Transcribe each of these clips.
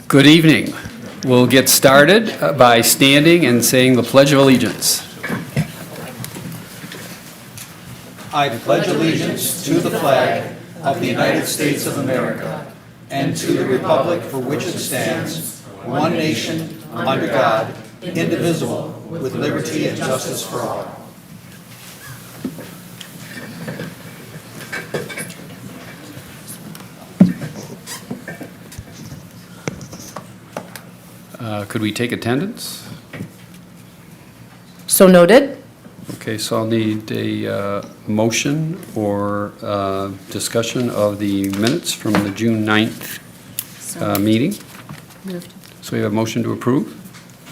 Good evening. We'll get started by standing and saying the Pledge of Allegiance. I pledge allegiance to the flag of the United States of America and to the republic for which it stands, one nation, under God, indivisible, with liberty and justice for all. Could we take attendance? So noted. Okay, so I'll need a motion or discussion of the minutes from the June 9th meeting. Moved. So we have a motion to approve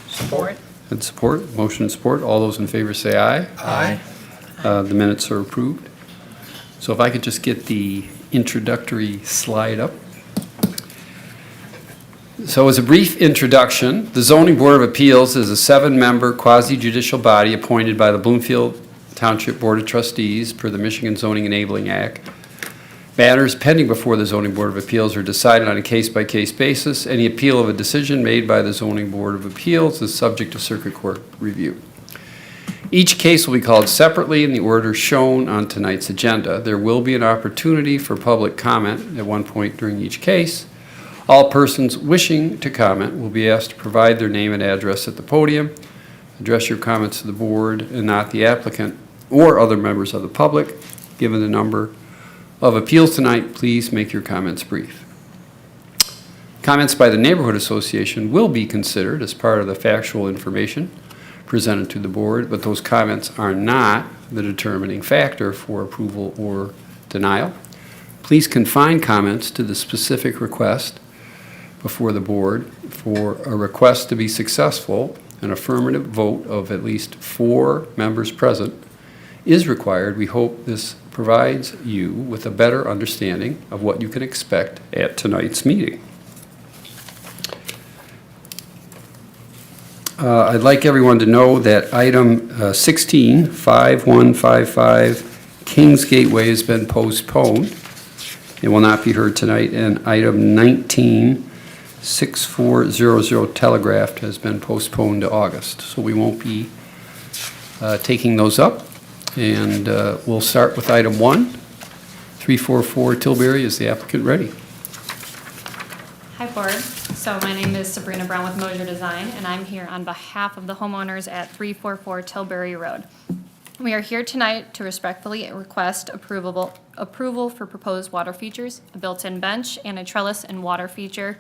Support. and support. Motion and support. All those in favor say aye. Aye. The minutes are approved. So if I could just get the introductory slide up. So as a brief introduction, the Zoning Board of Appeals is a 7-member quasi-judicial body appointed by the Bloomfield Township Board of Trustees per the Michigan Zoning Enabling Act. Matters pending before the Zoning Board of Appeals are decided on a case-by-case basis. Any appeal of a decision made by the Zoning Board of Appeals is subject to circuit court review. Each case will be called separately in the order shown on tonight's agenda. There will be an opportunity for public comment at one point during each case. All persons wishing to comment will be asked to provide their name and address at the podium. Address your comments to the board and not the applicant or other members of the public. Given the number of appeals tonight, please make your comments brief. Comments by the Neighborhood Association will be considered as part of the factual information presented to the board, but those comments are not the determining factor for approval or denial. Please confine comments to the specific request before the board. For a request to be successful, an affirmative vote of at least 4 members present is required. We hope this provides you with a better understanding of what you can expect at tonight's meeting. I'd like everyone to know that item 16-5155 Kings Gateway has been postponed. It will not be heard tonight. And item 19-6400 Telegraphed has been postponed to August. So we won't be taking those up. And we'll start with item 1. 344 Tilbury. Is the applicant ready? Hi, Board. So my name is Sabrina Brown with Mosier Design, and I'm here on behalf of the homeowners at 344 Tilbury Road. We are here tonight to respectfully request approval for proposed water features, a built-in bench, and a trellis and water feature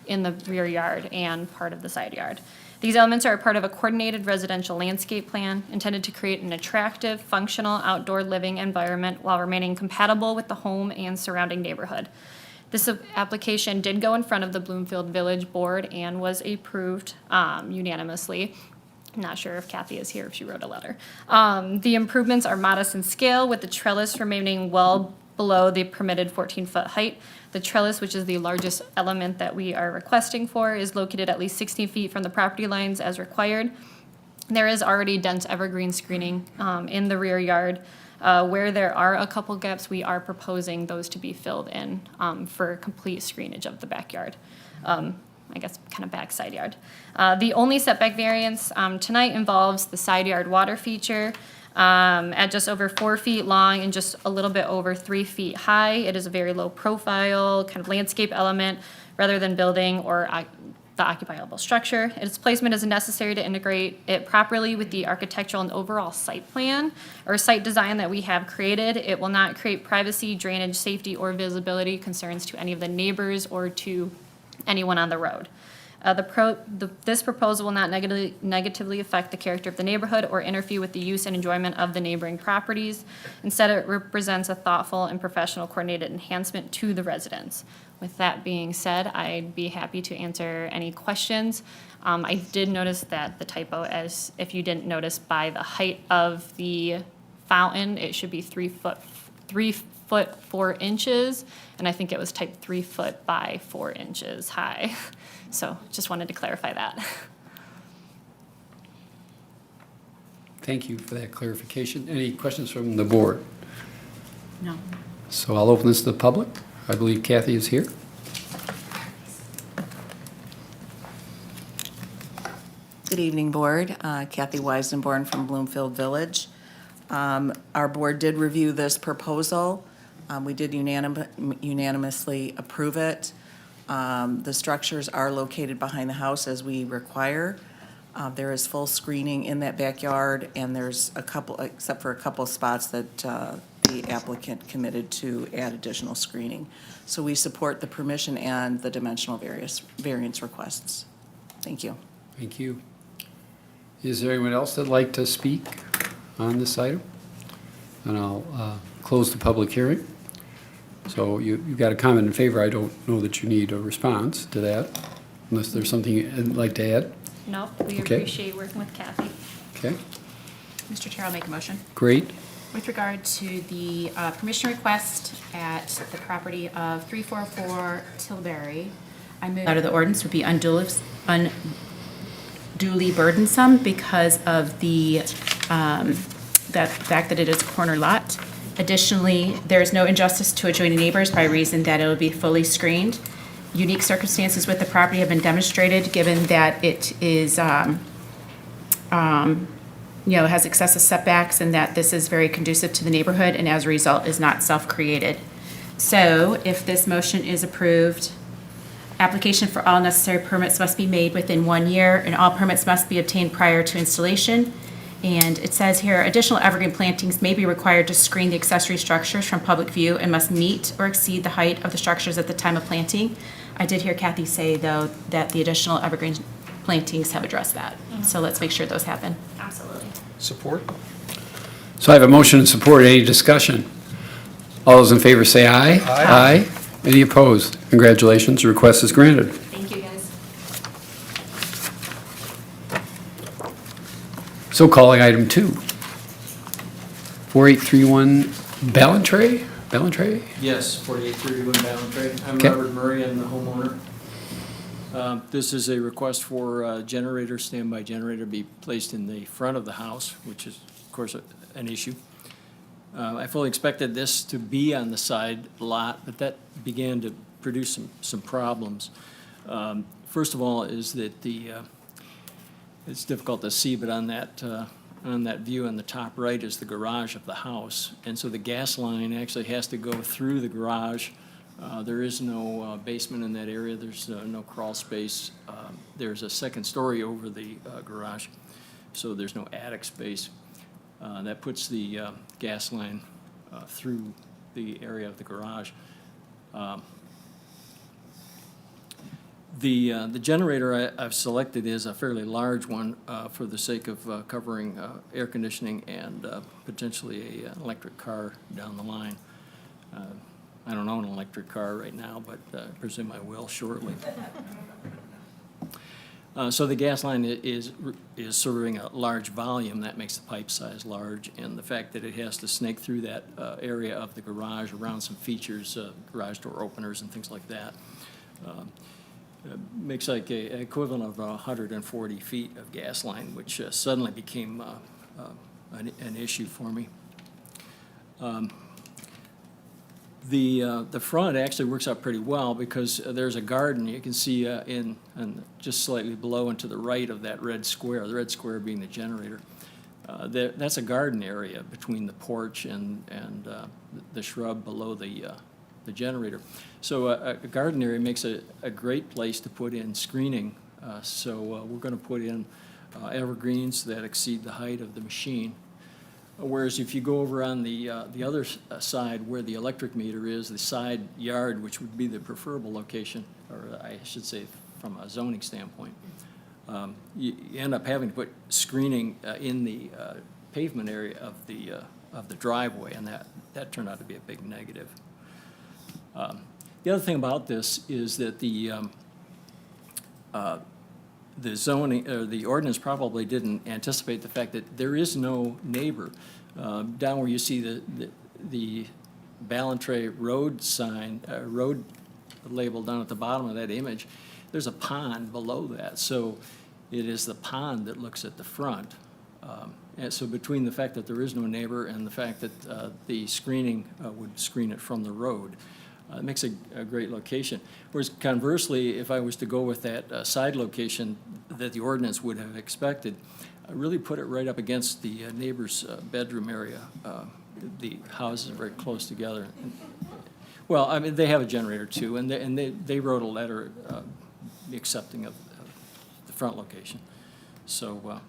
in the rear yard and part of the side yard. These elements are a part of a coordinated residential landscape plan intended to create an attractive, functional outdoor living environment while remaining compatible with the home and surrounding neighborhood. This application did go in front of the Bloomfield Village Board and was approved unanimously. I'm not sure if Kathy is here, if she wrote a letter. The improvements are modest in scale, with the trellis remaining well below the permitted 14-foot height. The trellis, which is the largest element that we are requesting for, is located at least 16 feet from the property lines as required. There is already dense evergreen screening in the rear yard. Where there are a couple gaps, we are proposing those to be filled in for complete screenage of the backyard. I guess kind of back side yard. The only setback variance tonight involves the side yard water feature at just over 4 feet long and just a little bit over 3 feet high. It is a very low profile kind of landscape element rather than building or the occupiable structure. Its placement is necessary to integrate it properly with the architectural and overall site plan or site design that we have created. It will not create privacy, drainage, safety, or visibility concerns to any of the neighbors or to anyone on the road. This proposal will not negatively affect the character of the neighborhood or interfere with the use and enjoyment of the neighboring properties. Instead, it represents a thoughtful and professional coordinated enhancement to the residents. With that being said, I'd be happy to answer any questions. I did notice that the typo, as if you didn't notice, by the height of the fountain, it should be 3 foot 4 inches, and I think it was typed 3 foot by 4 inches high. So just wanted to clarify that. Thank you for that clarification. Any questions from the board? No. So I'll open this to the public. I believe Kathy is here. Good evening, Board. Kathy Weisenborn from Bloomfield Village. Our board did review this proposal. We did unanimously approve it. The structures are located behind the house as we require. There is full screening in that backyard, and there's a couple, except for a couple of spots that the applicant committed to add additional screening. So we support the permission and the dimensional variance requests. Thank you. Thank you. Is there anyone else that'd like to speak on this item? And I'll close the public hearing. So you've got a comment in favor. I don't know that you need a response to that, unless there's something you'd like to add. Nope, we Okay. appreciate working with Kathy. Okay, Mr. Chair, I'll make a motion. great. With regard to the permission request at the property of 344 Tilbury, I move out of the ordinance would be unduly burdensome because of the that fact that it is a corner lot. Additionally, there is no injustice to adjoining neighbors by reason that it will be fully screened. Unique circumstances with the property have been demonstrated, given that it is, has excessive setbacks and that this is very conducive to the neighborhood and as a result is not self-created. So if this motion is approved, application for all necessary permits must be made within 1 year and all permits must be obtained prior to installation. And it says here, additional evergreen plantings may be required to screen the accessory structures from public view and must meet or exceed the height of the structures at the time of planting. I did hear Kathy say, though, that the additional evergreen plantings have addressed that. So let's make sure those happen. Absolutely. Support? So I have a motion and support. Any discussion? All those in favor say aye. Aye. Any opposed? Congratulations, the request is granted. Thank you, guys. So calling item 2. 4831 Ballantrae? Yes, 4831 Ballantrae. I'm Okay. Robert Murray, I'm the homeowner. This is a request for a generator, standby generator, be placed in the front of the house, which is, of course, an issue. I fully expected this to be on the side lot, but that began to produce some problems. First of all is that it's difficult to see, but on that view on the top right is the garage of the house. And so the gas line actually has to go through the garage. There is no basement in that area. There's no crawl space. There's a second story over the garage, so there's no attic space. That puts the gas line through the area of the garage. The generator I've selected is a fairly large one for the sake of covering air conditioning and potentially an electric car down the line. I don't own an electric car right now, but I presume I will shortly. So the gas line is serving a large volume. That makes the pipe size large, and the fact that it has to snake through that area of the garage around some features, garage door openers and things like that, makes like an equivalent of 140 feet of gas line, which suddenly became an issue for me. The front actually works out pretty well because there's a garden you can see in just slightly below and to the right of that red square, the red square being the generator. That's a garden area between the porch and the shrub below the generator. So a garden area makes a great place to put in screening. So we're going to put in evergreens that exceed the height of the machine. Whereas if you go over on the other side where the electric meter is, the side yard, which would be the preferable location, or I should say from a zoning standpoint, you end up having to put screening in the pavement area of the driveway, and that turned out to be a big negative. The other thing about this is that the zoning, or the ordinance probably didn't anticipate the fact that there is no neighbor. Down where you see the Ballantrae Road sign, road label down at the bottom of that image, there's a pond below that. So it is the pond that looks at the front. And so between the fact that there is no neighbor and the fact that the screening would screen it from the road, It makes a great location. Whereas conversely, if I was to go with that side location that the ordinance would have expected, I really put it right up against the neighbor's bedroom area. The houses are very close together. Well, I mean, they have a generator too, and they wrote a letter accepting of the front location. So,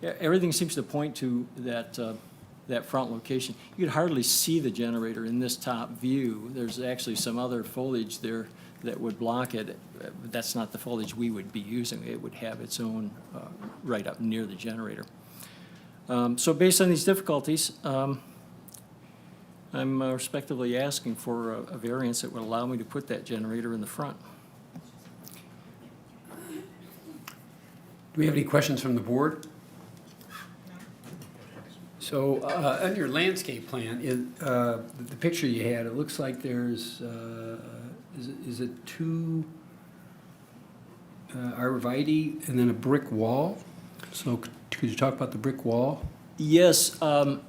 yeah, everything seems to point to that front location. You could hardly see the generator in this top view. There's actually some other foliage there that would block it, but that's not the foliage we would be using. It would have its own right up near the generator. So based on these difficulties, I'm respectively asking for a variance that would allow me to put that generator in the front. Do we have any questions from the board? So, on your landscape plan, the picture you had, it looks like there's, is it two arborvitae and then a brick wall? So could you talk about the brick wall? Yes, a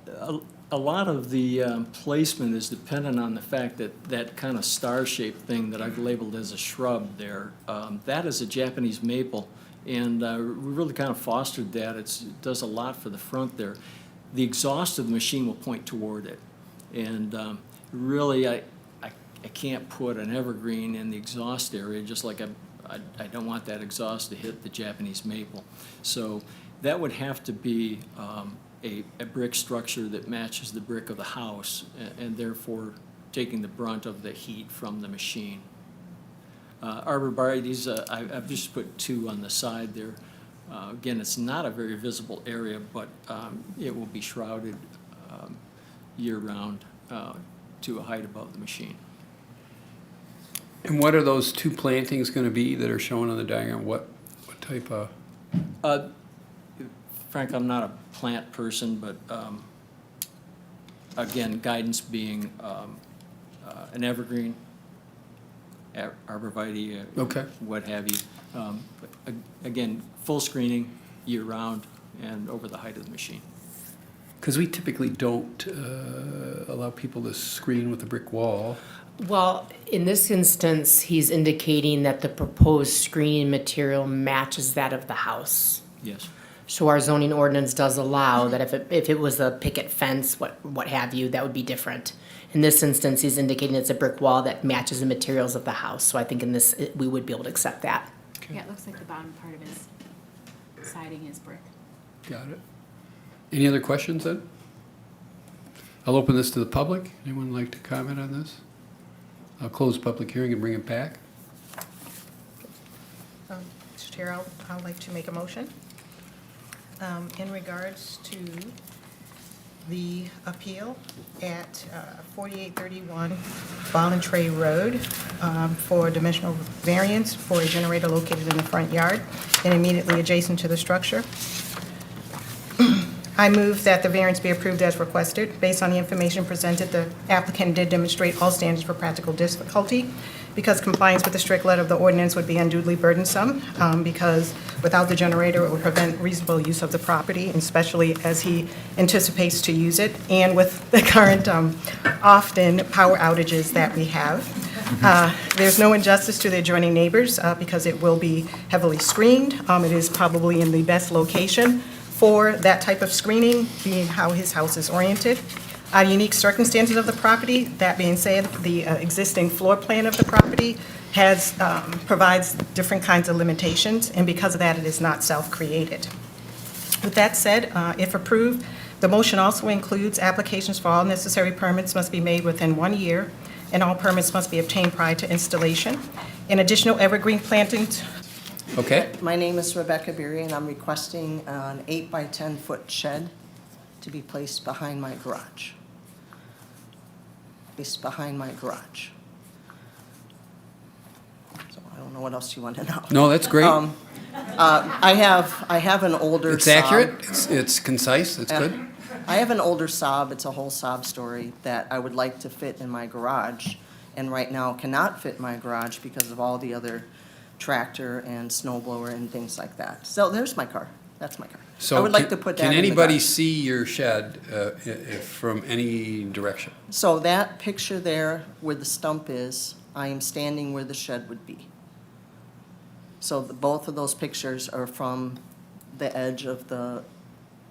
lot of the placement is dependent on the fact that that kind of star-shaped thing that I've labeled as a shrub there, that is a Japanese maple, and we really kind of fostered that. It does a lot for the front there. The exhaust of the machine will point toward it, and really I can't put an evergreen in the exhaust area, just like I don't want that exhaust to hit the Japanese maple. So that would have to be a brick structure that matches the brick of the house, and therefore taking the brunt of the heat from the machine. Arborvitaes, I've just put two on the side there. Again, it's not a very visible area, but it will be shrouded year-round to a height above the machine. And what are those two plantings going to be that are shown on the diagram? What type of? Frank, I'm not a plant person, but again, guidance being an evergreen, arborvitae, Okay. what have you. But again, full screening year-round and over the height of the machine. Because we typically don't allow people to screen with a brick wall. Well, in this instance, he's indicating that the proposed screening material matches that of the house. Yes. So our zoning ordinance does allow that if it was a picket fence, what have you, that would be different. In this instance, he's indicating it's a brick wall that matches the materials of the house. So I think in this, we would be able to accept that. Yeah, it looks like the bottom part of his siding is brick. Got it. Any other questions then? I'll open this to the public. Anyone like to comment on this? I'll close public hearing and bring it back. Mr. Chair, I'd like to make a motion in regards to the appeal at 4831 Ballantrae Road for dimensional variance for a generator located in the front yard and immediately adjacent to the structure. I move that the variance be approved as requested. Based on the information presented, the applicant did demonstrate all standards for practical difficulty because compliance with the strict letter of the ordinance would be unduly burdensome because without the generator, it would prevent reasonable use of the property, and especially as he anticipates to use it, and with the current often power outages that we have. There's no injustice to the adjoining neighbors because it will be heavily screened. It is probably in the best location for that type of screening, being how his house is oriented. Unique circumstances of the property, that being said, the existing floor plan of the property provides different kinds of limitations, and because of that, it is not self-created. With that said, if approved, the motion also includes applications for all necessary permits must be made within 1 year, and all permits must be obtained prior to installation. In additional evergreen plantings. Okay. My name is Rebecca Beery, and I'm requesting an 8 by 10 foot shed to be placed behind my garage. Placed behind my garage. So I don't know what else you want to know. No, that's great. I have an older It's Saab. accurate. It's concise. It's good. I have an older Saab, it's a whole Saab story, that I would like to fit in my garage, and right now cannot fit in my garage because of all the other tractor and snow blower and things like that. So there's my car. That's my garden. So I would like to put that in Can the anybody garden. see your shed from any direction? So that picture there where the stump is, I am standing where the shed would be. So both of those pictures are from the edge of the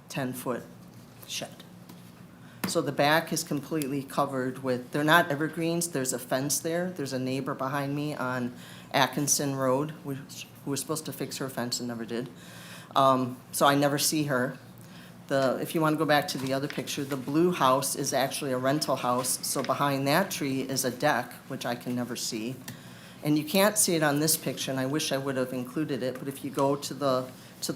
10-foot shed. So the back is completely covered with, they're not evergreens, there's a fence there. There's a neighbor behind me on Atkinson Road, who was supposed to fix her fence and never did. So I never see her. If you want to go back to the other picture, the blue house is actually a rental house. So behind that tree is a deck, which I can never see. And you can't see it on this picture, and I wish I would have included it, but if you go to the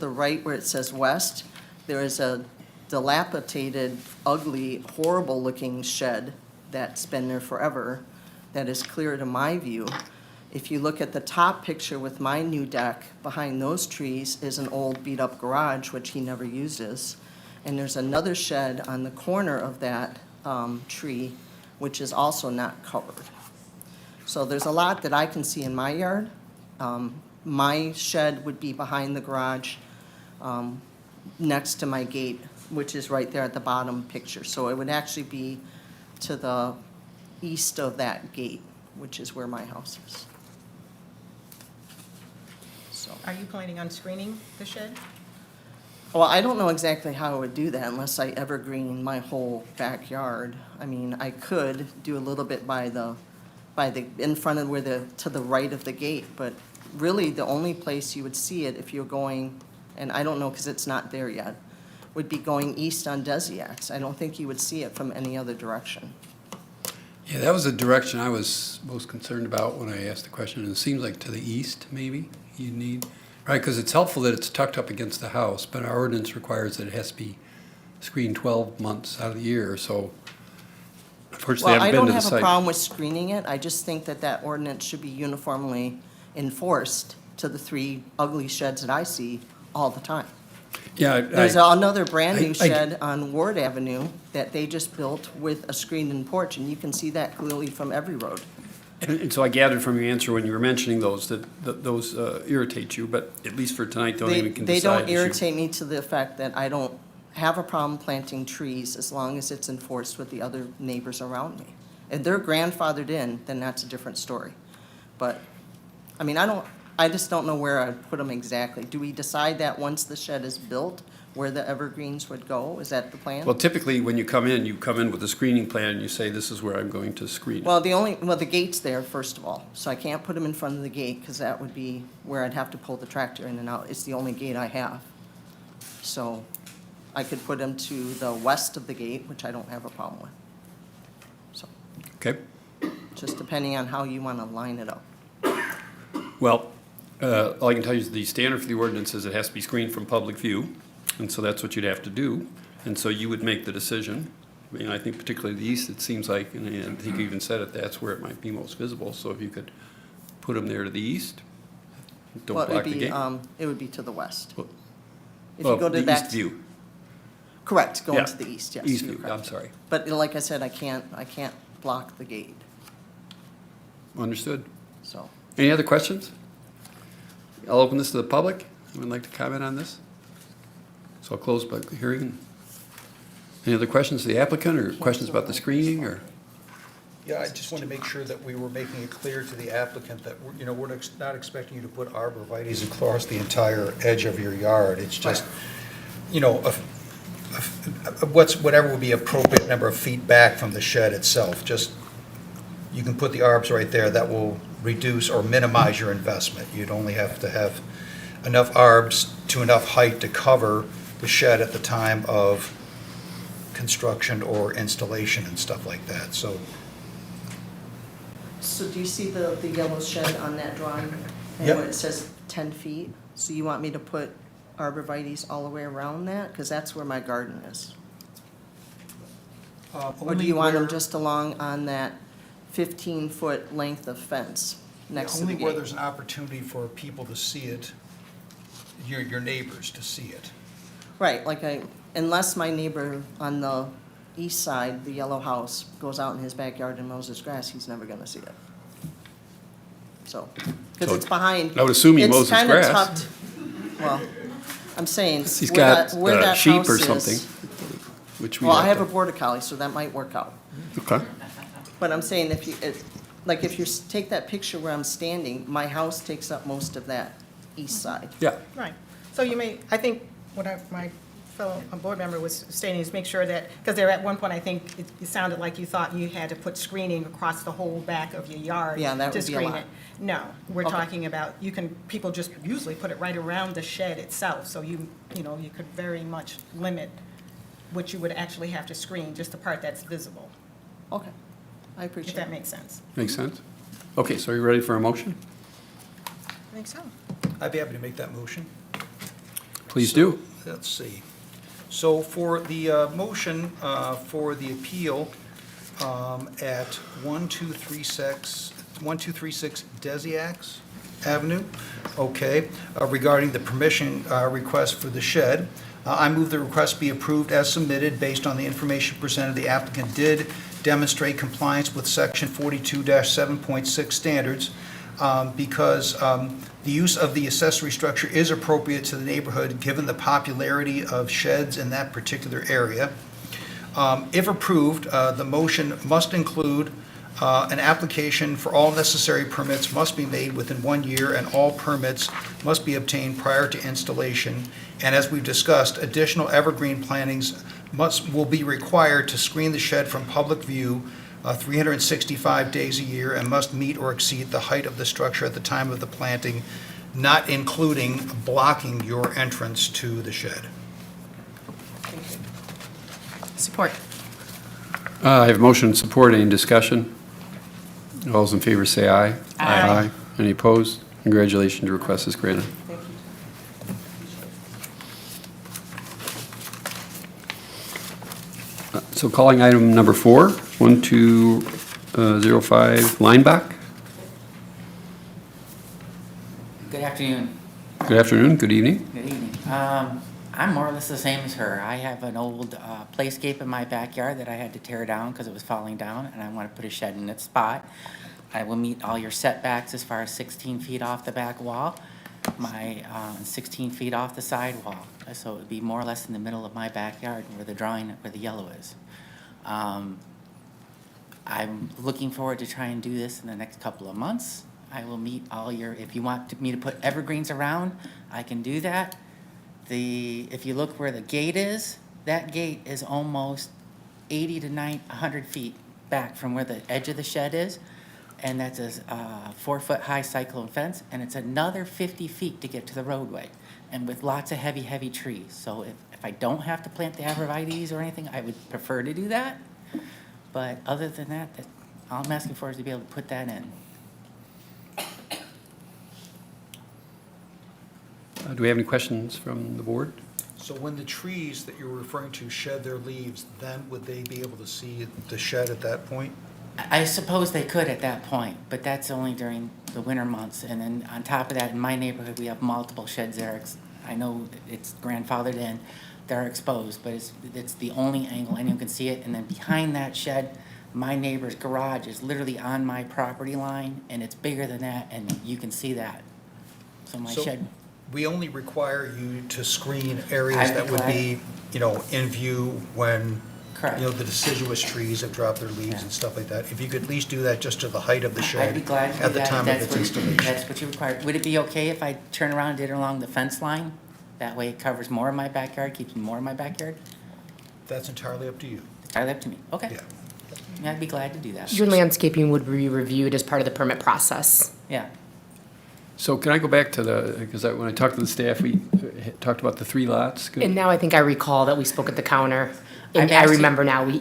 right where it says west, there is a dilapidated, ugly, horrible-looking shed that's been there forever that is clear to my view. If you look at the top picture with my new deck, behind those trees is an old beat-up garage, which he never uses. And there's another shed on the corner of that tree, which is also not covered. So there's a lot that I can see in my yard. My shed would be behind the garage, next to my gate, which is right there at the bottom picture. So it would actually be to the east of that gate, which is where my house is. So, Are you planning on screening the shed? well, I don't know exactly how I would do that unless I evergreen my whole backyard. I mean, I could do a little bit in front of to the right of the gate, but really the only place you would see it if you're going, and I don't know because it's not there yet, would be going east on Desiacs. I don't think you would see it from any other direction. Yeah, that was the direction I was most concerned about when I asked the question. And it seems like to the east, maybe, you need, right? Because it's helpful that it's tucked up against the house, but our ordinance requires that it has to be screened 12 months out of the year, so unfortunately, Well, I I haven't been don't to the have a site. problem with screening it. I just think that that ordinance should be uniformly enforced to the three ugly sheds that I see all the time. Yeah, There's another brand-new I- shed on Ward Avenue that they just built with a screened-in porch, and you can see that clearly from every road. and so I gathered from your answer when you were mentioning those, that those irritate you, but at least for tonight, don't even can They decide. don't irritate me to the effect that I don't have a problem planting trees as long as it's enforced with the other neighbors around me. If they're grandfathered in, then that's a different story. But, I mean, I just don't know where I'd put them exactly. Do we decide that once the shed is built, where the evergreens would go? Is that the plan? Well, typically, when you come in with a screening plan, and you say, this is where I'm going to screen. Well, the gate's there, first of all, so I can't put them in front of the gate, because that would be where I'd have to pull the tractor in and out. It's the only gate I have. So I could put them to the west of the gate, which I don't have a problem with. So, Okay, just depending on how you want to line it up. well, all I can tell you is the standard for the ordinance is it has to be screened from public view, and so that's what you'd have to do. And so you would make the decision. I mean, I think particularly the east, it seems like, and I think you even said it, that's where it might be most visible. So if you could put them there to the east, don't Well, block the gate. it would be to the west. Well, If you go to the that. east view. Correct, Yeah. going to the east, yes. East you're view, correct. I'm sorry. But like I said, I can't block the gate, Understood. so. Any other questions? I'll open this to the public. Anyone like to comment on this? So I'll close public hearing. Any other questions to the applicant, or questions about the screening, or? Yeah, I just want to make sure that we were making it clear to the applicant that, we're not expecting you to put arborvitae's across the entire edge of your yard. It's just, whatever would be appropriate number of feet back from the shed itself. Just, you can put the arbs right there. That will reduce or minimize your investment. You'd only have to have enough arbs to enough height to cover the shed at the time of construction or installation and stuff like that. So Do you see the yellow shed on that drawing? And Yep. where it says 10 feet? So you want me to put arborvitae's all the way around that? Because that's where my garden is. Or do you want them just along on that 15-foot length of fence next to the only where gate? there's an opportunity for people to see it, your neighbors to see it. Right, unless my neighbor on the east side, the yellow house, goes out in his backyard and mows his grass, he's never gonna see it. So, because So it's behind. I would assume he mows his It's kind grass. of tucked, well, I'm saying, He's where got where that sheep house or is- something, which we Well, I have a have border collie, so that might work out. to. Okay. But I'm saying if you, like if you take that picture where I'm standing, my house takes up most of that east side. Yeah. Right. So you may, I think what my fellow board member was stating is make sure that, because there at one point, I think it sounded like you thought you had to put screening across the whole back of your yard. Yeah, that to would be a screen lot. it. No, we're Okay. talking about, people just usually put it right around the shed itself, so you could very much limit what you would actually have to screen, just the part that's visible, Okay, I if appreciate that it. makes sense. Makes sense? Okay, so are you ready for a motion? I think so. I'd be happy to make that motion. Please do. Let's see. So for the motion for the appeal at 1236 Desiacs Avenue, okay, regarding the permission request for the shed, I move the request be approved as submitted based on the information presented. The applicant did demonstrate compliance with section 42-7.6 standards because the use of the accessory structure is appropriate to the neighborhood given the popularity of sheds in that particular area. If approved, the motion must include an application for all necessary permits must be made within 1 year, and all permits must be obtained prior to installation. And as we've discussed, additional evergreen plantings will be required to screen the shed from public view 365 days a year and must meet or exceed the height of the structure at the time of the planting, not including blocking your entrance to the shed. Support. I have motion and support. Any discussion? All those in favor say aye. Aye. Any opposed? Congratulations, your request is granted. So calling item number 4, 1205 Linebach. Good afternoon. Good afternoon, good evening. Good evening. I'm more or less the same as her. I have an old playscape in my backyard that I had to tear down because it was falling down, and I want to put a shed in its spot. I will meet all your setbacks as far as 16 feet off the back wall, my 16 feet off the side wall. So it would be more or less in the middle of my backyard where the yellow is. I'm looking forward to try and do this in the next couple of months. I will meet all your, if you want me to put evergreens around, I can do that. If you look where the gate is, that gate is almost 80 to 100 feet back from where the edge of the shed is. And that's a 4-foot-high cyclone fence, and it's another 50 feet to get to the roadway, and with lots of heavy, heavy trees. So if I don't have to plant the arborvitaes or anything, I would prefer to do that. But other than that, all I'm asking for is to be able to put that in. Do we have any questions from the board? So when the trees that you're referring to shed their leaves, then would they be able to see the shed at that point? I suppose they could at that point, but that's only during the winter months. And then on top of that, in my neighborhood, we have multiple sheds there. I know it's grandfathered in, they're exposed, but it's the only angle anyone can see it. And then behind that shed, my neighbor's garage is literally on my property line, and it's bigger than that, and you can see that. So my So shed, we only require you to screen areas that would be, in view when, correct. the deciduous trees have dropped their leaves and stuff like that. If you could at least do that just to the height of the shed. I'd be glad to do at the that. time of That's its what- installation. That's what you require. Would it be okay if I turn around and did it along the fence line? That way it covers more of my backyard, keeps more of my backyard? That's entirely up to you. It's entirely up to me. Okay. Yeah. Yeah, I'd be glad to do that. Your landscaping would be reviewed as part of the permit process. Yeah. So can I go back to because when I talked to the staff, we talked about the 3 lots. Good. And now I think I recall that we spoke at the counter, and I've I actually- remember now,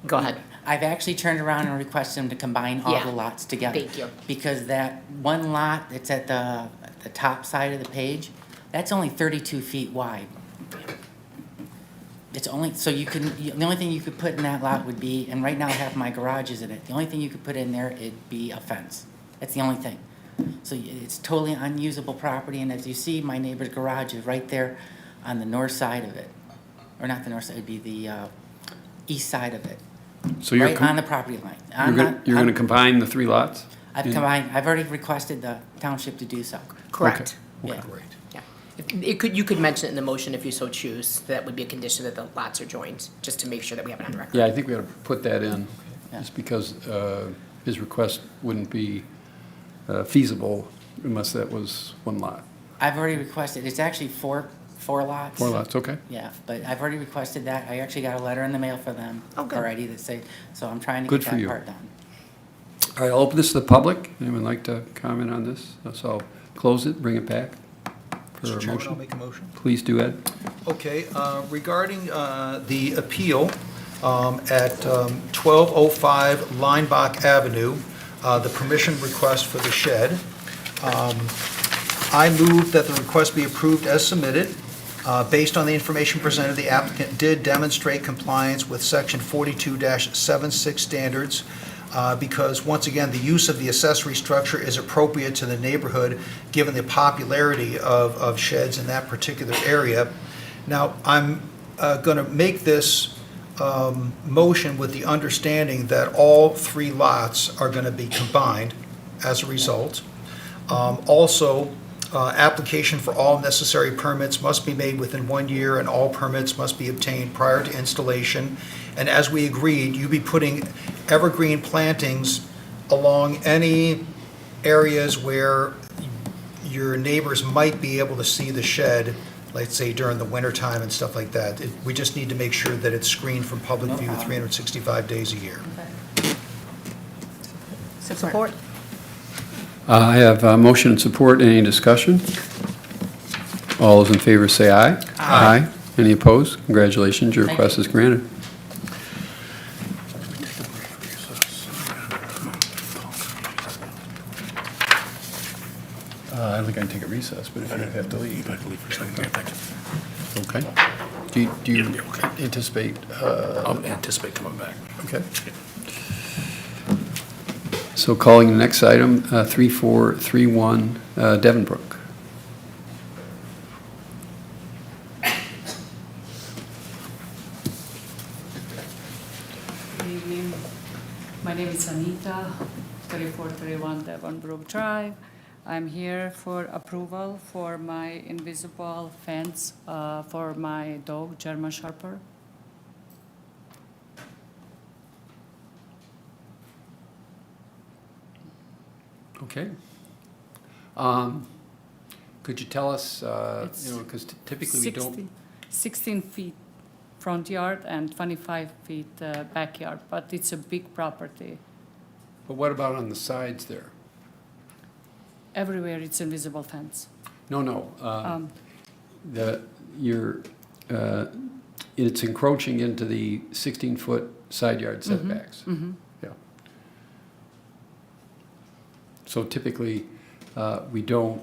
go ahead. I've actually turned around and requested them to combine all Yeah. the lots together. Thank you. Because that one lot that's at the top side of the page, that's only 32 feet wide. It's only, so the only thing you could put in that lot would be, and right now I have my garages in it, the only thing you could put in there, it'd be a fence. That's the only thing. So it's totally unusable property, and as you see, my neighbor's garage is right there on the north side of it. Or not the north side, it'd be the east side of it, So you're right on the property line. you're going to combine the 3 lots? I've already requested the township to do so. Correct. Yeah. Great. Yeah. You could mention it in the motion if you so choose. That would be a condition that the lots are joined, just to make sure that we have it on record. Yeah, I think we ought to put that in, Yeah. just because his request wouldn't be feasible unless that was one lot. I've already requested, it's actually four lots. 4 lots, okay. Yeah, but I've already requested that. I actually got a letter in the mail for them Oh, good. already that say, so I'm trying to Good get for that you. part done. All right, I'll open this to the public. Anyone like to comment on this? So I'll close it, bring it back for Mr. a Chairman, I'll motion. make a motion. Please do, Ed. Okay, regarding the appeal at 1205 Linebach Avenue, the permission request for the shed, I move that the request be approved as submitted. Based on the information presented, the applicant did demonstrate compliance with Section 42-76 standards because, once again, the use of the accessory structure is appropriate to the neighborhood, given the popularity of sheds in that particular area. Now, I'm going to make this motion with the understanding that all 3 lots are going to be combined as a result. Also, application for all necessary permits must be made within 1 year, and all permits must be obtained prior to installation. And as we agreed, you'll be putting evergreen plantings along any areas where your neighbors might be able to see the shed, let's say during the wintertime and stuff like that. We just need to make sure that it's screened from public No view problem. 365 days a year. Support? I have a motion and support. Any discussion? All those in favor say aye. Aye. Any opposed? Congratulations, your Thank request you. is granted. I think I can take a recess, but if you have to leave. I believe for a second. Thank you. Okay. Do you anticipate? I'll anticipate coming back. Okay. So calling the next item, 3431 Devonbrook. Good evening. My name is Anita, 3431 Devonbrook Drive. I'm here for approval for my invisible fence for my dog, German Shepherd. Okay. Could you tell us, because typically we don't. 16 feet front yard and 25 feet backyard, but it's a big property. But what about on the sides there? Everywhere it's invisible fence. No. It's encroaching into the 16-foot side yard setbacks. Yeah. So typically, we don't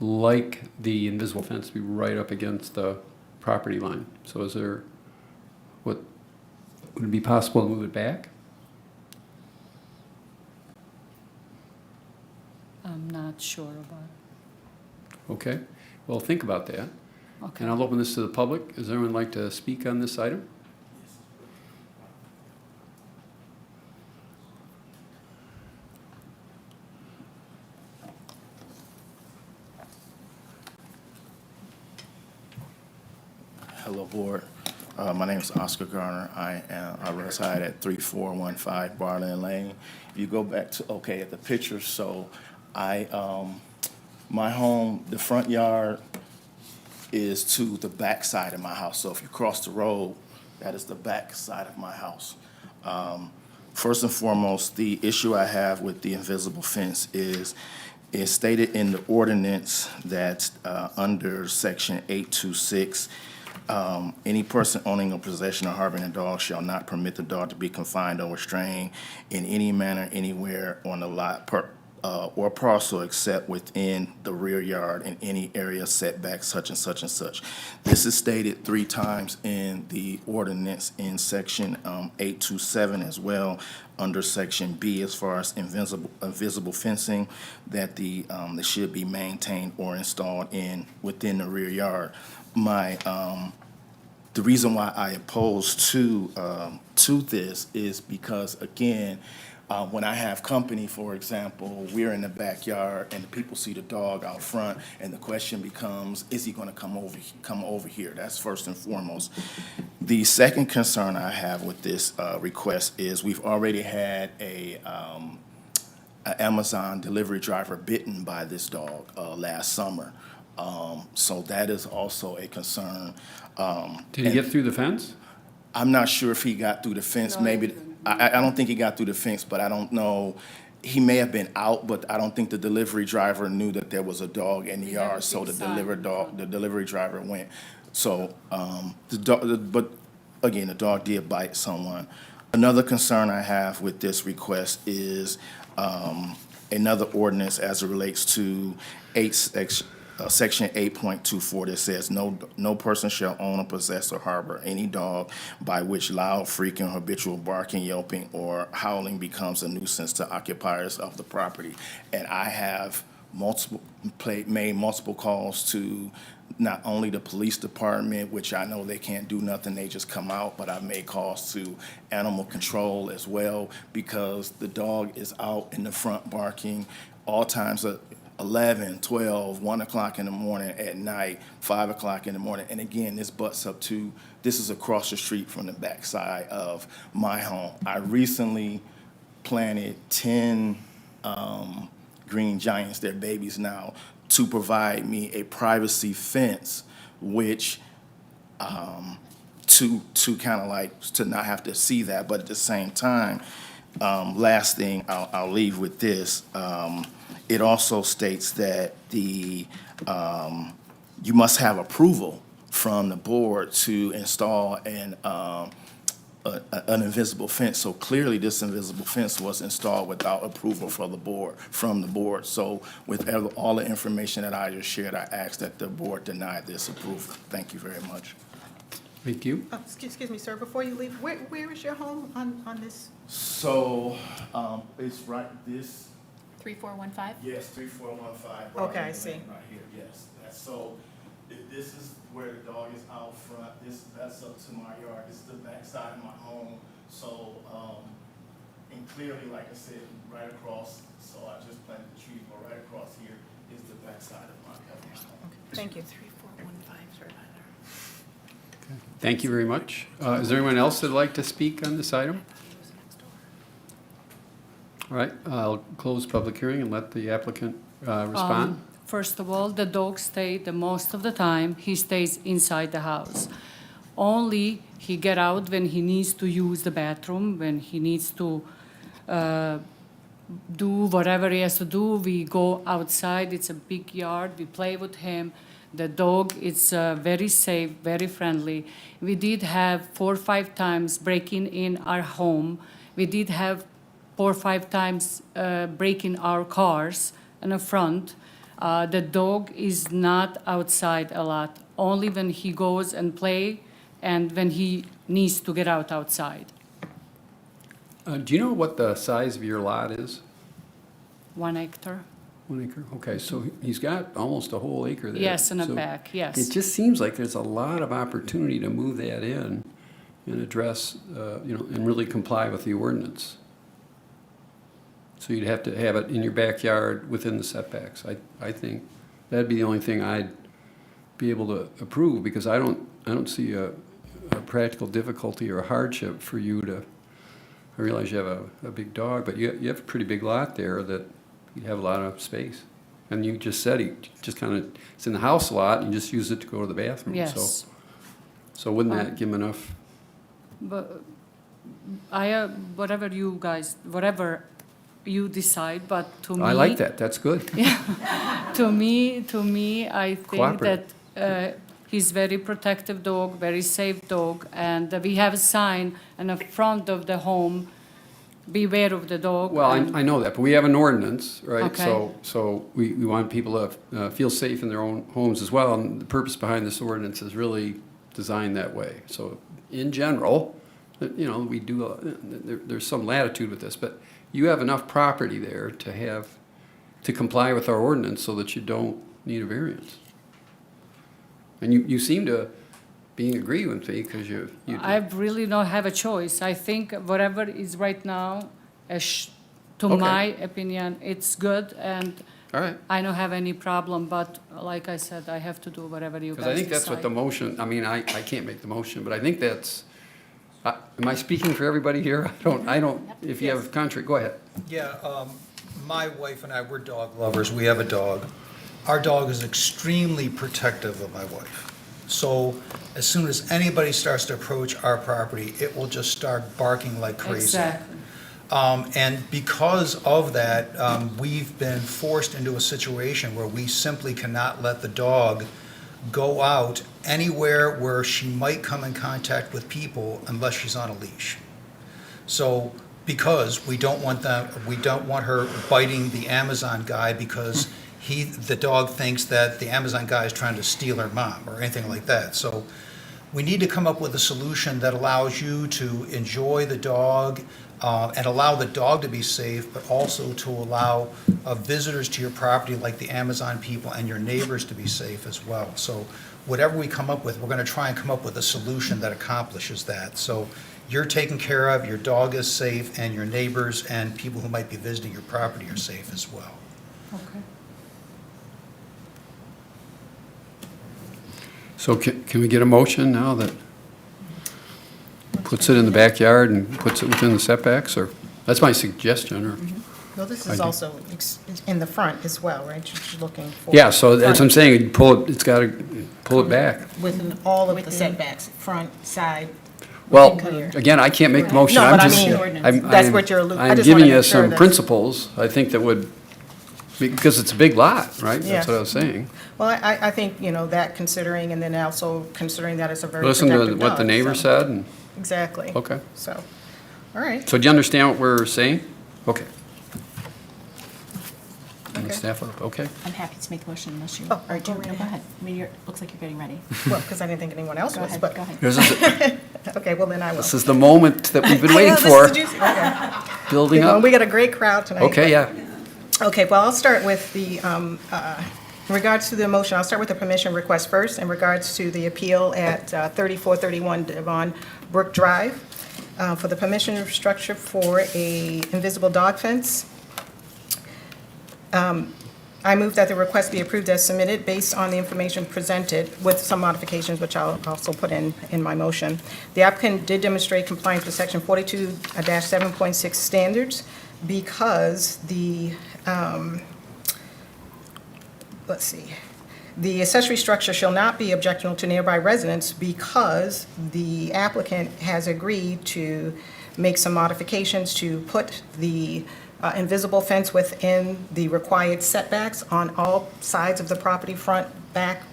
like the invisible fence to be right up against the property line. So would it be possible to move it back? I'm not sure about it. Okay, well, think about that. Okay. And I'll open this to the public. Does anyone like to speak on this item? Hello, Board. My name is Oscar Garner. I reside at 3415 Barland Lane. If you go back to, at the picture, so my home, the front yard is to the back side of my house. So if you cross the road, that is the back side of my house. First and foremost, the issue I have with the invisible fence is it's stated in the ordinance that under section 826, any person owning or possession or harboring a dog shall not permit the dog to be confined or restrained in any manner, anywhere on the lot or parcel except within the rear yard in any area setback such and such and such. This is stated 3 times in the ordinance in section 827 as well, under section B as far as invisible fencing, that that should be maintained or installed within the rear yard. The reason why I oppose to this is because, again, When I have company, for example, we're in the backyard and the people see the dog out front, and the question becomes, is he going to come over here? That's first and foremost. The second concern I have with this request is we've already had an Amazon delivery driver bitten by this dog last summer. So that is also a concern. Did he get through the fence? I'm not sure if he got through the fence. Maybe I don't think he got through the fence, but I don't know. He may have been out, but I don't think the delivery driver knew that there was a dog in the yard. So the delivery driver went. So but again, the dog did bite someone. Another concern I have with this request is another ordinance as it relates to Section 8.24 that says, no person shall own or possess or harbor any dog by which loud, frequent, habitual barking, yelping, or howling becomes a nuisance to occupiers of the property. And I have made multiple calls to not only the police department, which I know they can't do nothing, they just come out, but I've made calls to animal control as well, because the dog is out in the front barking all times of 11, 12, 1 o'clock in the morning, at night, 5 o'clock in the morning. And again, this butts up to, this is across the street from the backside of my home. I recently planted 10 green giants, they're babies now, to provide me a privacy fence, which to kind of like, to not have to see that. But at the same time, last thing I'll leave with this, it also states that you must have approval from the board to install an invisible fence. So clearly, this invisible fence was installed without approval from the board. So with all the information that I just shared, I ask that the board deny this approval. Thank you very much. Thank you. Excuse me, sir, before you leave, where is your home on this? So it's right this. 3415? Yes, 3415. Okay, I see. Right here, yes. So if this is where the dog is out front, that's up to my yard. This is the back side of my home. So, and clearly, like I said, right across, so I just planted the tree, but right across here is the back side of my home. Thank you. 3415, Thank you very much. Is there anyone else that'd like to speak on this item? All right, I'll close public hearing and let the applicant respond. First of all, the dog the most of the time, he stays inside the house. Only he get out when he needs to use the bathroom, when he needs to do whatever he has to do. We go outside, it's a big yard, we play with him. The dog is very safe, very friendly. We did have 4 or 5 times breaking in our home. We did have 4 or 5 times breaking our cars in the front. The dog is not outside a lot, only when he goes and play and when he needs to get outside. Do you know what the size of your lot is? 1 hectare. 1 acre? Okay, so he's got almost a whole acre there. Yes, in the So back, yes. It just seems like there's a lot of opportunity to move that in and address, and really comply with the ordinance. So you'd have to have it in your backyard within the setbacks. I think that'd be the only thing I'd be able to approve, because I don't see a practical difficulty or a hardship for you to, I realize you have a big dog, but you have a pretty big lot there that you have a lot of space. And you just said he just kind of, it's in the house a lot, and you just use it to go to the bathroom. Yes. So wouldn't that give him enough? But whatever you decide, but to me. I like that, that's good. To me, I think Cooperative. that he's very protective dog, very safe dog, and we have a sign in the front of the home, beware of the dog. Well, and- I know that, but we have an ordinance, right? Okay. So we want people to feel safe in their own homes as well, and the purpose behind this ordinance is really designed that way. So in general, we do, there's some latitude with this, but you have enough property there to comply with our ordinance so that you don't need a variance. And you seem to agree with me, because you do. I really don't have a choice. I think whatever is right now, To Okay. my opinion, it's good, and All right. I don't have any problem, but like I said, I have to do whatever you guys Because I think that's what the decide. motion, I mean, I can't make the motion, but I think that's, am I speaking for everybody here? I don't, if you have contrary, go ahead. Yeah, my wife and I, we're dog lovers. We have a dog. Our dog is extremely protective of my wife. So as soon as anybody starts to approach our property, it will just start barking like crazy. Exactly. And because of that, we've been forced into a situation where we simply cannot let the dog go out anywhere where she might come in contact with people unless she's on a leash. So, because we don't want her biting the Amazon guy because the dog thinks that the Amazon guy is trying to steal her mom or anything like that. So we need to come up with a solution that allows you to enjoy the dog and allow the dog to be safe, but also to allow visitors to your property like the Amazon people and your neighbors to be safe as well. So whatever we come up with, we're going to try and come up with a solution that accomplishes that. So you're taken care of, your dog is safe, and your neighbors and people who might be visiting your property are safe as well. Okay. So can we get a motion now that puts it in the backyard and puts it within the setbacks, or, that's my suggestion, or? Well, this I is do. also in the front as well, right? You're looking for. Yeah, so that's what I'm front saying, you pull it, it's got to pull it back. Within all of the setbacks, front, side. Well, clear. again, I can't make the motion. No, I'm but I just- mean, I'm- that's I'm- what you're I I'm just giving wanna you make sure some that's- principles, I think that would, because it's a big lot, right? Yeah. That's what I was saying. Well, I think, that considering, and then also considering that it's a very Listen protective to dog. what the neighbor so- said, and, Exactly. okay. So, all right. So do you understand what we're saying? Okay. And the Okay. staff, okay. I'm happy to make the motion unless you. Oh, Or do, go right no, go ahead. ahead. I mean, looks like you're getting ready. Well, because I didn't think anyone else Go was, ahead, but, go ahead. This is, okay, well, then I will. this is the moment that we've been I waiting know, this for, is juicy. Okay. building Well, up. we got a great crowd tonight. Okay, yeah. Okay, well, I'll start with the, in regards to the motion, I'll start with the permission request first. In regards to the appeal at 3431 Devon Brook Drive, for the permission of structure for a invisible dog fence. I move that the request be approved as submitted based on the information presented with some modifications, which I'll also put in my motion. The applicant did demonstrate compliance with section 42-7.6 standards because the, let's see, the accessory structure shall not be objectionable to nearby residents because the applicant has agreed to make some modifications to put the invisible fence within the required setbacks on all sides of the property, front, back,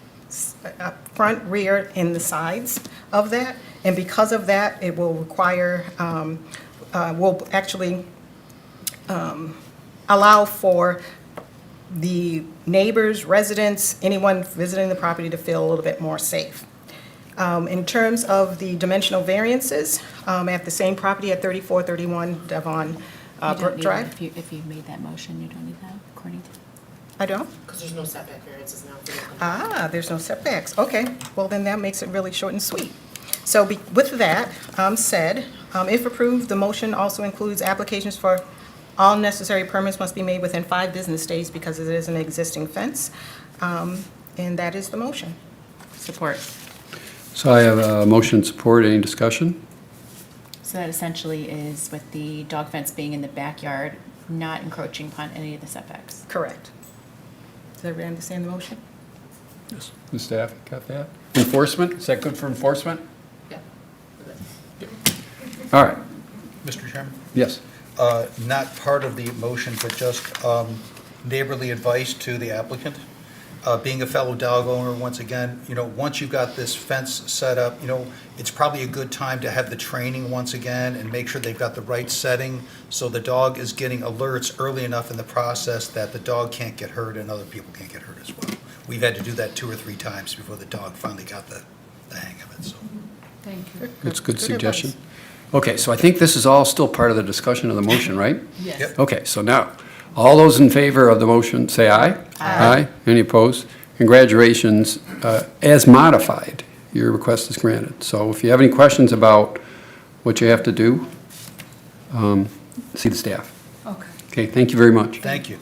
front, rear, and the sides of that. And because of that, it will require, will actually allow for the neighbors, residents, anyone visiting the property to feel a little bit more safe. In terms of the dimensional variances, at the same property at 3431 Devon You don't Brook need Drive. that. If you made that motion, you don't need that, according to. I don't? Because there's no setback variances now. There's no setbacks. Okay, well, then that makes it really short and sweet. So with that said, if approved, the motion also includes applications for all necessary permits must be made within 5 business days because it is an existing fence. And that is the motion. Support. So I have a motion and support, any discussion? So that essentially is with the dog fence being in the backyard, not encroaching upon any of the setbacks. Correct. Does everybody understand the motion? Yes. The staff got that? Enforcement, is that good for enforcement? Yeah. All right, Mr. Chairman? yes. Not part of the motion, but just neighborly advice to the applicant. Being a fellow dog owner, once again, once you've got this fence set up, it's probably a good time to have the training once again and make sure they've got the right setting so the dog is getting alerts early enough in the process that the dog can't get hurt and other people can't get hurt as well. We've had to do that 2 or 3 times before the dog finally got the hang of it, so. Thank you. It's a good Good suggestion. advice. Okay, so I think this is all still part of the discussion of the motion, right? Yes. Yep. Okay, so now, all those in favor of the motion, say aye. Aye. Any opposed? Congratulations. As modified, your request is granted. So if you have any questions about what you have to do, see the staff. Okay. Okay, thank you very much. Thank you.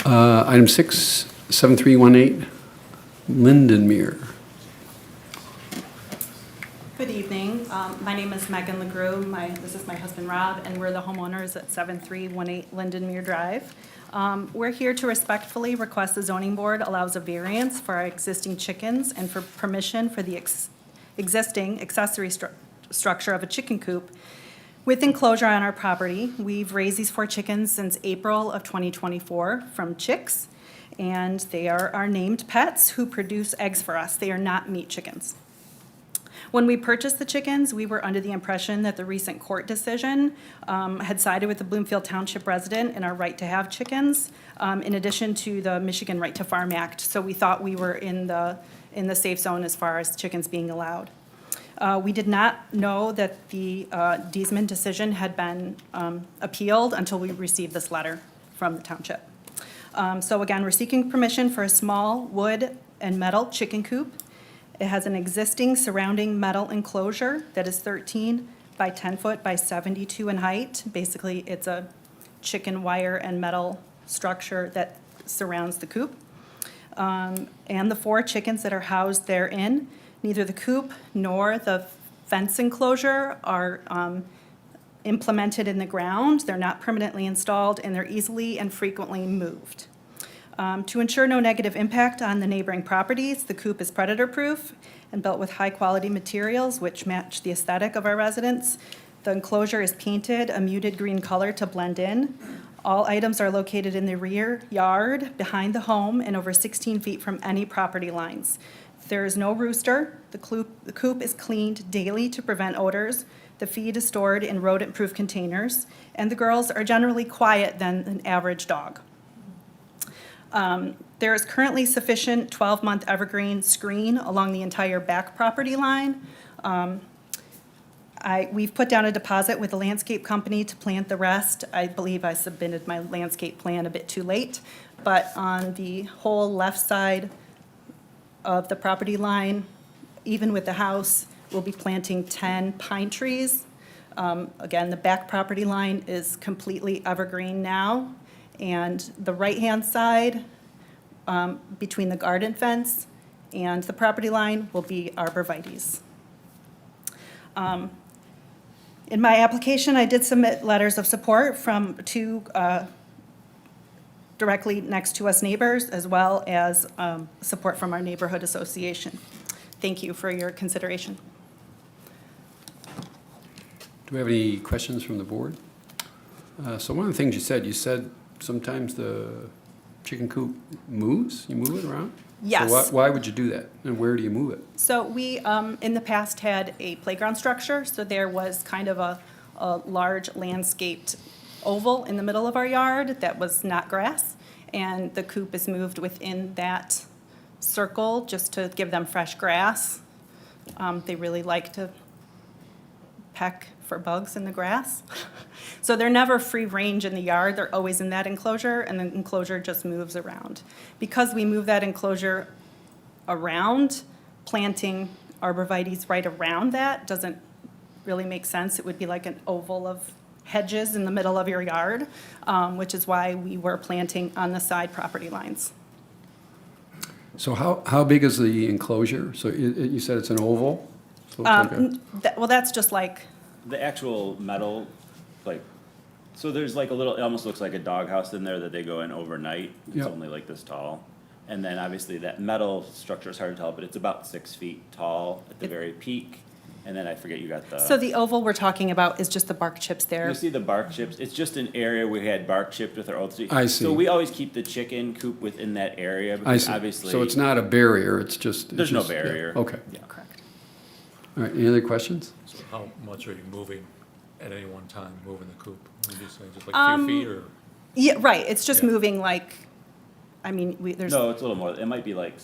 Item 6, 7318, Lindenmere. Good evening. My name is Megan LeGroux. This is my husband Rob, and we're the homeowners at 7318 Lindenmere Drive. We're here to respectfully request the zoning board allows a variance for our existing chickens and for permission for the existing accessory structure of a chicken coop with enclosure on our property. We've raised these 4 chickens since April of 2024 from chicks, and they are our named pets who produce eggs for us. They are not meat chickens. When we purchased the chickens, we were under the impression that the recent court decision had sided with the Bloomfield Township resident in our right to have chickens, in addition to the Michigan Right to Farm Act. So we thought we were in the safe zone as far as chickens being allowed. We did not know that the Deesman decision had been appealed until we received this letter from the township. So again, we're seeking permission for a small wood and metal chicken coop. It has an existing surrounding metal enclosure that is 13 by 10 foot by 72 in height. Basically, it's a chicken wire and metal structure that surrounds the coop. And the 4 chickens that are housed therein, neither the coop nor the fence enclosure are implemented in the ground. They're not permanently installed, and they're easily and frequently moved. To ensure no negative impact on the neighboring properties, the coop is predator-proof and built with high-quality materials which match the aesthetic of our residents. The enclosure is painted a muted green color to blend in. All items are located in the rear yard, behind the home, and over 16 feet from any property lines. There is no rooster. The coop is cleaned daily to prevent odors. The feed is stored in rodent-proof containers, and the girls are generally quiet than an average dog. There is currently sufficient 12-month evergreen screen along the entire back property line. We've put down a deposit with the landscape company to plant the rest. I believe I submitted my landscape plan a bit too late, but on the whole left side of the property line, even with the house, we'll be planting 10 pine trees. Again, the back property line is completely evergreen now. And the right-hand side, between the garden fence and the property line, will be arborvitaes. In my application, I did submit letters of support from 2 directly next to us neighbors, as well as support from our neighborhood association. Thank you for your consideration. Do we have any questions from the board? So one of the things you said sometimes the chicken coop moves? You move it around? Yes. So why would you do that? And where do you move it? So we, in the past, had a playground structure, so there was kind of a large landscaped oval in the middle of our yard that was not grass, and the coop is moved within that circle just to give them fresh grass. They really like to peck for bugs in the grass. So they're never free range in the yard, they're always in that enclosure, and the enclosure just moves around. Because we move that enclosure around, planting arborvitaes right around that doesn't really make sense. It would be like an oval of hedges in the middle of your yard, which is why we were planting on the side property lines. So how big is the enclosure? So you said it's an oval? So it's like Well, that's just like, The actual metal, like, so there's like a little, it almost looks like a doghouse in there that they go in overnight. It's Yep. only like this tall. And then obviously that metal structure is hard to tell, but it's about 6 feet tall at the very peak. And then I forget you got the. so the oval we're talking about is just the bark chips there. You see the bark chips? It's just an area we had bark chipped with our old seed. I see. So we always keep the chicken coop within that area I because see. obviously. So it's not a barrier, it's just. There's no yeah, barrier. Okay. Yeah. Correct. All right, any other questions? So how much are you moving at any one time, moving the coop? Would you say just like a few feet or? Yeah, right, it's just Yeah. moving like, I mean, there's. No, it's a little more. It might be like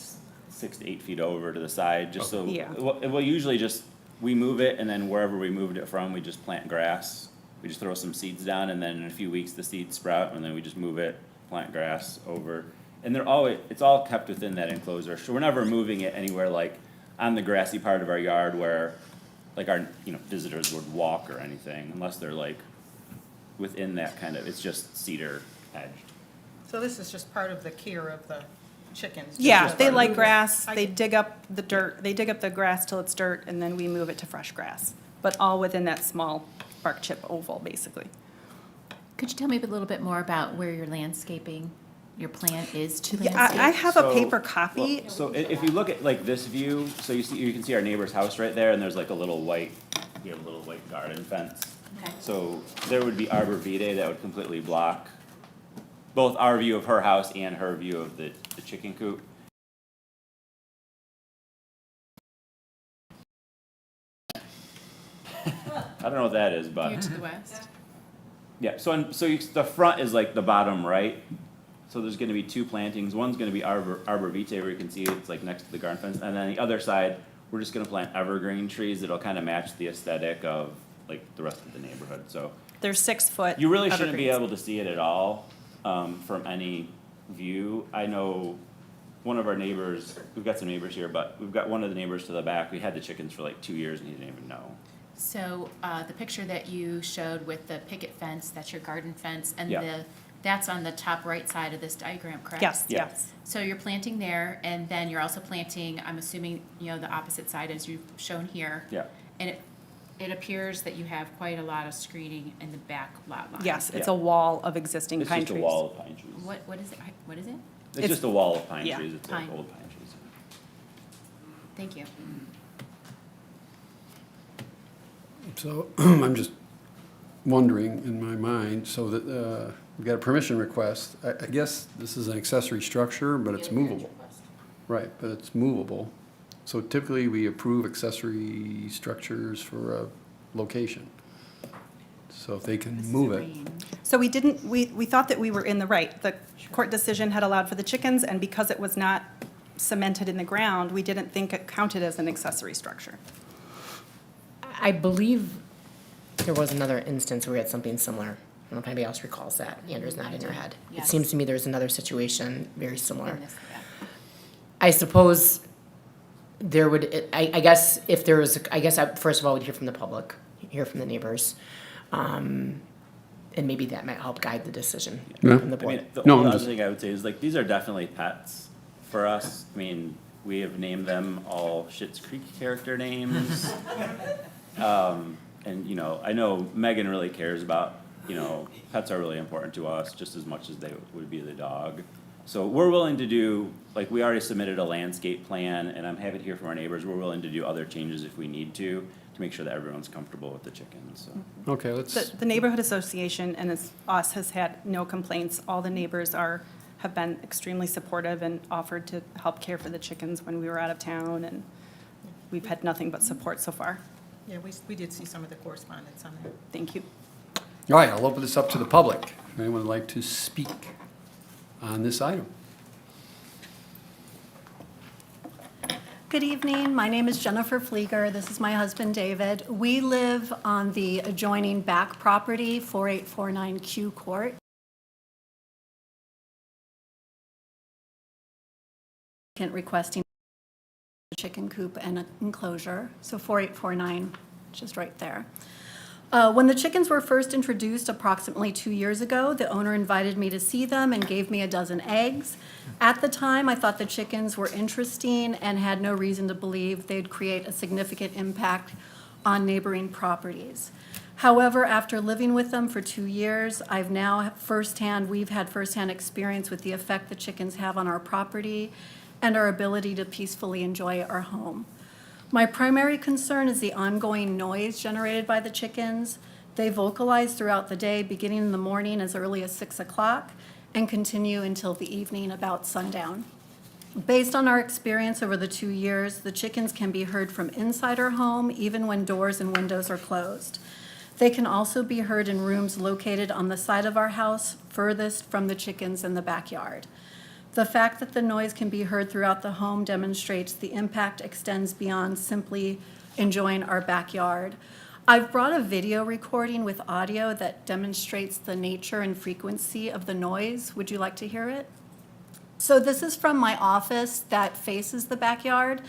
6 to 8 feet over to the side, just so. Yeah. Well, usually just, we move it, and then wherever we moved it from, we just plant grass. We just throw some seeds down, and then in a few weeks, the seeds sprout, and then we just move it, plant grass over. And it's all kept within that enclosure, so we're never moving it anywhere like on the grassy part of our yard where like our, visitors would walk or anything, unless they're like within that kind of, it's just cedar edged. So this is just part of the care of the chickens? Yeah, Just they part of like the- grass, I they get- dig up the dirt, they dig up the grass till it's dirt, and then we move it to fresh grass. But all within that small bark chip oval, basically. Could you tell me a little bit more about where your landscaping, your plan is to Yeah, landscape? I have a So- paper copy. well, So if you look at like this view, so you can see our neighbor's house right there, and there's like a little white, we have a little white garden fence. Okay. So there would be arbor vitae that would completely block both our view of her house and her view of the chicken coop. I don't know what that is, but. View to the west? Yeah, the front is like the bottom right. So there's gonna be two plantings. One's gonna be arbor vitae, where you can see it's like next to the garden fence. And then the other side, we're just gonna plant evergreen trees that'll kind of match the aesthetic of like the rest of the neighborhood, so. They're 6-foot. You really shouldn't be evergreens. able to see it at all, from any view. I know one of our neighbors, we've got some neighbors here, but we've got one of the neighbors to the back. We had the chickens for like 2 years and he didn't even know. So, the picture that you showed with the picket fence, that's your garden fence, and Yeah. that's on the top right side of this diagram, correct? Yes, Yeah. yes. So you're planting there, and then you're also planting, I'm assuming, the opposite side as you've shown here. Yeah. And it appears that you have quite a lot of screening in the back lot line. Yes, it's Yeah. a wall of existing It's pine just trees. a wall of pine trees. What is it? What is it? It's just a wall of pine yeah, trees. It's like pine. old pine trees. Thank you. So I'm just wondering in my mind, so that we've got a permission request. I guess this is an accessory structure, but it's movable. Right, but it's movable. So typically, we approve accessory structures for a location. So if they can move it. So we didn't, we thought that we were in the right. The court decision had allowed for the chickens, and because it was not cemented in the ground, we didn't think it counted as an accessory structure. I believe there was another instance where we had something similar. I don't know if anybody else recalls that. Andrew's nodding her head. It Yes. seems to me there's another situation very similar. In this, yeah. I suppose there would, I guess if there was, first of all, we'd hear from the public, hear from the neighbors. And maybe that might help guide the decision Yeah. from the I mean, board. the No, only I'm other just- thing I would say is like, these are definitely pets for us. I mean, we have named them all Schitt's Creek character names. And, I know Megan really cares about, pets are really important to us just as much as they would be the dog. So we're willing to do, like, we already submitted a landscape plan, and I'm happy to hear from our neighbors. We're willing to do other changes if we need to make sure that everyone's comfortable with the chickens, so. Okay, let's, The neighborhood association and us has had no complaints. All the neighbors have been extremely supportive and offered to help care for the chickens when we were out of town, and we've had nothing but support so far. Yeah, we did see some of the correspondence on that. Thank you. all right, I'll open this up to the public. If anyone would like to speak on this item? Good evening. My name is Jennifer Flieger. This is my husband, David. We live on the adjoining back property, 4849 Q Court. Requesting a chicken coop and an enclosure, so 4849, just right there. When the chickens were first introduced approximately 2 years ago, the owner invited me to see them and gave me a dozen eggs. At the time, I thought the chickens were interesting and had no reason to believe they'd create a significant impact on neighboring properties. However, after living with them for 2 years, we've had firsthand experience with the effect the chickens have on our property and our ability to peacefully enjoy our home. My primary concern is the ongoing noise generated by the chickens. They vocalize throughout the day, beginning in the morning as early as 6 o'clock and continue until the evening about sundown. Based on our experience over the 2 years, the chickens can be heard from inside our home, even when doors and windows are closed. They can also be heard in rooms located on the side of our house, furthest from the chickens in the backyard. The fact that the noise can be heard throughout the home demonstrates the impact extends beyond simply enjoying our backyard. I've brought a video recording with audio that demonstrates the nature and frequency of the noise. Would you like to hear it? So this is from my office that faces the backyard,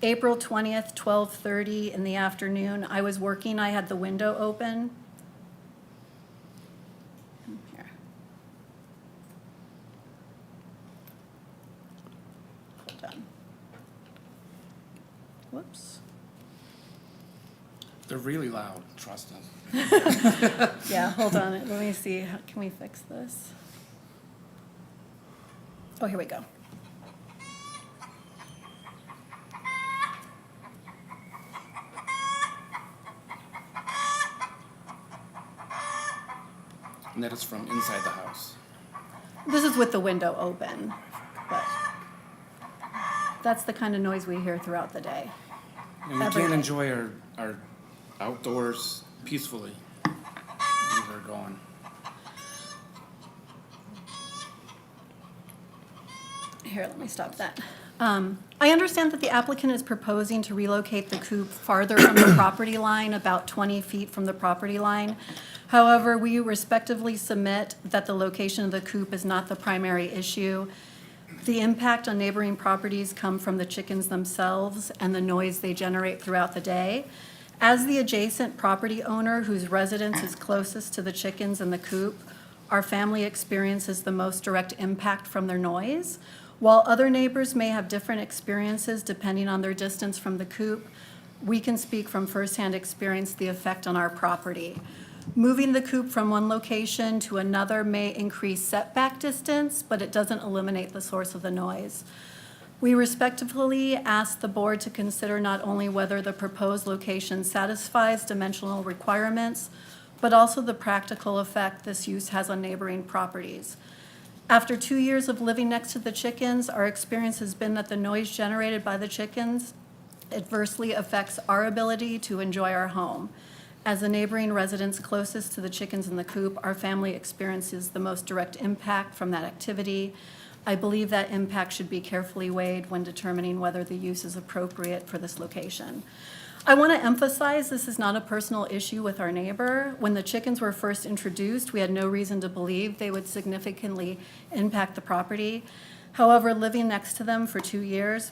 April 20th, 12:30 in the afternoon. I was working, I had the window open. Here. Hold on. Whoops. They're really loud, trust us. Yeah, hold on, let me see, how can we fix this? Oh, here we go. And that is from inside the house. This is with the window open, but that's the kind of noise we hear throughout the day. And we Every can't day. enjoy our outdoors peacefully. These are gone. Here, let me stop that. I understand that the applicant is proposing to relocate the coop farther from the property line, about 20 feet from the property line. However, we respectively submit that the location of the coop is not the primary issue. The impact on neighboring properties come from the chickens themselves and the noise they generate throughout the day. As the adjacent property owner whose residence is closest to the chickens and the coop, our family experiences the most direct impact from their noise. While other neighbors may have different experiences depending on their distance from the coop, we can speak from firsthand experience the effect on our property. Moving the coop from one location to another may increase setback distance, but it doesn't eliminate the source of the noise. We respectfully ask the board to consider not only whether the proposed location satisfies dimensional requirements, but also the practical effect this use has on neighboring properties. After 2 years of living next to the chickens, our experience has been that the noise generated by the chickens adversely affects our ability to enjoy our home. As the neighboring residents closest to the chickens in the coop, our family experiences the most direct impact from that activity. I believe that impact should be carefully weighed when determining whether the use is appropriate for this location. I want to emphasize this is not a personal issue with our neighbor. When the chickens were first introduced, we had no reason to believe they would significantly impact the property. However, living next to them for 2 years,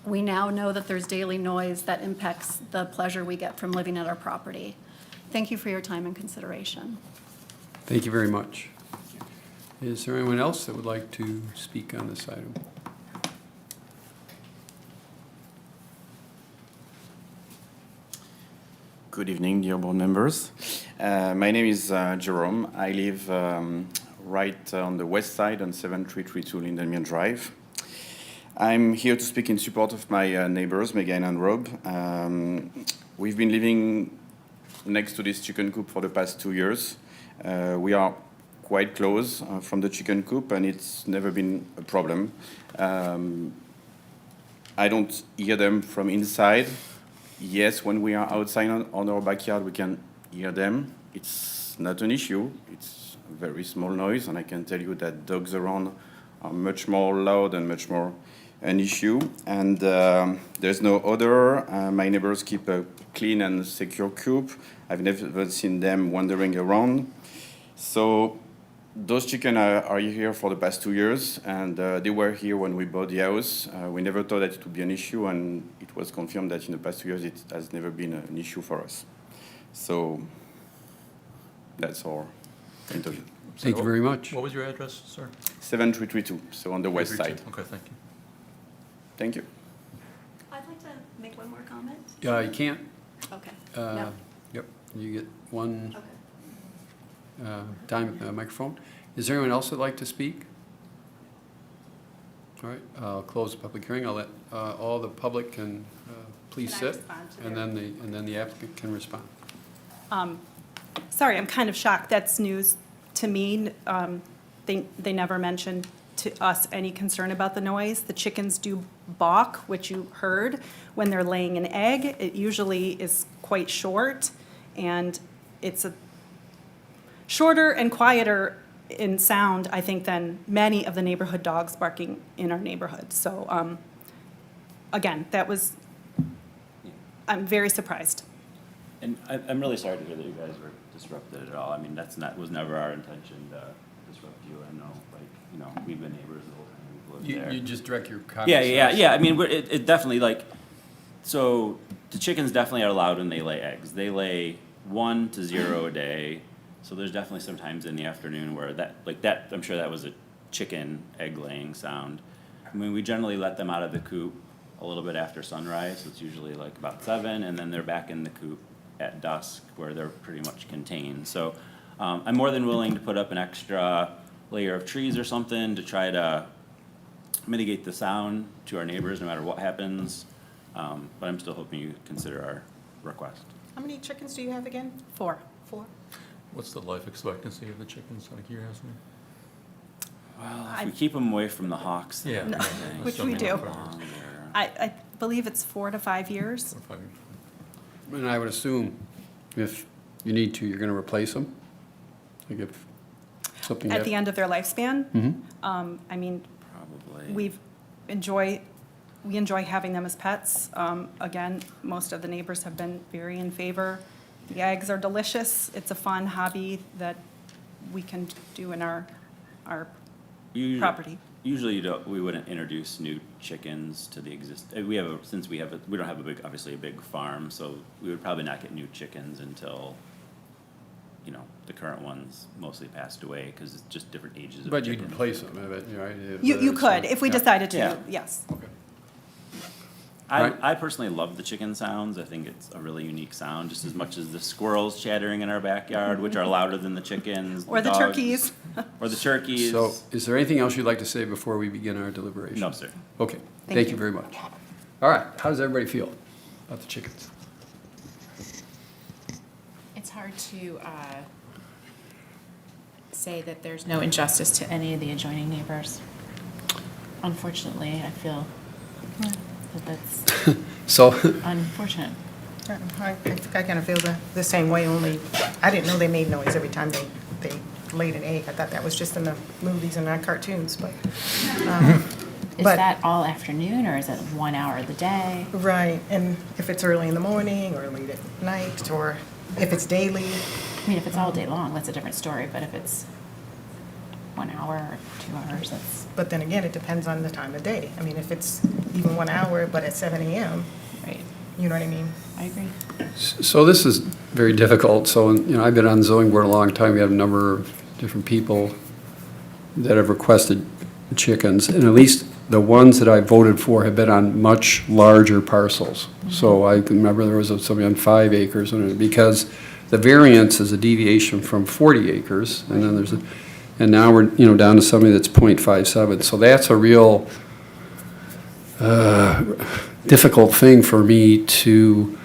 we now know that there's daily noise that impacts the pleasure we get from living at our property. Thank you for your time and consideration. Thank you very much. Is there anyone else that would like to speak on this item? Good evening, dear board members. My name is Jerome. I live right on the west side on 7332 Lindenmere Drive. I'm here to speak in support of my neighbors, Megan and Rob. We've been living next to this chicken coop for the past 2 years. We are quite close from the chicken coop, and it's never been a problem. I don't hear them from inside. Yes, when we are outside on our backyard, we can hear them. It's not an issue. It's a very small noise, and I can tell you that dogs around are much more loud and much more an issue. And there's no odor. My neighbors keep a clean and secure coop. I've never seen them wandering around. So those chickens are here for the past 2 years, and they were here when we bought the house. We never thought that it would be an issue, and it was confirmed that in the past 2 years it has never been an issue for us. So that's our point of view. Thank you very much. What was your address, sir? 7332, so on the west side. Okay, thank you. Thank you. I'd like to make one more comment. You can't. Okay. No. Yep, you get one Okay. microphone. Is there anyone else that'd like to speak? All right, I'll close the public hearing. I'll let all the public can please Can I sit, respond to and then the applicant can respond. Sorry, I'm kind of shocked. That's news to me. They never mentioned to us any concern about the noise. The chickens do balk, which you heard, when they're laying an egg. It usually is quite short, and it's a shorter and quieter in sound, I think, than many of the neighborhood dogs barking in our neighborhood. So, again, I'm very surprised. And I'm really sorry to hear that you guys were disrupted at all. I mean, was never our intention to disrupt you. I know, we've been neighbors the whole time we've lived there. You just direct your comments. Yeah. I mean, it definitely, like, So the chickens definitely are allowed when they lay eggs. They lay 1 to 0 a day. So there's definitely some times in the afternoon where that, I'm sure that was a chicken egg laying sound. I mean, we generally let them out of the coop a little bit after sunrise. So it's usually like about 7, and then they're back in the coop at dusk where they're pretty much contained. So I'm more than willing to put up an extra layer of trees or something to try to mitigate the sound to our neighbors no matter what happens. But I'm still hoping you consider our request. How many chickens do you have again? 4. 4? What's the life expectancy of the chickens, out of curiosity? Well, if we keep them away from the hawks, Yeah. then No, I think which we they'll do. live longer. I believe it's 4 to 5 years. And I would assume if you need to, you're going to replace them? Like if something At the end of their lifespan. Mhm. I mean, Probably. we enjoy having them as pets. Again, most of the neighbors have been very in favor. The eggs are delicious. It's a fun hobby that we can do in our property. Usually we wouldn't introduce new chickens to the we don't have obviously a big farm, so we would probably not get new chickens until, the current ones mostly passed away because it's just different ages of But chickens. you'd replace them, right? You could, if we Yeah. decided to, Yeah. yes. Okay. Right. I personally love the chicken sounds. I think it's a really unique sound, just as much as the squirrels chattering in our backyard, which are louder than the chickens. Or the dogs, turkeys. Or the turkeys. So is there anything else you'd like to say before we begin our deliberation? No, sir. Okay, thank you very much. All right, how does everybody feel about the chickens? It's hard to say that there's no injustice to any of the adjoining neighbors. Unfortunately, I feel that that's So, unfortunate. I think I kind of feel the same way, only I didn't know they made noise every time they laid an egg. I thought that was just in the movies and not cartoons, but. Is But- that all afternoon, or is it 1 hour of the day? Right, and if it's early in the morning or late at night, or if it's daily. I mean, if it's all day long, that's a different story, but if it's 1 hour or 2 hours, that's, But then again, it depends on the time of day. I mean, if it's even 1 hour, but at 7 a.m., right, you know what I mean? I agree. so this is very difficult. So, I've been on the zoning board a long time. We have a number of different people that have requested chickens, and at least the ones that I voted for have been on much larger parcels. So I can remember there was somebody on 5 acres, and because the variance is a deviation from 40 acres, and then and now we're, down to somebody that's .57. So that's a real difficult thing for me to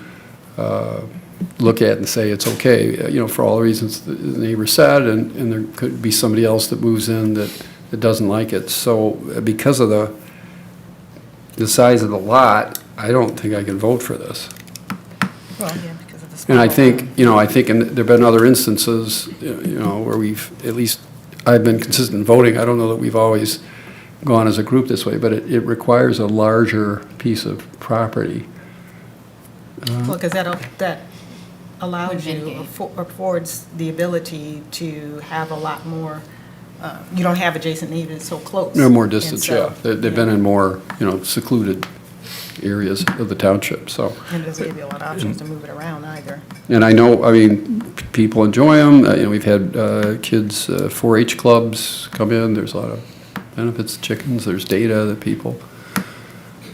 look at and say it's okay, for all the reasons the neighbor said, and there could be somebody else that moves in that doesn't like it. So because of the size of the lot, I don't think I can vote for this. Well, yeah, because of the. And I think there've been other instances, where at least I've been consistent in voting. I don't know that we've always gone as a group this way, but it requires a larger piece of property. Well, because that allows Would you, mitigate. affords the ability to have a lot more, you don't have adjacent neighbors so close. No more And distance, so- yeah. They've been in more, secluded areas of the township, so. And it doesn't give you a lot of options to move it around either. And I know, people enjoy them. We've had kids, 4-H clubs come in. There's a lot of benefits to chickens. There's data that people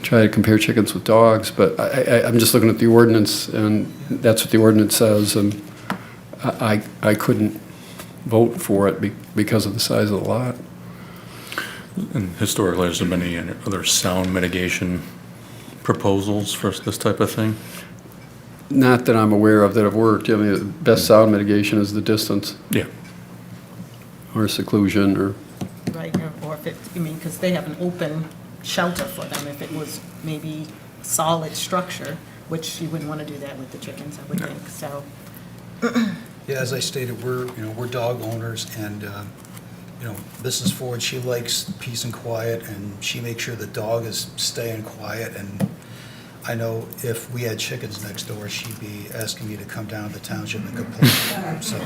try to compare chickens with dogs. But I'm just looking at the ordinance, and that's what the ordinance says. And I couldn't vote for it because of the size of the lot. And historically, has there been any other sound mitigation proposals for this type of thing? Not that I'm aware of that have worked. The best sound mitigation is the distance. Yeah. Or seclusion, or. Right, or if it, because they have an open shelter for them, if it was maybe a solid structure, which you wouldn't want to do that with the chickens, I would think, so. Yeah, as I stated, we're dog owners, and, Mrs. Ford, she likes peace and quiet, and she makes sure the dog is staying quiet, and I know if we had chickens next door, she'd be asking me to come down to the township and complain. So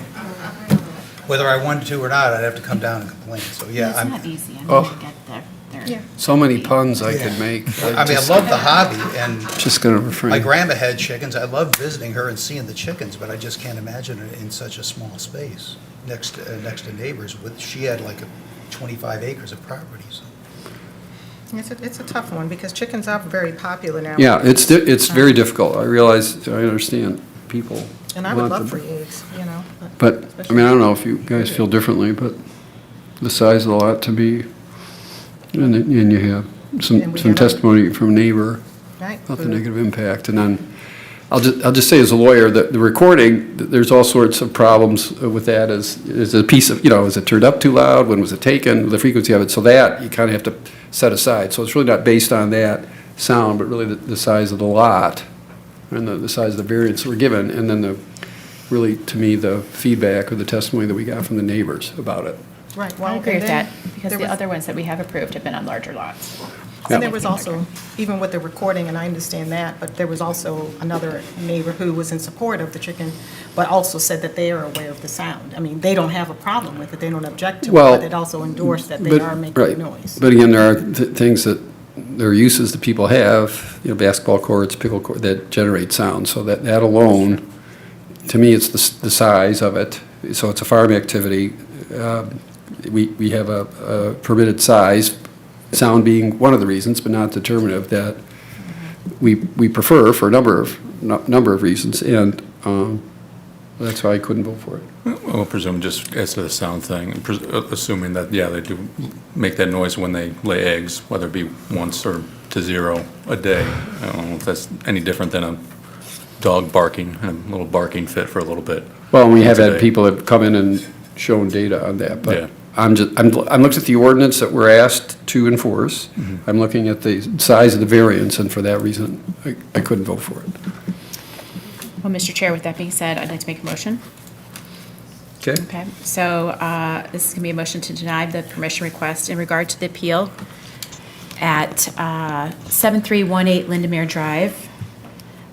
whether I wanted to or not, I'd have to come down and complain, so yeah. It's I'm. not easy, I Oh. mean, to get their Yeah. So many puns I could make. I mean, I love the hobby, and Just gonna my refrain. grandma had chickens. I loved visiting her and seeing the chickens, but I just can't imagine it in such a small space next to neighbors. She had like 25 acres of property, so. It's a tough one, because chickens are very popular now. Yeah, it's very difficult. I realize, I understand people. And I would want love them. free eggs, you know. But, I mean, I don't know if you guys feel differently, but the size of the lot to be, and you have And some we some have a- testimony from a neighbor Right. about the negative impact. And then, I'll just say as a lawyer, that the recording, there's all sorts of problems with that as a piece of, is it turned up too loud? When was it taken? The frequency of it. So that, you kind of have to set aside. So it's really not based on that sound, but really the size of the lot and the size of the variance we're given. And then really, to me, the feedback or the testimony that we got from the neighbors about it. Right. I Well, agree and with then that, because there the was- other ones that we have approved have been on larger lots. And there was also, even with the recording, and I understand that, but there was also another neighbor who was in support of the chicken, but also said that they are aware of the sound. I mean, they don't have a problem with it, they don't object to it, Well, but it also endorsed that they But- are making right. noise. But again, there are things that, there are uses that people have, basketball courts, pickle court, that generate sound. So that alone, to me, it's the size of it. So it's a farm activity. We have a permitted size, sound being one of the reasons, but not determinative, that we prefer for a number of reasons. And that's why I couldn't vote for it. I'll presume, just as to the sound thing, assuming that, yeah, they do make that noise when they lay eggs, whether it be once or to zero a day. I don't know if that's any different than a dog barking, a little barking fit for a little bit. Well, we have had Today. people that have come in and shown data on that, Yeah. but I'm looked at the ordinance that we're asked to enforce. I'm looking at the size of the variance, and for that reason, I couldn't vote for it. Well, Mr. Chair, with that being said, I'd like to make a motion. Okay? Okay, so this is going to be a motion to deny the permission request in regard to the appeal at 7318 Lindenmere Drive.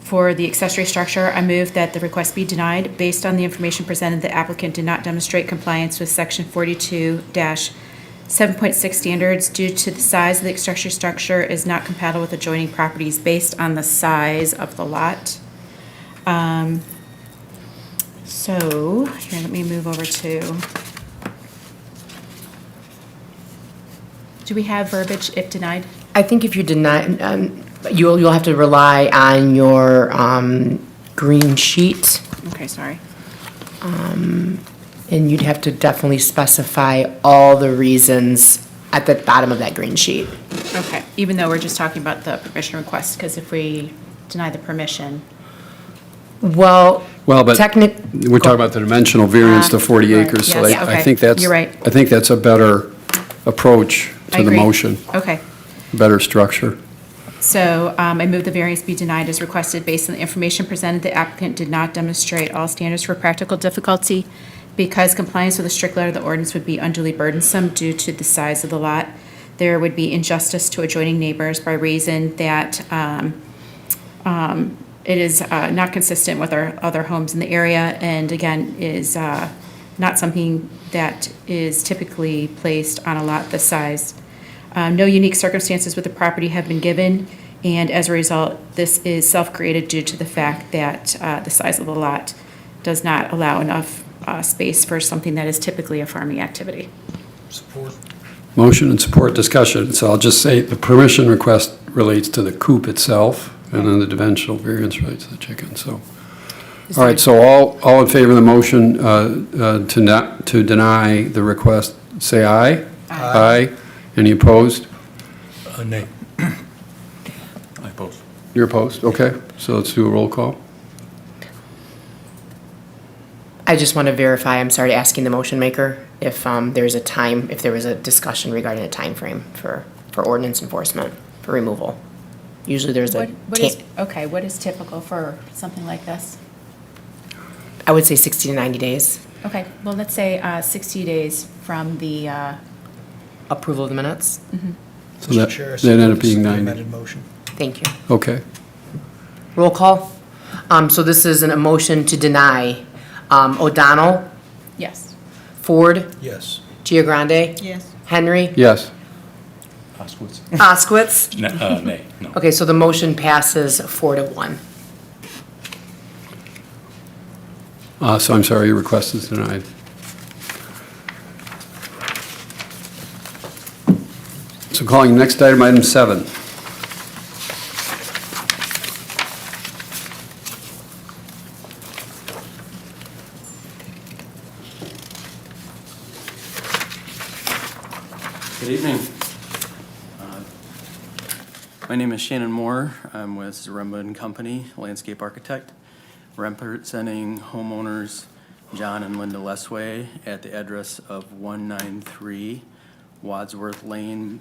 For the accessory structure, I move that the request be denied based on the information presented. The applicant did not demonstrate compliance with section 42-7.6 standards due to the size of the accessory structure is not compatible with adjoining properties based on the size of the lot. So, here, let me move over to, do we have verbiage if denied? I think if you deny, you'll have to rely on your green sheet, Okay, sorry. and you'd have to definitely specify all the reasons at the bottom of that green sheet. Okay, even though we're just talking about the permission request, because if we deny the permission, Well, Well, but technic- we're talking about the dimensional variance to 40 right, acres, so yes, I okay, think that's, you're right. I think that's a better approach I to the agree. motion, Okay, better structure. so I move the variance be denied as requested based on the information presented. The applicant did not demonstrate all standards for practical difficulty because compliance with the strict letter of the ordinance would be unduly burdensome due to the size of the lot. There would be injustice to adjoining neighbors by reason that it is not consistent with our other homes in the area, and again, is not something that is typically placed on a lot this size. No unique circumstances with the property have been given, and as a result, this is self-created due to the fact that the size of the lot does not allow enough space for something that is typically a farming activity. Support. Motion and support discussion, so I'll just say the permission request relates to the coop itself, and then the dimensional variance relates to the chicken, so. All right, so all in favor of the motion to deny the request, say aye. Aye. Any opposed? Nay. I oppose. You're opposed, okay, so let's do a roll call. I just want to verify, I'm sorry, asking the motion maker if there's a time, if there was a discussion regarding a time frame for ordinance enforcement, for removal. Usually there's a, What is typical for something like this? I would say 60 to 90 days. Okay, well, let's say 60 days from the, Approval of the minutes? So that ended up being 90. Amended motion. Thank you. Okay. Roll call. So this is a motion to deny O'Donnell, yes. Ford, Yes. Giagrande, Yes. Henry, Yes. Osquitz? Nay, no. Okay, so the motion passes 4-1. So I'm sorry, your request is denied. So calling next item, item 7. Good evening. My name is Shannon Moore. I'm with Zaremba and Company, landscape architect, representing homeowners John and Linda Lesway at the address of 193 Wadsworth Lane.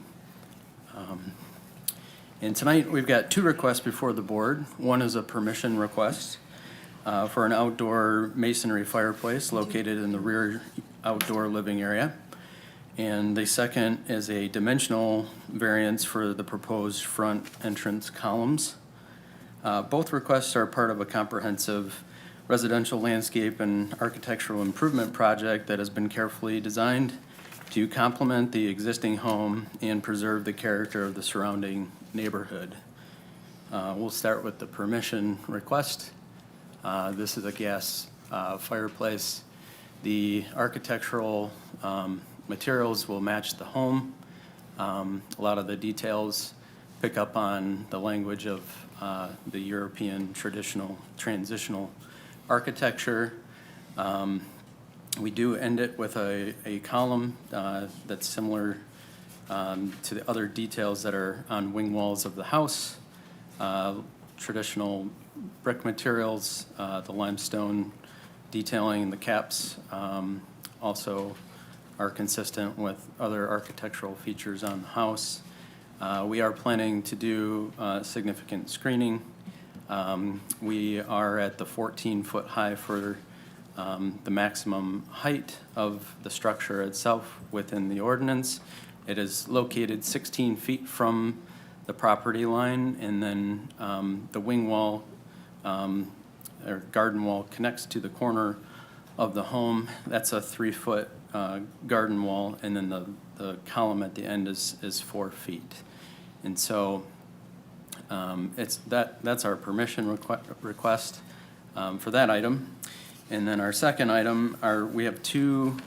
And tonight, we've got 2 requests before the board. One is a permission request for an outdoor masonry fireplace located in the rear outdoor living area. And the second is a dimensional variance for the proposed front entrance columns. Both requests are part of a comprehensive residential landscape and architectural improvement project that has been carefully designed to complement the existing home and preserve the character of the surrounding neighborhood. We'll start with the permission request. This is a gas fireplace. The architectural materials will match the home. A lot of the details pick up on the language of the European traditional transitional architecture. We do end it with a column that's similar to the other details that are on wing walls of the house. Traditional brick materials, the limestone detailing, the caps also are consistent with other architectural features on the house. We are planning to do significant screening. We are at the 14-foot high for the maximum height of the structure itself within the ordinance. It is located 16 feet from the property line, and then the wing wall or garden wall connects to the corner of the home. That's a 3-foot garden wall, and then the column at the end is 4 feet. And so that's our permission request for that item. And then our second item we have 2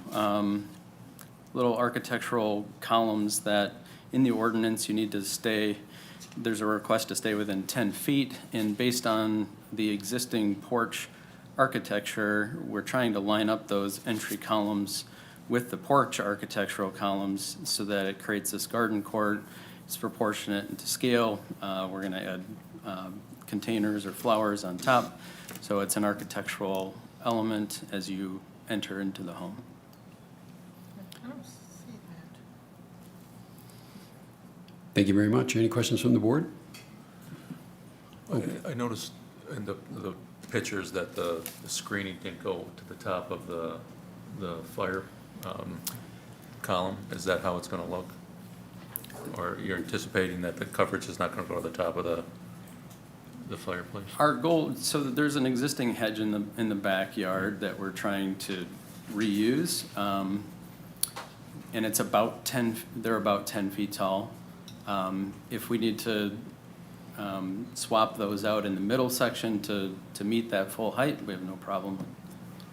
little architectural columns that in the ordinance you need to stay, there's a request to stay within 10 feet, and based on the existing porch architecture, we're trying to line up those entry columns with the porch architectural columns so that it creates this garden court. It's proportionate to scale. We're going to add containers or flowers on top, so it's an architectural element as you enter into the home. Thank you very much. Any questions from the board? I noticed in the pictures that the screening didn't go to the top of the fire column. Is that how it's going to look? Or you're anticipating that the coverage is not going to go to the top of the fireplace? Our goal, so there's an existing hedge in the backyard that we're trying to reuse. And it's about they're about 10 feet tall. If we need to swap those out in the middle section to meet that full height, we have no problem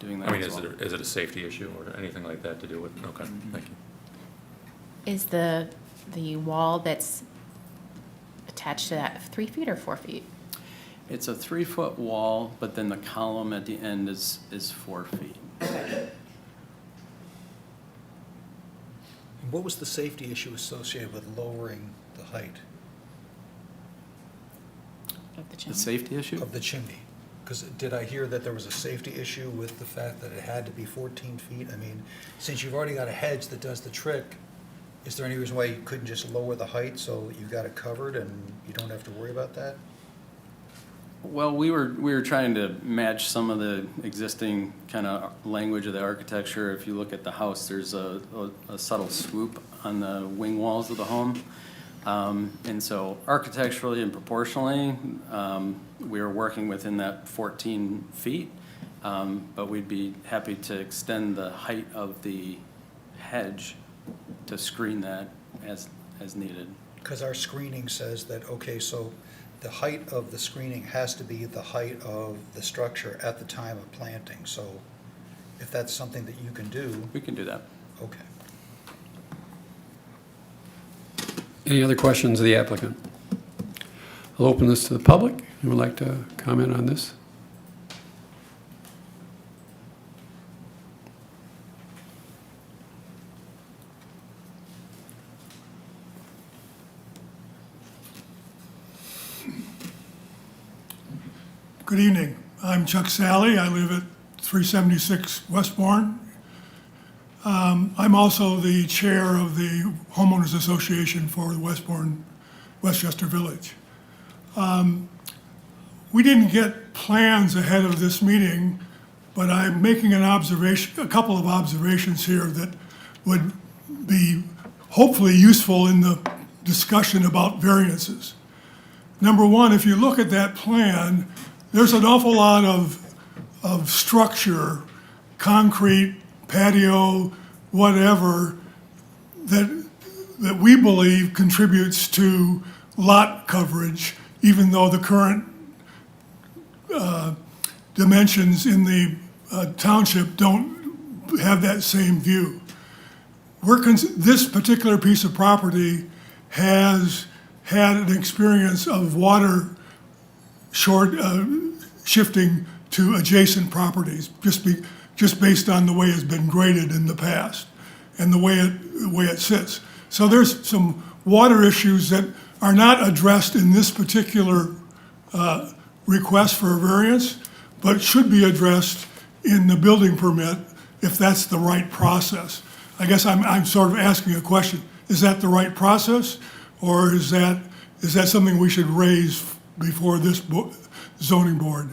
doing that. I mean, as well. is it a safety issue or anything like that to do with? Okay, thank you. Is the wall that's attached to that 3 feet or 4 feet? It's a 3-foot wall, but then the column at the end is 4 feet. What was the safety issue associated with lowering the height Of the The chimney? safety issue? of the chimney? Because did I hear that there was a safety issue with the fact that it had to be 14 feet? I mean, since you've already got a hedge that does the trick, is there any reason why you couldn't just lower the height so you've got it covered and you don't have to worry about that? Well, we were trying to match some of the existing kind of language of the architecture. If you look at the house, there's a subtle swoop on the wing walls of the home. And so architecturally and proportionally, we are working within that 14 feet, but we'd be happy to extend the height of the hedge to screen that as needed. because our screening says that, okay, so the height of the screening has to be the height of the structure at the time of planting. So if that's something that you can do, We can do that. okay. Any other questions of the applicant? I'll open this to the public. Who would like to comment on this? Good evening. I'm Chuck Sally. I live at 376 Westbourne. I'm also the chair of the Homeowners Association for the Westchester Village. We didn't get plans ahead of this meeting, but I'm making a couple of observations here that would be hopefully useful in the discussion about variances. Number one, if you look at that plan, there's an awful lot of structure, concrete, patio, whatever, that we believe contributes to lot coverage, even though the current dimensions in the township don't have that same view. This particular piece of property has had an experience of water shifting to adjacent properties, just based on the way it's been graded in the past and the way it sits. So there's some water issues that are not addressed in this particular request for a variance, but should be addressed in the building permit if that's the right process. I guess I'm sort of asking a question. Is that the right process, or is that something we should raise before this zoning board?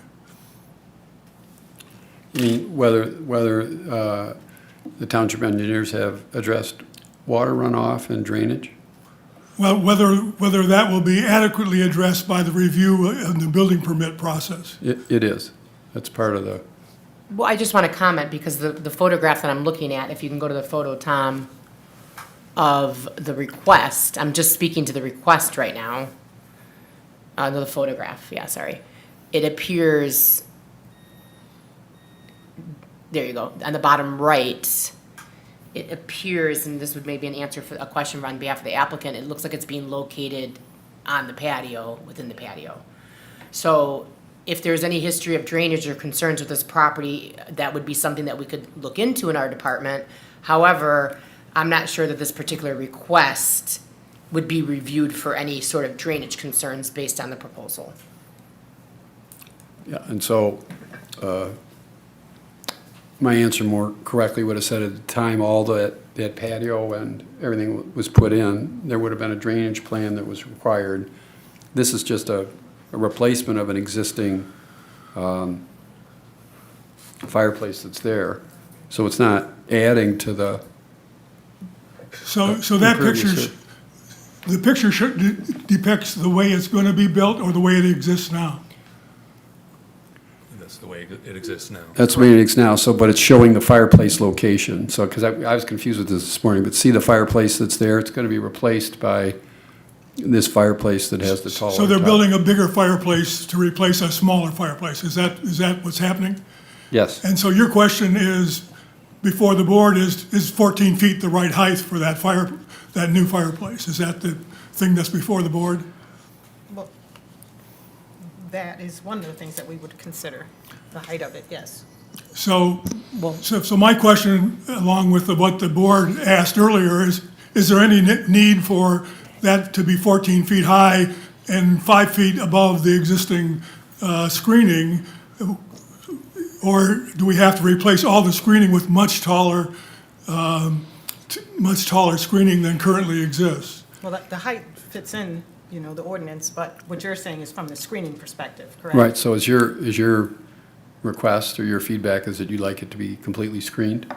You mean whether the township engineers have addressed water runoff and drainage? Well, whether that will be adequately addressed by the review and the building permit process. It is. That's part of the, Well, I just want to comment because the photograph that I'm looking at, if you can go to the photo, Tom, of the request, I'm just speaking to the request right now. No, the photograph, yeah, sorry. It appears, there you go, on the bottom right, it appears, and this would maybe an answer for a question on behalf of the applicant, it looks like it's being located on the patio, within the patio. So if there's any history of drainage or concerns with this property, that would be something that we could look into in our department. However, I'm not sure that this particular request would be reviewed for any sort of drainage concerns based on the proposal. yeah, and so, my answer more correctly would have said at the time all that patio and everything was put in, there would have been a drainage plan that was required. This is just a replacement of an existing fireplace that's there. So it's not adding to the. So that impervious picture, the picture depicts the way it's going to be built or the way it exists now? That's the way it exists now. That's the way it is now, so, but it's showing the fireplace location. So, because I was confused with this morning, but see the fireplace that's there? It's going to be replaced by this fireplace that has the taller So they're top. building a bigger fireplace to replace a smaller fireplace. Is that what's happening? Yes. And so your question is, before the board, is 14 feet the right height for that new fireplace? Is that the thing that's before the board? Well, that is one of the things that we would consider, the height of it, yes. So my question, along with what the board asked earlier, is there any need for that to be 14 feet high and 5 feet above the existing screening? Or do we have to replace all the screening with much taller screening than currently exists? Well, the height fits in, the ordinance, but what you're saying is from the screening perspective, correct? Right, so is your request or your feedback is that you'd like it to be completely screened?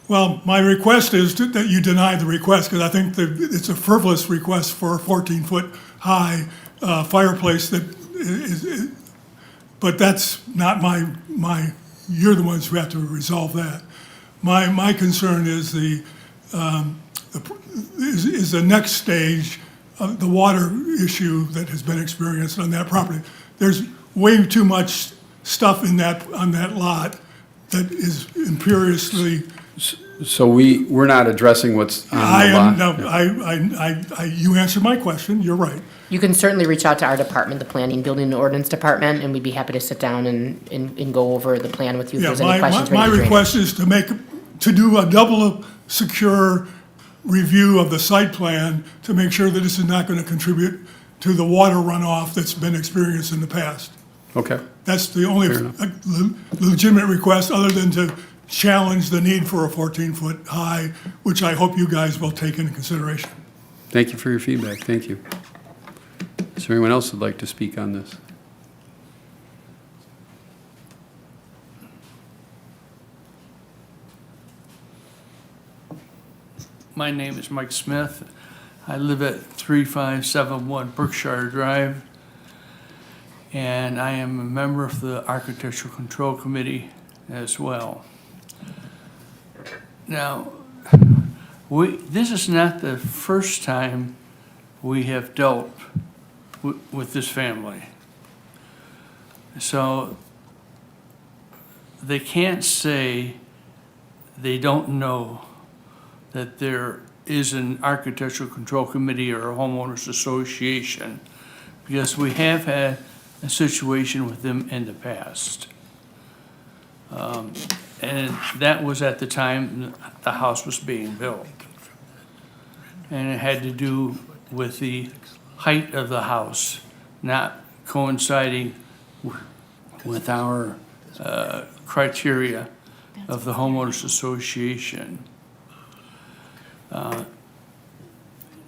Well, my request is that you deny the request, because I think that it's a frivolous request for a 14-foot high fireplace that is, but that's not you're the ones who have to resolve that. My concern is the next stage the water issue that has been experienced on that property. There's way too much stuff on that lot that is imperiously. So we're not addressing what's on I the lot? am, no, you answered my question, you're right. You can certainly reach out to our department, the Planning, Building, and Ordinance Department, and we'd be happy to sit down and go over the plan with you if Yeah, there's any questions. my related to request is to do a double secure review of the site plan to make sure that this is not going to contribute to the water runoff that's been experienced in the past. Okay. That's the only Fair enough. legitimate request, other than to challenge the need for a 14-foot high, which I hope you guys will take into consideration. Thank you for your feedback. Thank you. Is there anyone else who'd like to speak on this? My name is Mike Smith. I live at 3571 Berkshire Drive, and I am a member of the Architectural Control Committee as well. Now, this is not the first time we have dealt with this family. So they can't say they don't know that there is an architectural control committee or a homeowners association, because we have had a situation with them in the past. And that was at the time the house was being built. And it had to do with the height of the house not coinciding with our criteria of the homeowners association.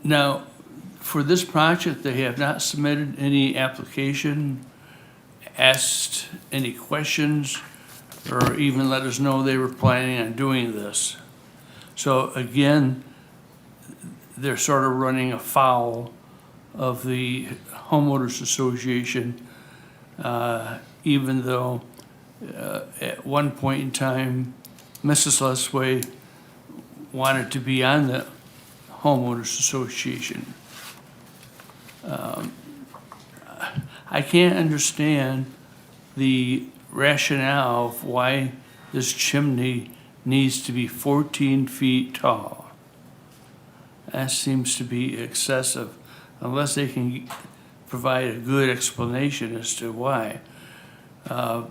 Now, for this project, they have not submitted any application, asked any questions, or even let us know they were planning on doing this. So again, they're sort of running afoul of the homeowners association, even though at one point in time, Mrs. Lesway wanted to be on the homeowners association. I can't understand the rationale of why this chimney needs to be 14 feet tall. That seems to be excessive, unless they can provide a good explanation as to why. But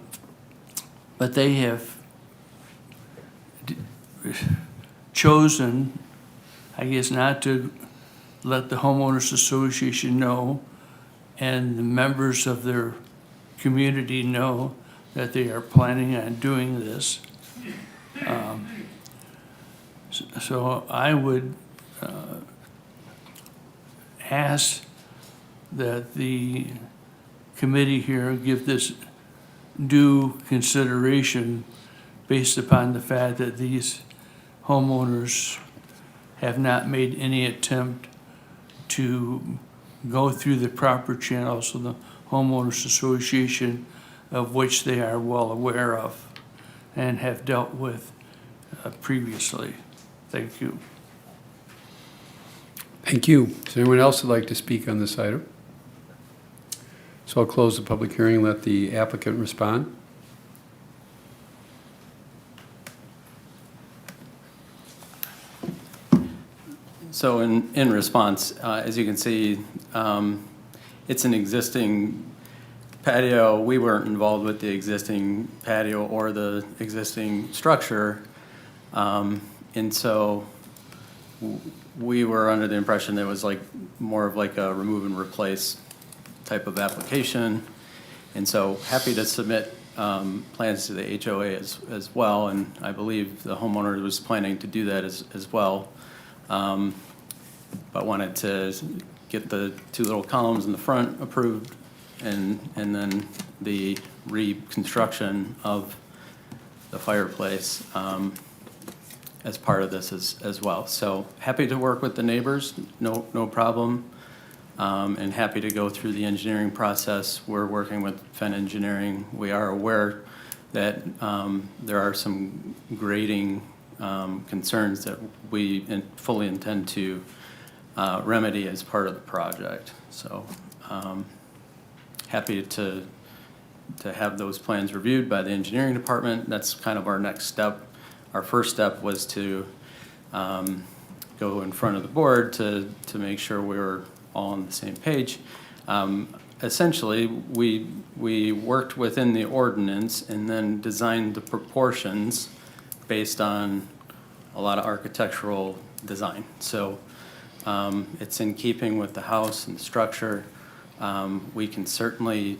they have chosen, I guess, not to let the homeowners association know and the members of their community know that they are planning on doing this. So I would ask that the committee here give this due consideration based upon the fact that these homeowners have not made any attempt to go through the proper channels of the homeowners association, of which they are well aware of and have dealt with previously. Thank you. Thank you. Is there anyone else who'd like to speak on this item? So I'll close the public hearing and let the applicant respond. So in response, as you can see, it's an existing patio. We weren't involved with the existing patio or the existing structure. And so we were under the impression that it was like more of like a remove and replace type of application. And so happy to submit plans to the HOA as well. And I believe the homeowner was planning to do that as well. But wanted to get the two little columns in the front approved and then the reconstruction of the fireplace as part of this as well. So happy to work with the neighbors, no problem. And happy to go through the engineering process. We're working with Fen Engineering. We are aware that there are some grading concerns that we fully intend to remedy as part of the project. So happy to have those plans reviewed by the engineering department. That's kind of our next step. Our first step was to go in front of the board to make sure we were all on the same page. Essentially, we worked within the ordinance and then designed the proportions based on a lot of architectural design. So it's in keeping with the house and structure. We can certainly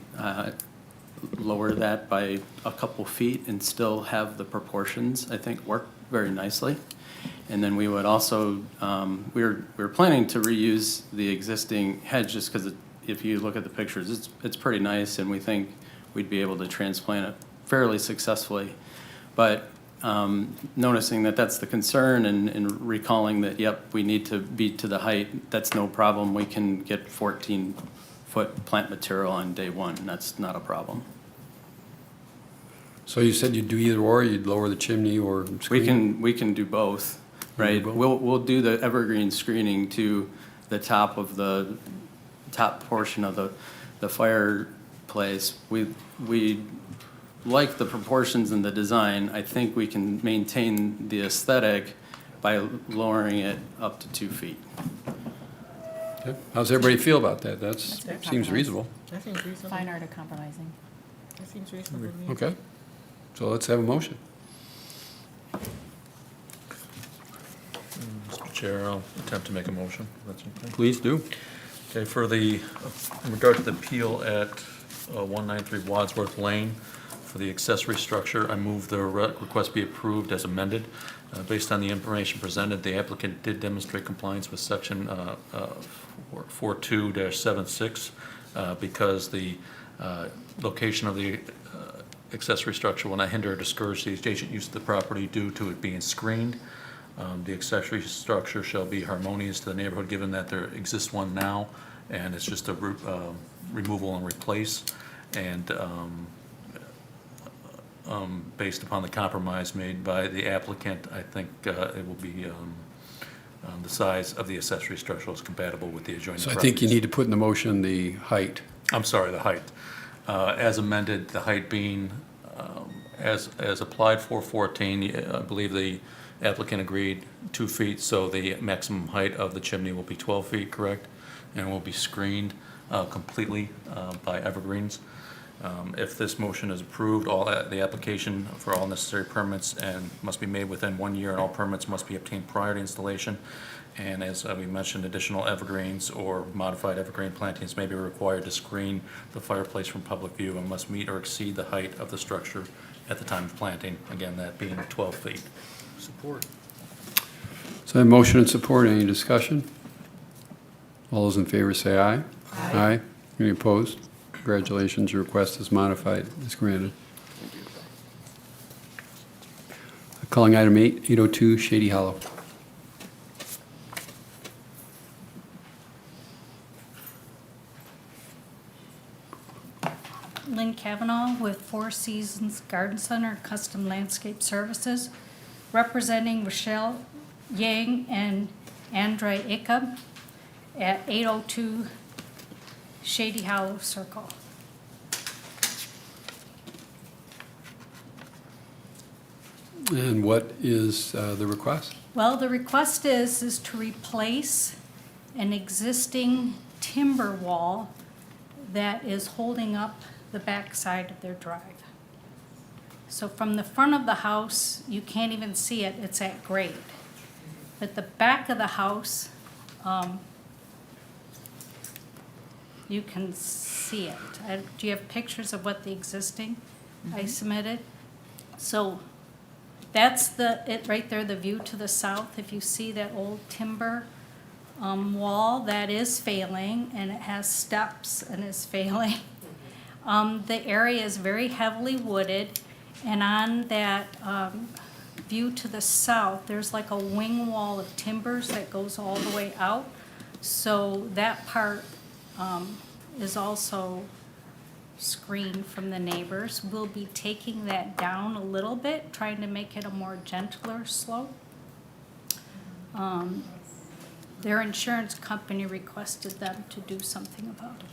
lower that by a couple feet and still have the proportions, I think, work very nicely. And then we would also, we're planning to reuse the existing hedge just because if you look at the pictures, it's pretty nice, and we think we'd be able to transplant it fairly successfully. But noticing that that's the concern and recalling that, yep, we need to be to the height, that's no problem. We can get 14-foot plant material on day one, and that's not a problem. So you said you'd do either or, you'd lower the chimney or screen? We can do both, right? We'll do the evergreen screening to the top of the top portion of the fireplace. We like the proportions and the design. I think we can maintain the aesthetic by lowering it up to 2 feet. Okay. How's everybody feel about that? That seems reasonable. That seems reasonable. Fine art of compromising. That seems reasonable to me. Okay. So let's have a motion. Mr. Chair, I'll attempt to make a motion. If that's okay. Please do. Okay, in regard to the appeal at 193 Wadsworth Lane for the accessory structure, I move the request be approved as amended. Based on the information presented, the applicant did demonstrate compliance with section 42-76 because the location of the accessory structure will not hinder or discourage the adjacent use of the property due to it being screened. The accessory structure shall be harmonious to the neighborhood, given that there exists one now, and it's just a removal and replace. And based upon the compromise made by the applicant, I think it will be the size of the accessory structure is compatible with the adjoining So I properties. think you need to put in the motion the height. I'm sorry, the height. As amended, the height being, as applied for 14, I believe the applicant agreed 2 feet, so the maximum height of the chimney will be 12 feet, correct? And will be screened completely by evergreens. If this motion is approved, the application for all necessary permits and must be made within 1 year, and all permits must be obtained prior to installation. And as we mentioned, additional evergreens or modified evergreen plantings may be required to screen the fireplace from public view and must meet or exceed the height of the structure at the time of planting, again, that being 12 feet. Support. So I have motion and support. Any discussion? All those in favor say aye. Aye. Any opposed? Congratulations, your request is modified, is granted. Calling item 802 Shady Hollow. Lynn Kavanaugh with Four Seasons Garden Center Custom Landscape Services, representing Rochelle Yang and Andre Ickham at 802 Shady Hollow Circle. And what is the request? Well, the request is to replace an existing timber wall that is holding up the back side of their drive. So from the front of the house, you can't even see it, it's at grade. But the back of the house, you can see it. Do you have pictures of what the existing I submitted? So that's it right there, the view to the south. If you see that old timber wall, that is failing, and it has steps and is failing. The area is very heavily wooded, and on that view to the south, there's like a wing wall of timbers that goes all the way out. So that part is also screened from the neighbors. We'll be taking that down a little bit, trying to make it a more gentler slope. Their insurance company requested them to do something about it.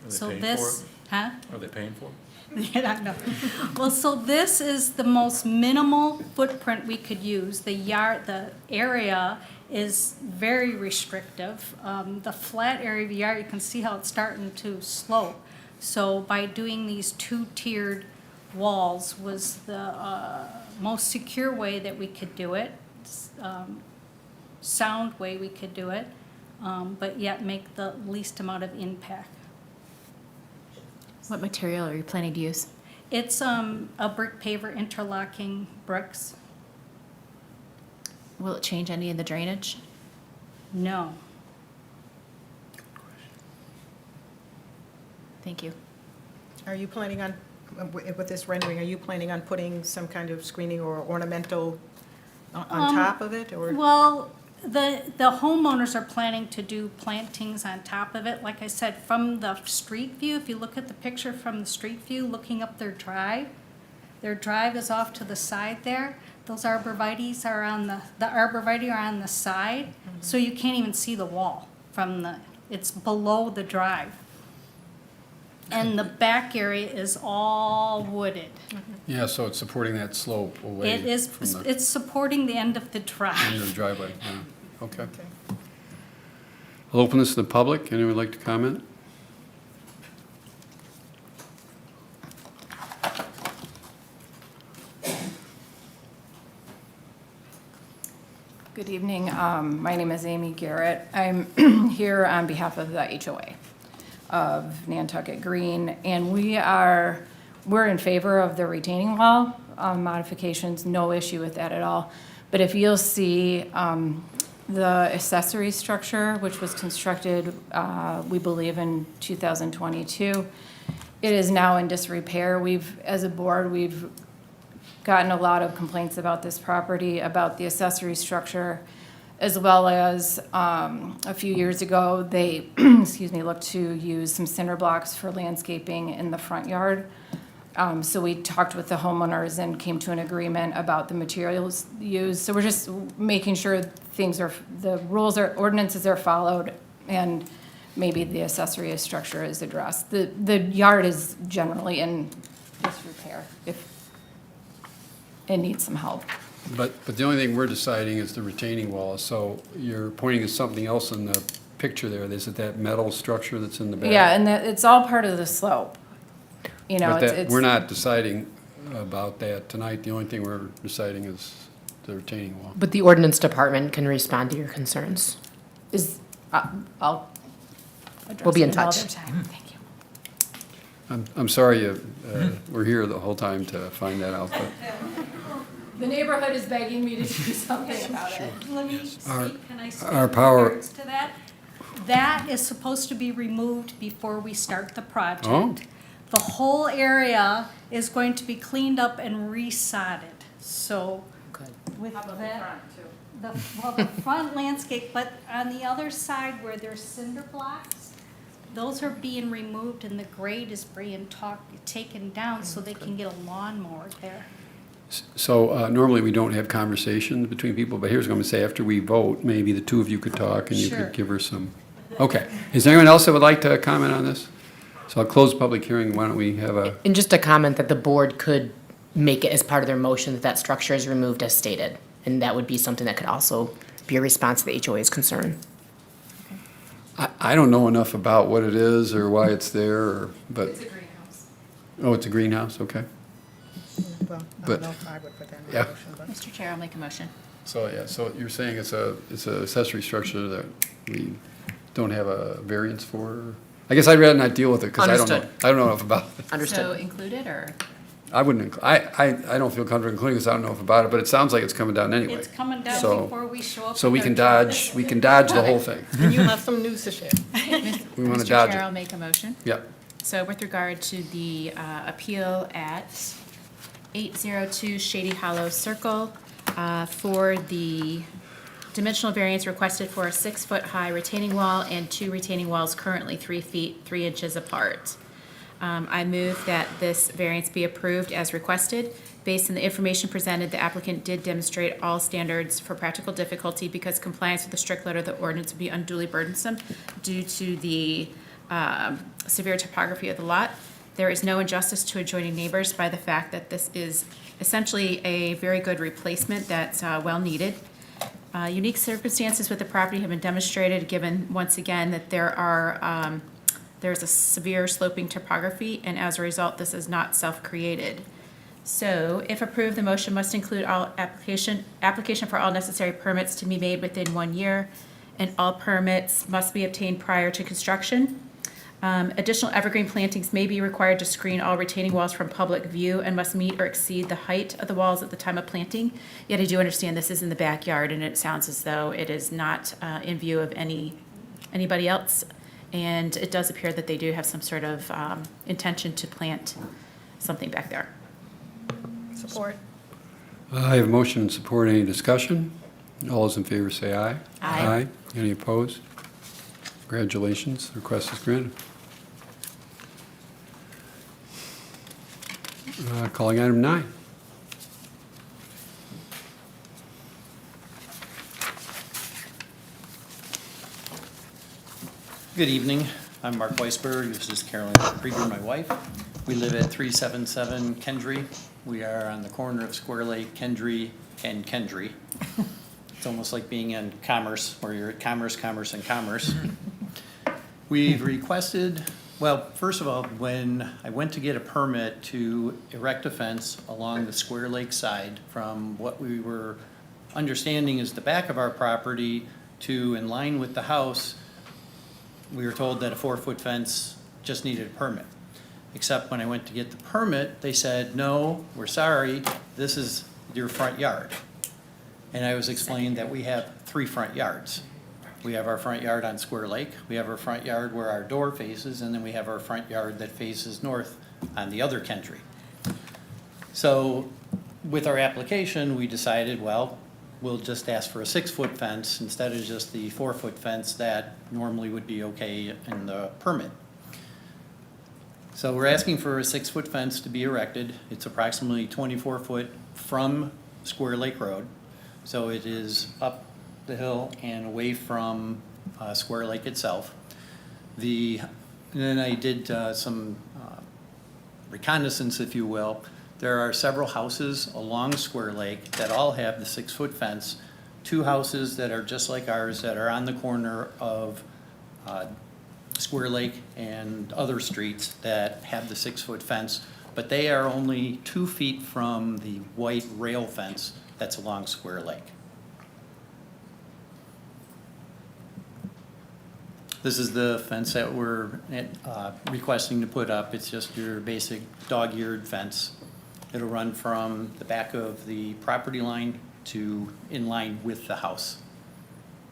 Are they So paying this, for huh? Are they paying for it? Yeah, I know. Well, so this is the most minimal footprint we could use. The area is very restrictive. The flat area of the yard, you can see how it's starting to slope. So by doing these two-tiered walls was the most secure way that we could do it, sound way we could do it, but yet make the least amount of impact. What material are you planning to use? It's a brick paver interlocking bricks. Will it change any of the drainage? No. Thank you. Are you planning on, with this rendering, are you planning on putting some kind of screening or ornamental on top of it, or? Well, the homeowners are planning to do plantings on top of it. Like I said, from the street view, if you look at the picture from the street view, looking up their drive is off to the side there. Those arborvitaes are on the arborvitae are on the side, so you can't even see the wall it's below the drive. And the back area is all wooded. Yeah, so it's supporting that slope away It is, from the it's supporting the end of the end drive. of the driveway. Yeah. Okay. I'll open this to the public. Anyone would like to comment? Good evening. My name is Amy Garrett. I'm here on behalf of the HOA of Nantucket Green, and we're in favor of the retaining wall modifications, no issue with that at all. But if you'll see the accessory structure, which was constructed, we believe in 2022, it is now in disrepair. As a board, we've gotten a lot of complaints about this property, about the accessory structure, as well as a few years ago, they, looked to use some cinder blocks for landscaping in the front yard. So we talked with the homeowners and came to an agreement about the materials used. So we're just making sure the ordinances are followed, and maybe the accessory structure is addressed. The yard is generally in disrepair if it needs some help. But the only thing we're deciding is the retaining wall. So you're pointing to something else in the picture there. Is it that metal structure that's in the back? Yeah, and it's all part of the slope. You know, But we're not deciding about that tonight. The only thing we're deciding is the retaining wall. But the ordinance department can respond to your concerns. I'll address We'll be in it another touch. time. Thank you. I'm sorry we're here the whole time to find that out, but The neighborhood is begging me to do something about it. Let me speak, can I speak our in power- regards to that? That is supposed to be removed before we start the project. Oh. The whole area is going to be cleaned up and resodded, so. With that, the front landscape, but on the other side where there's cinder blocks, those are being removed and the grade is being taken down so they can get a lawnmower there. So normally we don't have conversations between people, but here's what I'm going to say. After we vote, maybe the two of you could talk and you Sure. could give her some. Okay. Is there anyone else that would like to comment on this? So I'll close the public hearing. Why don't we have a, And just a comment that the board could make it as part of their motion that that structure is removed as stated. And that would be something that could also be a response to the HOA's concern. I don't know enough about what it is or why it's there, but. It's a greenhouse. Oh, it's a greenhouse, okay. Well, I But- don't know if I would put that in Yeah. my motion, but. Mr. Chair, I'll make a motion. So, yeah, so you're saying it's an accessory structure that we don't have a variance for? I guess I'd rather not deal with it because I don't know enough about it. So Understood. included, or? I wouldn't, I don't feel comfortable including this, I don't know enough about it, but it sounds like it's coming down anyway. It's coming down So- before we show up. So we with can our dodge, we can dodge the whole thing. And you have some news to share. We want to Mr. dodge Chair, I'll it. make a motion. Yeah. So with regard to the appeal at 802 Shady Hollow Circle, for the dimensional variance requested for a 6-foot-high retaining wall and 2 retaining walls currently 3 feet, 3 inches apart. I move that this variance be approved as requested. Based on the information presented, the applicant did demonstrate all standards for practical difficulty because compliance with the strict letter of the ordinance would be unduly burdensome due to the severe topography of the lot. There is no injustice to adjoining neighbors by the fact that this is essentially a very good replacement that's well needed. Unique circumstances with the property have been demonstrated, given once again that there's a severe sloping topography, and as a result, this is not self-created. So, if approved, the motion must include all application for all necessary permits to be made within 1 year, and all permits must be obtained prior to construction. Additional evergreen plantings may be required to screen all retaining walls from public view and must meet or exceed the height of the walls at the time of planting. Yet I do understand this is in the backyard, and it sounds as though it is not in view of anybody else. And it does appear that they do have some sort of intention to plant something back there. Support. I have a motion and support. Any discussion? All those in favor say aye. Aye. Any opposed? Congratulations, the request is granted. Calling item 9. Good evening. I'm Mark Weisberg. This is Carolyn Krieger, my wife. We live at 377 Kendry. We are on the corner of Square Lake, Kendry, and Kendry. It's almost like being in Commerce, where you're at Commerce, Commerce, and Commerce. We've requested, well, first of all, when I went to get a permit to erect a fence along the Square Lake side from what we were understanding is the back of our property to in line with the house, we were told that a 4-foot fence just needed a permit. Except when I went to get the permit, they said, no, we're sorry, this is your front yard. And I was explained that we have 3 front yards. We have our front yard on Square Lake, we have our front yard where our door faces, and then we have our front yard that faces north on the other Kendry. So with our application, we decided, well, we'll just ask for a 6-foot fence instead of just the 4-foot fence that normally would be okay in the permit. So we're asking for a 6-foot fence to be erected. It's approximately 24 foot from Square Lake Road. So it is up the hill and away from Square Lake itself. And then I did some reconnaissance, if you will. There are several houses along Square Lake that all have the 6-foot fence. 2 houses that are just like ours that are on the corner of Square Lake and other streets that have the 6-foot fence, but they are only 2 feet from the white rail fence that's along Square Lake. This is the fence that we're requesting to put up. It's just your basic dog-eared fence. It'll run from the back of the property line to in line with the house,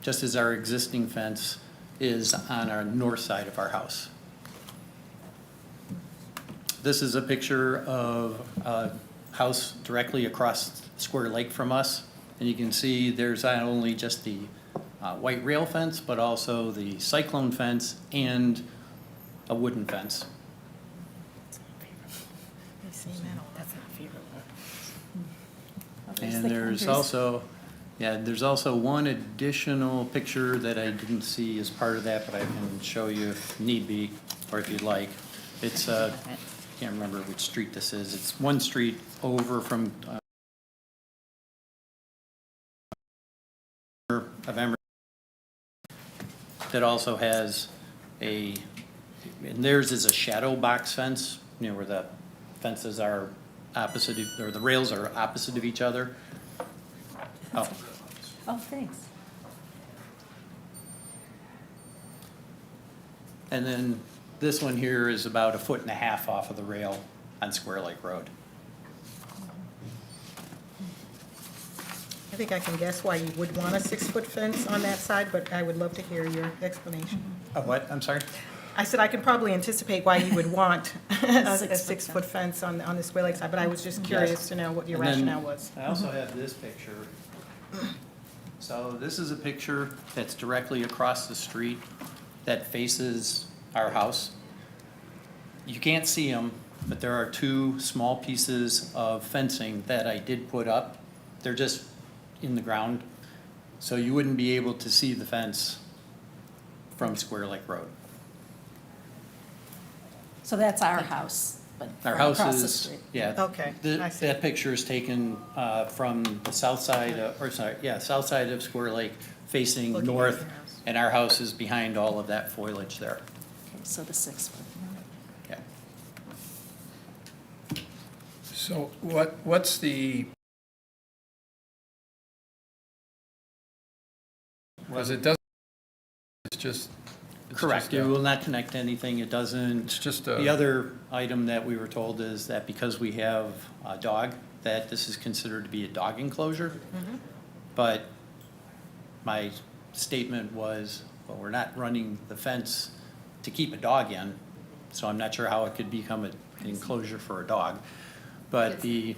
just as our existing fence is on our north side of our house. This is a picture of a house directly across Square Lake from us. And you can see there's not only just the white rail fence, but also the cyclone fence and a wooden fence. And there's also, there's also one additional picture that I didn't see as part of that, but I can show you if need be, or if you'd like. It's, I can't remember which street this is. It's one street over from of Emery that also has and theirs is a shadow box fence, you know, where the fences are opposite, or the rails are opposite of each other. Oh. Oh, thanks. And then this one here is about 1.5 feet off of the rail on Square Lake Road. I think I can guess why you would want a 6-foot fence on that side, but I would love to hear your explanation. What? I'm sorry? I said I can probably anticipate why you would want a 6-foot fence on the Square Lake side, but I was just curious to know what your rationale was. I also have this picture. So this is a picture that's directly across the street that faces our house. you can't see them, but there are two small pieces of fencing that I did put up. They're just in the ground, so you wouldn't be able to see the fence from Square Lake Road. So that's our house, but Our from house across the is, street. yeah. Okay, I see. That picture is taken from the south side, south side of Square Lake, facing Looking at north, your house. and our house is behind all of that foliage there. Okay, so the 6 foot. Yeah. So what's the? Was it doesn't, it's just. it's Correct, just it a- will not connect to anything, it doesn't. It's just The a, other item that we were told is that because we have a dog, that this is considered to be a dog enclosure. But my statement was, well, we're not running the fence to keep a dog in, so I'm not sure how it could become an enclosure for a dog. But the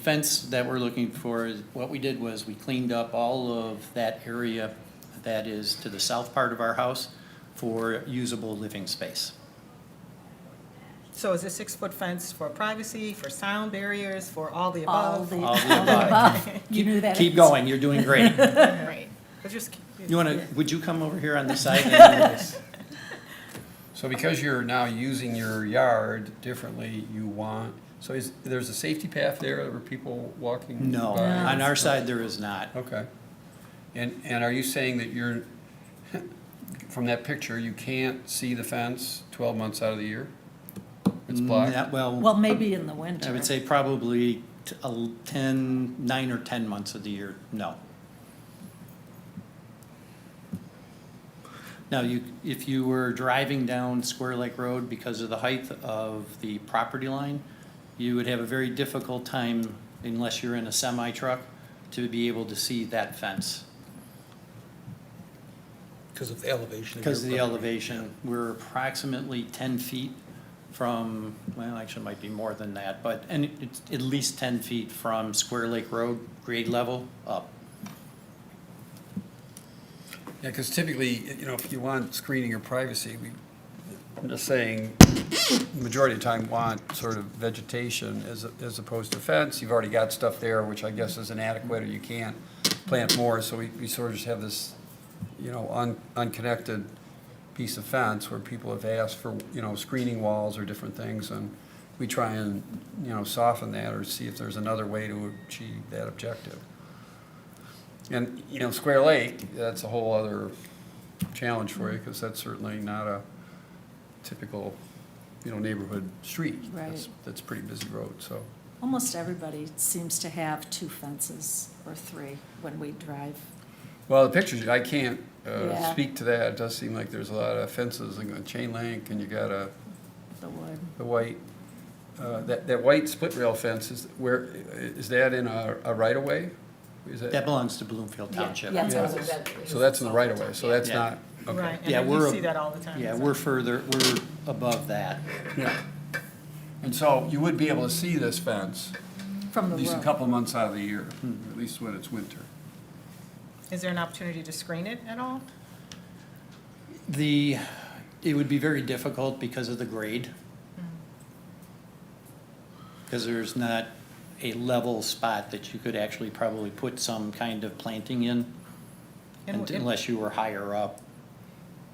fence that we're looking for, what we did was we cleaned up all of that area that is to the south part of our house for usable living space. So is this 6-foot fence for privacy, for sound barriers, for all the All above? the All the above. You knew that. Keep going, you're doing great. Right. But just- You wanna, would you come over here on this side? so because you're now using your yard differently, you want, so there's a safety path there where people walking? No, by? on our side, there is not. Okay. And are you saying that you're, from that picture, you can't see the fence 12 months out of the year? It's blocked? Well, maybe in the winter. I would say probably 9 or 10 months of the year, no. Now, if you were driving down Square Lake Road because of the height of the property line, you would have a very difficult time, unless you're in a semi-truck, to be able to see that fence. Because of the elevation. Because of the elevation. We're approximately 10 feet from, well, actually it might be more than that, but, and it's at least 10 feet from Square Lake Road, grade level, up. Yeah, because typically, if you want screening or privacy, I'm just saying, the majority of the time want sort of vegetation as opposed to fence. You've already got stuff there, which I guess is inadequate, or you can't plant more, so we sort of just have this, unconnected piece of fence where people have asked for, screening walls or different things, and we try and, soften that or see if there's another way to achieve that objective. And, Square Lake, that's a whole other challenge for you, because that's certainly not a typical, neighborhood street. Right. That's a pretty busy road, so. Almost everybody seems to have 2 fences or 3 when we drive. Well, the pictures, I can't Yeah. speak to that. It does seem like there's a lot of fences and a chain link, and you got The wood. the white, that white split rail fence, is that in a right of way? Is That belongs to Bloomfield Township. Yeah. So that's in the right of way, so that's Yeah. not, okay. Right, Yeah, and we're you see that all the time. Yeah, so- we're above that. Yeah. And so you would be able to see this fence From at the least a road. couple months out of the year, at least when it's winter. Is there an opportunity to screen it at all? It would be very difficult because of the grade. Because there's not a level spot that you could actually probably put some kind of planting in, And- unless you were higher up.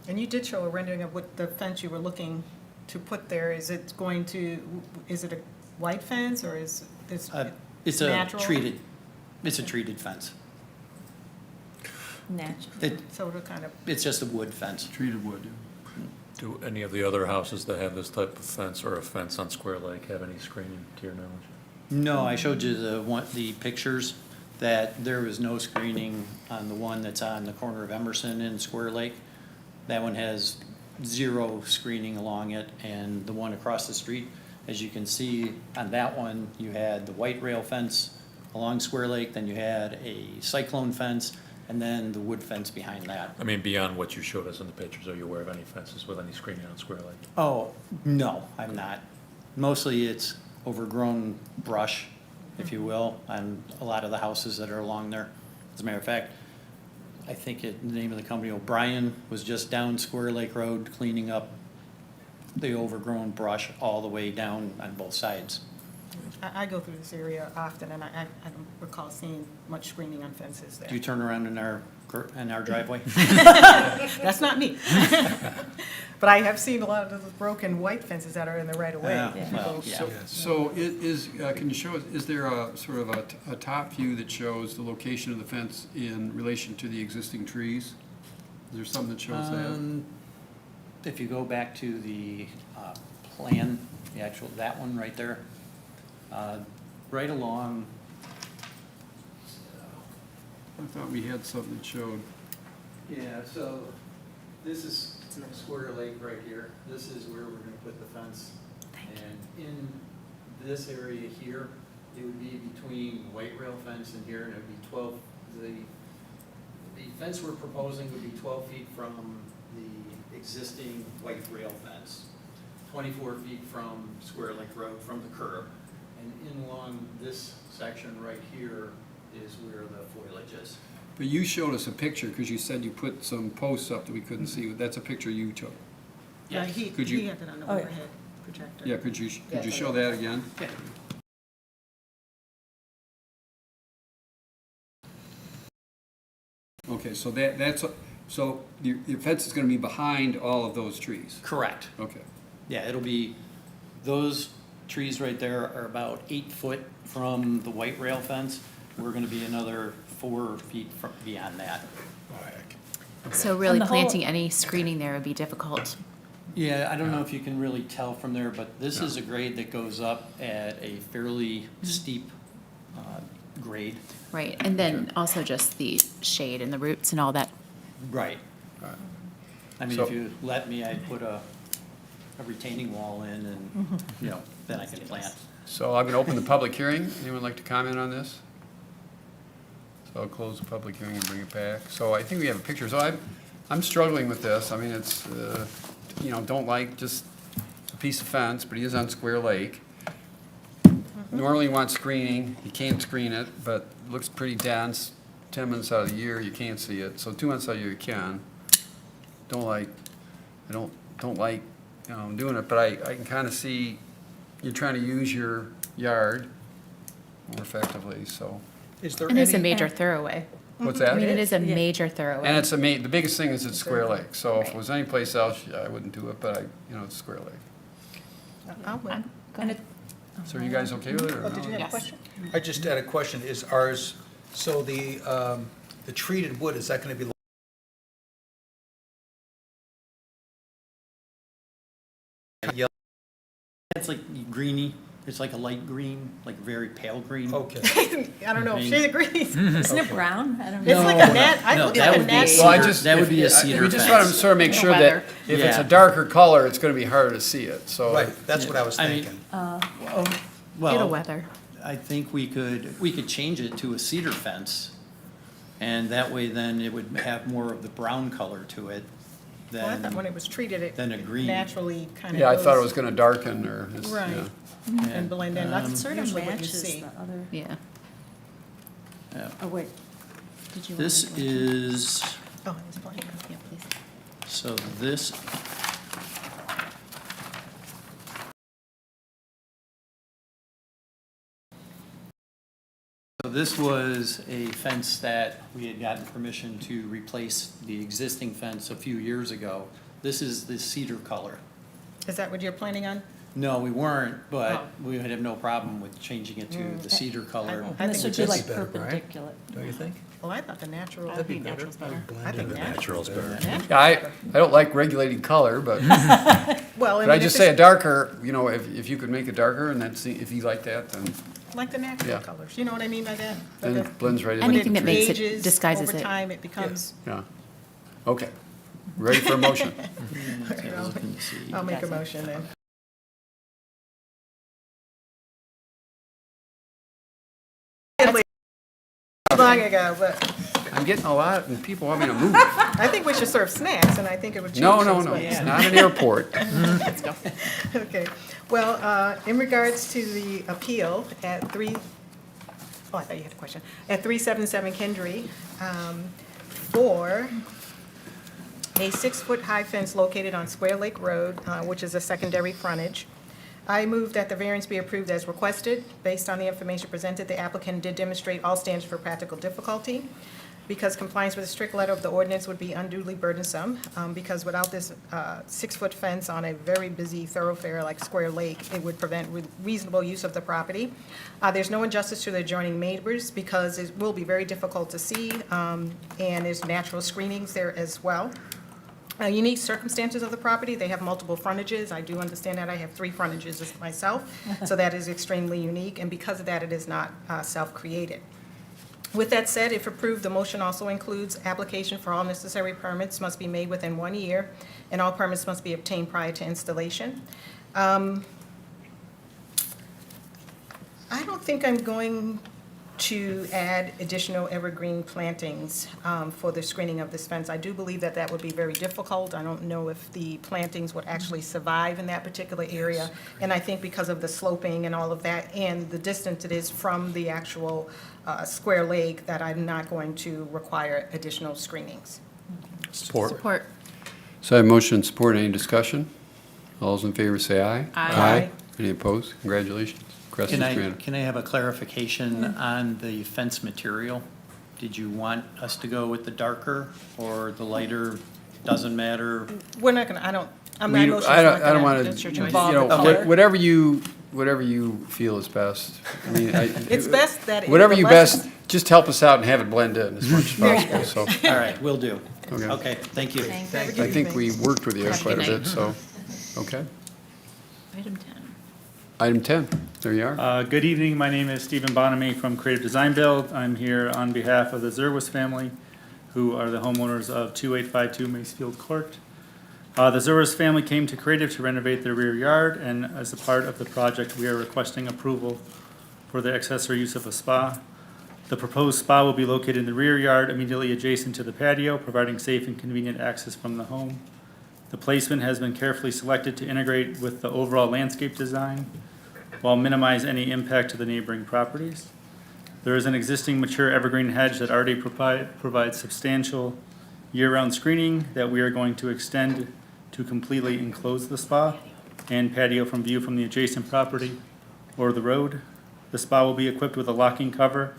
And you did show a rendering of what the fence you were looking to put there. Is it a white fence, or is this It's natural? It's a treated fence. Natural. So it'll kind of, It's just a wood fence. Treated wood. Do any of the other houses that have this type of fence or a fence on Square Lake have any screening, to your knowledge? No, I showed you the pictures, that there was no screening on the one that's on the corner of Emerson and Square Lake. That one has 0 screening along it, and the one across the street, as you can see, on that one, you had the white rail fence along Square Lake, then you had a cyclone fence, and then the wood fence behind that. I mean, beyond what you showed us in the pictures, are you aware of any fences with any screening on Square Lake? Oh, no, I'm not. Mostly it's overgrown brush, if you will, on a lot of the houses that are along there. As a matter of fact, I think the name of the company, O'Brien, was just down Square Lake Road cleaning up the overgrown brush all the way down on both sides. I go through this area often, and I don't recall seeing much screening on fences there. Do you turn around in our driveway? That's not me. But I have seen a lot of those broken white fences that are in the right of way. Yeah, well, yeah. So can you show us, is there a sort of a top view that shows the location of the fence in relation to the existing trees? Is there something that shows that? If you go back to the plan, the actual, that one right there, right along, I thought we had something that showed. yeah, so this is Square Lake right here. This is where we're gonna put the fence. And in this area here, it would be between white rail fence and here, and it would be 12, the fence we're proposing would be 12 feet from the existing white rail fence, 24 feet from Square Lake Road, from the curb. And in along this section right here is where the foliage is. But you showed us a picture, because you said you put some posts up that we couldn't see. That's a picture you took. Yeah, he Could you- had it on the overhead projector. Yeah, could you show that again? Yeah. Okay, so so your fence is gonna be behind all of those trees? Correct. Okay. Yeah, it'll be, those trees right there are about 8 foot from the white rail fence. We're gonna be another 4 feet from, beyond that. So really And the whole- planting any screening there would be difficult. Yeah, I don't know if you can really tell from there, but this is a grade that goes up at a fairly steep grade. Right, and then also just the shade and the roots and all that. Right. I mean, So- if you let me, I'd put a retaining wall in and, you know, then I can plant. So I'm gonna open the public hearing. Anyone like to comment on this? So I'll close the public hearing and bring it back. So I think we have a picture. So I'm struggling with this. I mean, it's, don't like just a piece of fence, but he is on Square Lake. Normally you want screening. You can't screen it, but it looks pretty dense. 10 months out of the year, you can't see it. So 2 months out of the year, you can. I don't like doing it, but I can kind of see you're trying to use your yard more effectively, so. Is there And it's a any- major thoroughway. What's that? I mean, it is a major thoroughway. And it's the biggest thing is it's Square Lake, so if it was anyplace else, I wouldn't do it, but it's Square Lake. I will. So are you guys okay with it, or Oh, did you no? have a question? I just had a question, is ours, so the treated wood, is that gonna be yellow? It's like greeny, it's like a light green, like very pale green. Okay. I don't know if she agrees. Isn't it brown? I don't It's know. like a net, I No, look that at a would be net. cedar. Well, I just, That would if- be a if- cedar we just want to fence. sort of make sure that weather. if it's a Yeah. darker color, it's going to be harder to see it, so. That's what I was thinking. It'll Well, weather. I think we could change it to a cedar fence, and that way then it would have more of the brown color to it Well, I thought when than, it was treated, it Then a green. naturally kind of. Yeah, I thought it was going to darken, or, Right. yeah. And blend in, that's Sort of usually what you matches see. the other. Yeah. Oh, wait. Did you? want this to go? is, Oh, it's blank. Yeah, please. so this, so this was a fence that we had gotten permission to replace the existing fence a few years ago. This is the cedar color. Is that what you're planning on? No, we weren't, Oh. but we would have no problem with changing it to the cedar color. I And this think would be it's like better, perpendicular. Don't you think? Well, I thought the natural. I think natural's better. I think natural's better. Yeah, I don't like regulating color, but Well, I could I mean, just if say a it's darker, if you could make it darker, and that's, if you like that, then like the natural yeah. colors, you know what I mean by that? Then But it blends right in. when Anything that makes it- ages, disguises Over it. time, it becomes. Yeah. Okay. Ready for a motion? Okay, I'll make a motion then. Long ago, but I'm getting a lot, and people want me to move. I think we should serve snacks, and I think it would change No, those no, ways. it's not an airport. Let's go. Okay, well, in regards to the appeal at I thought you had a question. At 377 Kendry, for a 6-foot-high fence located on Square Lake Road, which is a secondary frontage. I move that the variance be approved as requested. Based on the information presented, the applicant did demonstrate all standards for practical difficulty. Because compliance with the strict letter of the ordinance would be unduly burdensome, because without this 6-foot fence on a very busy thoroughfare like Square Lake, it would prevent reasonable use of the property. There's no injustice to the adjoining neighbors because it will be very difficult to see, and there's natural screenings there as well. Unique circumstances of the property, they have multiple frontages. I do understand that I have 3 frontages myself, so that is extremely unique, and because of that, it is not self-created. With that said, if approved, the motion also includes application for all necessary permits must be made within 1 year, and all permits must be obtained prior to installation. I don't think I'm going to add additional evergreen plantings for the screening of this fence. I do believe that that would be very difficult. I don't know if the plantings would actually survive in that particular area, and I think because of the sloping and all of that, and the distance it is from the actual Square Lake, that I'm not going to require additional screenings. Support. So I have motion and support. Any discussion? All those in favor say aye. Aye. Any opposed? Congratulations. Request is granted. Can I have a clarification on the fence material? Did you want us to go with the darker or the lighter? Doesn't matter? We're not gonna, I'm not I motioning. don't want to, That's your you choice. know, whatever you feel is best. I mean, It's best that. whatever you unless- best, just help us out and have it blend in as much as possible, so. All right, will do. Okay. Okay, thank you. Thank you. I think we worked with you Have a quite a good bit, so, okay. Item 10. Item 10, there you are. Good evening, my name is Stephen Bonamy from Creative Design Build. I'm here on behalf of the Zerwas family, who are the homeowners of 2852 Macefield Court. The Zerwas family came to Creative to renovate their rear yard, and as a part of the project, we are requesting approval for the accessory use of a spa. The proposed spa will be located in the rear yard immediately adjacent to the patio, providing safe and convenient access from the home. The placement has been carefully selected to integrate with the overall landscape design while minimize any impact to the neighboring properties. There is an existing mature evergreen hedge that already provides substantial year-round screening that we are going to extend to completely enclose the spa and patio from view from the adjacent property or the road. The spa will be equipped with a locking cover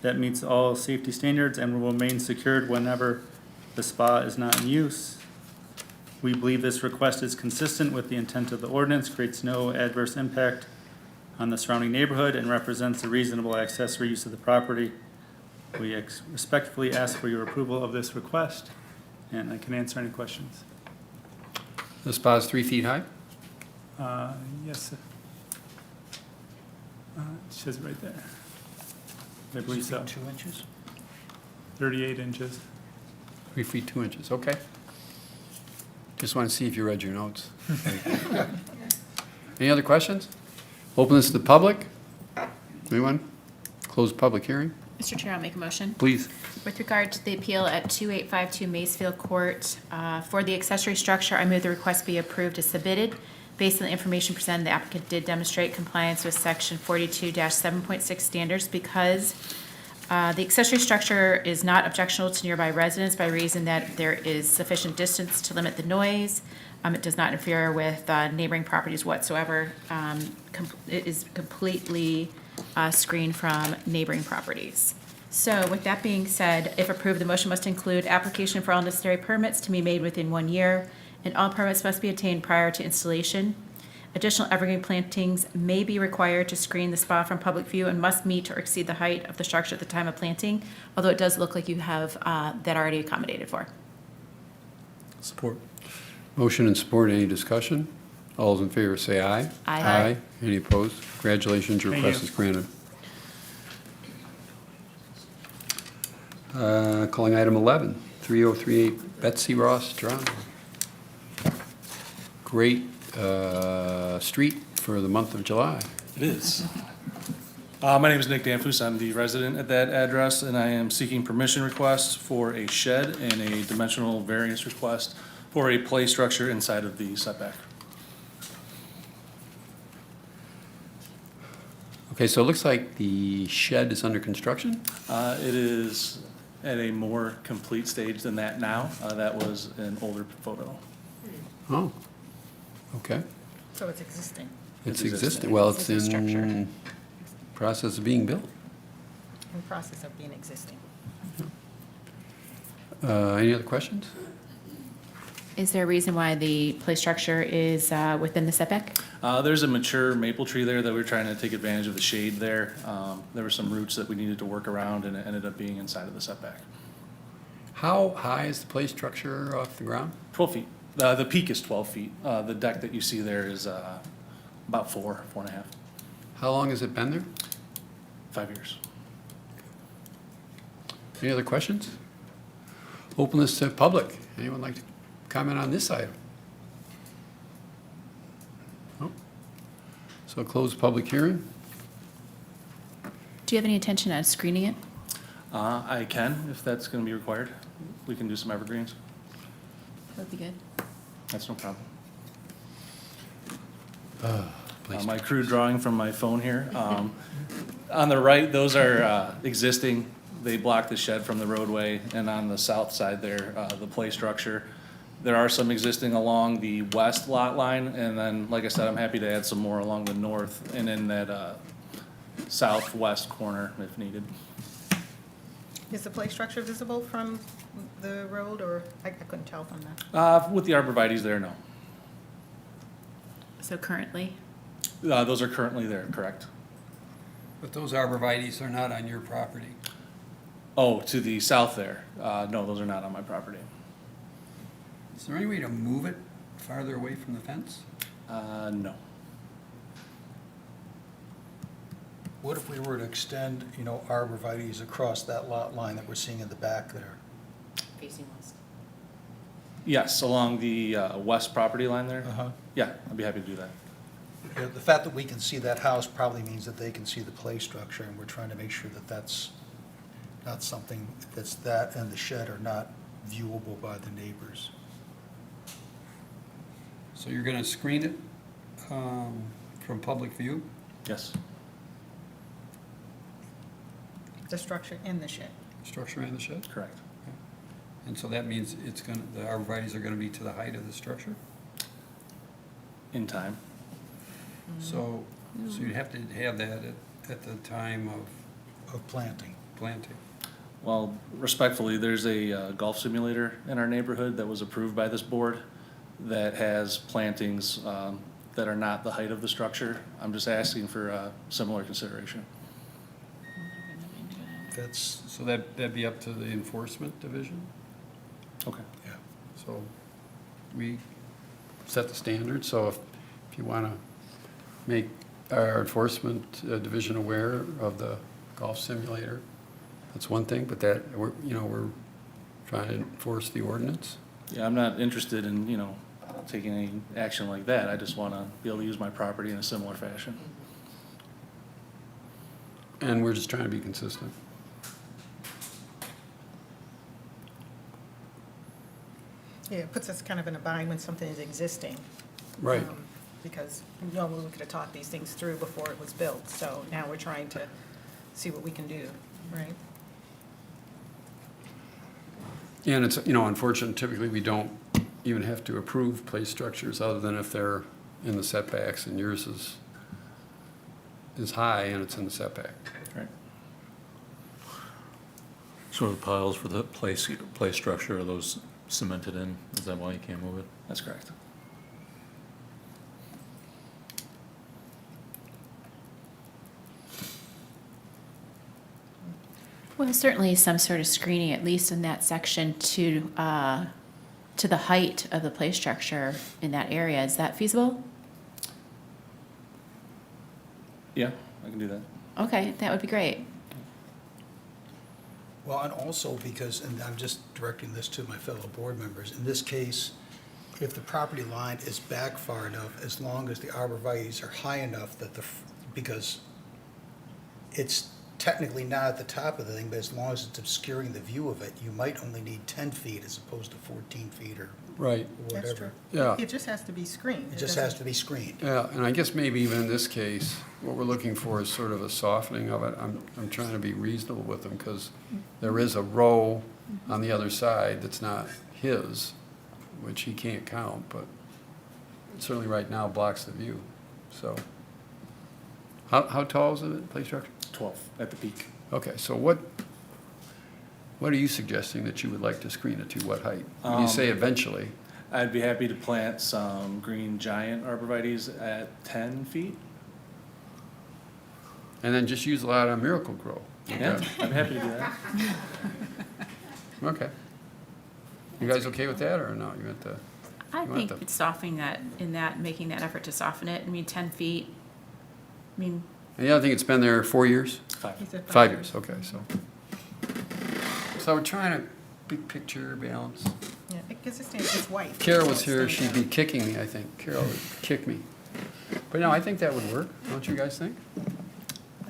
that meets all safety standards and will remain secured whenever the spa is not in use. We believe this request is consistent with the intent of the ordinance, creates no adverse impact on the surrounding neighborhood, and represents a reasonable accessory use of the property. We respectfully ask for your approval of this request, and I can answer any questions. The spa is 3 feet high? Yes, sir. It says it right there. I believe so. 2 inches? 38 inches. 3 feet 2 inches, okay. Just want to see if you read your notes. Any other questions? Open this to the public. Anyone? Close the public hearing. Mr. Chair, I'll make a motion. Please. With regard to the appeal at 2852 Macefield Court, for the accessory structure, I move the request be approved as submitted. Based on the information presented, the applicant did demonstrate compliance with section 42-7.6 standards because the accessory structure is not objectionable to nearby residents by reason that there is sufficient distance to limit the noise. It does not interfere with neighboring properties whatsoever. It is completely screened from neighboring properties. So with that being said, if approved, the motion must include application for all necessary permits to be made within 1 year, and all permits must be obtained prior to installation. Additional evergreen plantings may be required to screen the spa from public view and must meet or exceed the height of the structure at the time of planting, although it does look like you have that already accommodated for. Support. Motion and support. Any discussion? All those in favor say aye. Aye. Any opposed? Congratulations, your Thank request you. is granted. Calling item 11, 3038 Betsy Ross Drive. Great street for the month of July. It is. My name is Nick Danfus. I'm the resident at that address, and I am seeking permission requests for a shed and a dimensional variance request for a play structure inside of the setback. Okay, so it looks like the shed is under construction? It is at a more complete stage than that now. That was an older photo. Oh, okay. So it's existing. It's It's existing, well, it's It's a structure. in process of being built. In process of being existing. Any other questions? Is there a reason why the play structure is within the setback? There's a mature maple tree there that we were trying to take advantage of the shade there. There were some roots that we needed to work around, and it ended up being inside of the setback. How high is the play structure off the ground? 12 feet. The peak is 12 feet. The deck that you see there is about 4.5. How long has it been there? 5 years. Any other questions? Open this to public. Anyone like to comment on this item? No? So close the public hearing. Do you have any intention on screening it? I can, if that's going to be required. We can do some evergreens. That'd be good. That's no problem. Please. My crude drawing from my phone here. On the right, those are existing. They block the shed from the roadway, and on the south side there, the play structure. There are some existing along the west lot line, and then, like I said, I'm happy to add some more along the north and in that southwest corner if needed. Is the play structure visible from the road, or I couldn't tell from that? With the arborvitae's there, no. So currently? Those are currently there, correct. But those arborvitae's are not on your property. Oh, to the south there. No, those are not on my property. Is there any way to move it farther away from the fence? No. What if we were to extend, arborvitae's across that lot line that we're seeing in the back there? Facing west. Yes, along the west property line there? Uh-huh. Yeah, I'd be happy to do that. The fact that we can see that house probably means that they can see the play structure, and we're trying to make sure that that's not something, that and the shed are not viewable by the neighbors. So you're going to screen it from public view? Yes. The structure in the shed? Structure and the shed? Correct. And so that means the arborvitae's are going to be to the height of the structure? In time. So you'd have to have that at the time Of planting. planting. Well, respectfully, there's a golf simulator in our neighborhood that was approved by this board that has plantings that are not the height of the structure. I'm just asking for a similar consideration. That's, So that'd be up to the enforcement division? Okay. yeah. So we set the standard, so if you want to make our enforcement division aware of the golf simulator, that's one thing, but that, we're trying to enforce the ordinance. Yeah, I'm not interested in, taking any action like that. I just want to be able to use my property in a similar fashion. And we're just trying to be consistent. Yeah, it puts us kind of in a bind when something is existing. Right. Because normally we could have taught these things through before it was built, so now we're trying to see what we can do, right? And it's, unfortunate, typically we don't even have to approve play structures other than if they're in the setbacks, and yours is high and it's in the setback. Right. So the piles for the play structure, are those cemented in? Is that why you can't move it? That's correct. Well, certainly some sort of screening, at least in that section, to the height of the play structure in that area. Is that feasible? Yeah, I can do that. Okay, that would be great. Well, and also because, and I'm just directing this to my fellow board members, in this case, if the property line is back far enough, as long as the arborvitae's are high enough that because it's technically not at the top of the thing, but as long as it's obscuring the view of it, you might only need 10 feet as opposed to 14 feet or Right. That's true. Yeah. It just has to be screened. It just has to be screened. Yeah, and I guess maybe even in this case, what we're looking for is sort of a softening of it. I'm trying to be reasonable with them, because there is a row on the other side that's not his, which he can't count, but it certainly right now blocks the view, so. How tall is it, play structure? 12 at the peak. Okay, so what are you suggesting that you would like to screen it to, what height? When you say eventually, I'd be happy to plant some green giant arborvitaes at 10 feet. and then just use a lot of Miracle Grow. Yeah, I'm happy to do that. Okay. You guys okay with that, or no? You want the? I you want think the- it's softening that, making that effort to soften it. I mean, 10 feet, I mean, Yeah, I think it's been there 4 years? 5. He said 5 years, okay, so. So we're trying to big picture balance. Yeah, because it's white. Carol was So here, it's she'd be kicking me, I think. Carol would kick me. But no, I think that would work, don't you guys think?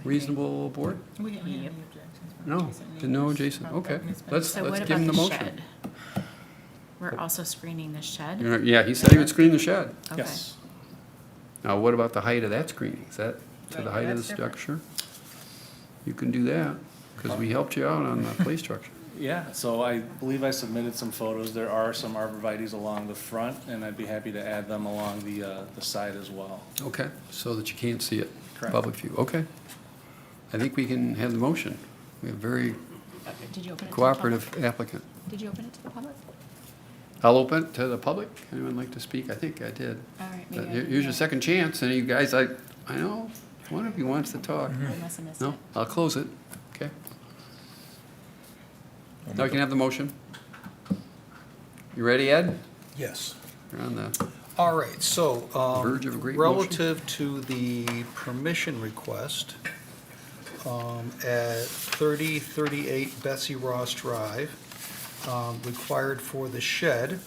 Reasonable board? We didn't have any objections. from No, Jason. no, Jason, okay. Let's so what give about him the the motion. shed? We're also screening the shed? Yeah, he said he would screen the shed. Okay. Yes. Now, what about the height of that screening? Is that to the Right, height of the that's different. structure? You can do that, because we helped you out on the play structure. Yeah, so I believe I submitted some photos. There are some arborvitaes along the front, and I'd be happy to add them along the side as well. Okay, so that you can't see it, Correct. public view, okay. I think we can have the motion. We have a very Did you open it to the public? cooperative applicant. Did you open it to the public? I'll open it to the public. Anyone like to speak? I think I did. All right, maybe I Here's didn't your second chance, and you guys, I know, one of you wants to talk. I must have missed No, it. I'll close it, okay. Now we can have the motion. You ready, Ed? Yes. You're on the, All right, so, Verge of a great motion. relative to the permission request at 3038 Betsy Ross Drive, required for the shed,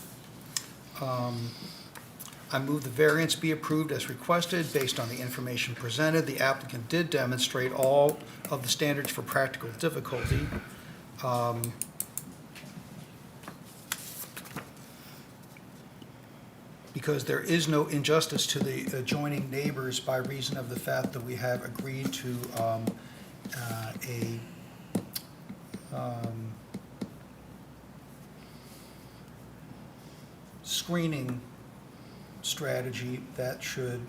I move the variance be approved as requested based on the information presented. The applicant did demonstrate all of the standards for practical difficulty. Because there is no injustice to the adjoining neighbors by reason of the fact that we have agreed to a screening strategy that should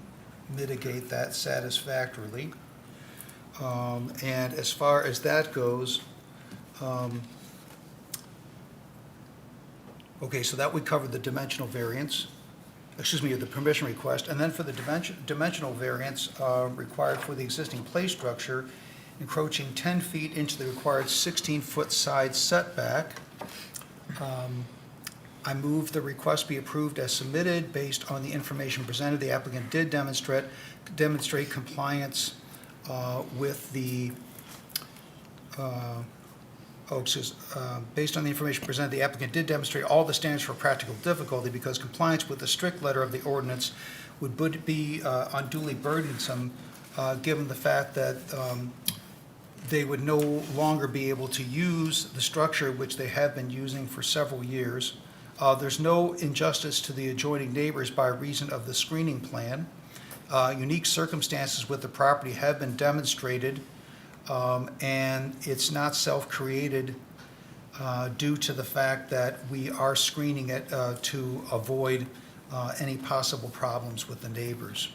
mitigate that satisfactorily. And as far as that goes, okay, so that would cover the dimensional variance, excuse me, the permission request. And then for the dimensional variance required for the existing play structure, encroaching 10 feet into the required 16-foot side setback, I move the request be approved as submitted based on the information presented. The applicant did demonstrate compliance with the, based on the information presented, the applicant did demonstrate all the standards for practical difficulty because compliance with the strict letter of the ordinance would be unduly burdensome, given the fact that they would no longer be able to use the structure which they have been using for several years. There's no injustice to the adjoining neighbors by reason of the screening plan. Unique circumstances with the property have been demonstrated, and it's not self-created due to the fact that we are screening it to avoid any possible problems with the neighbors.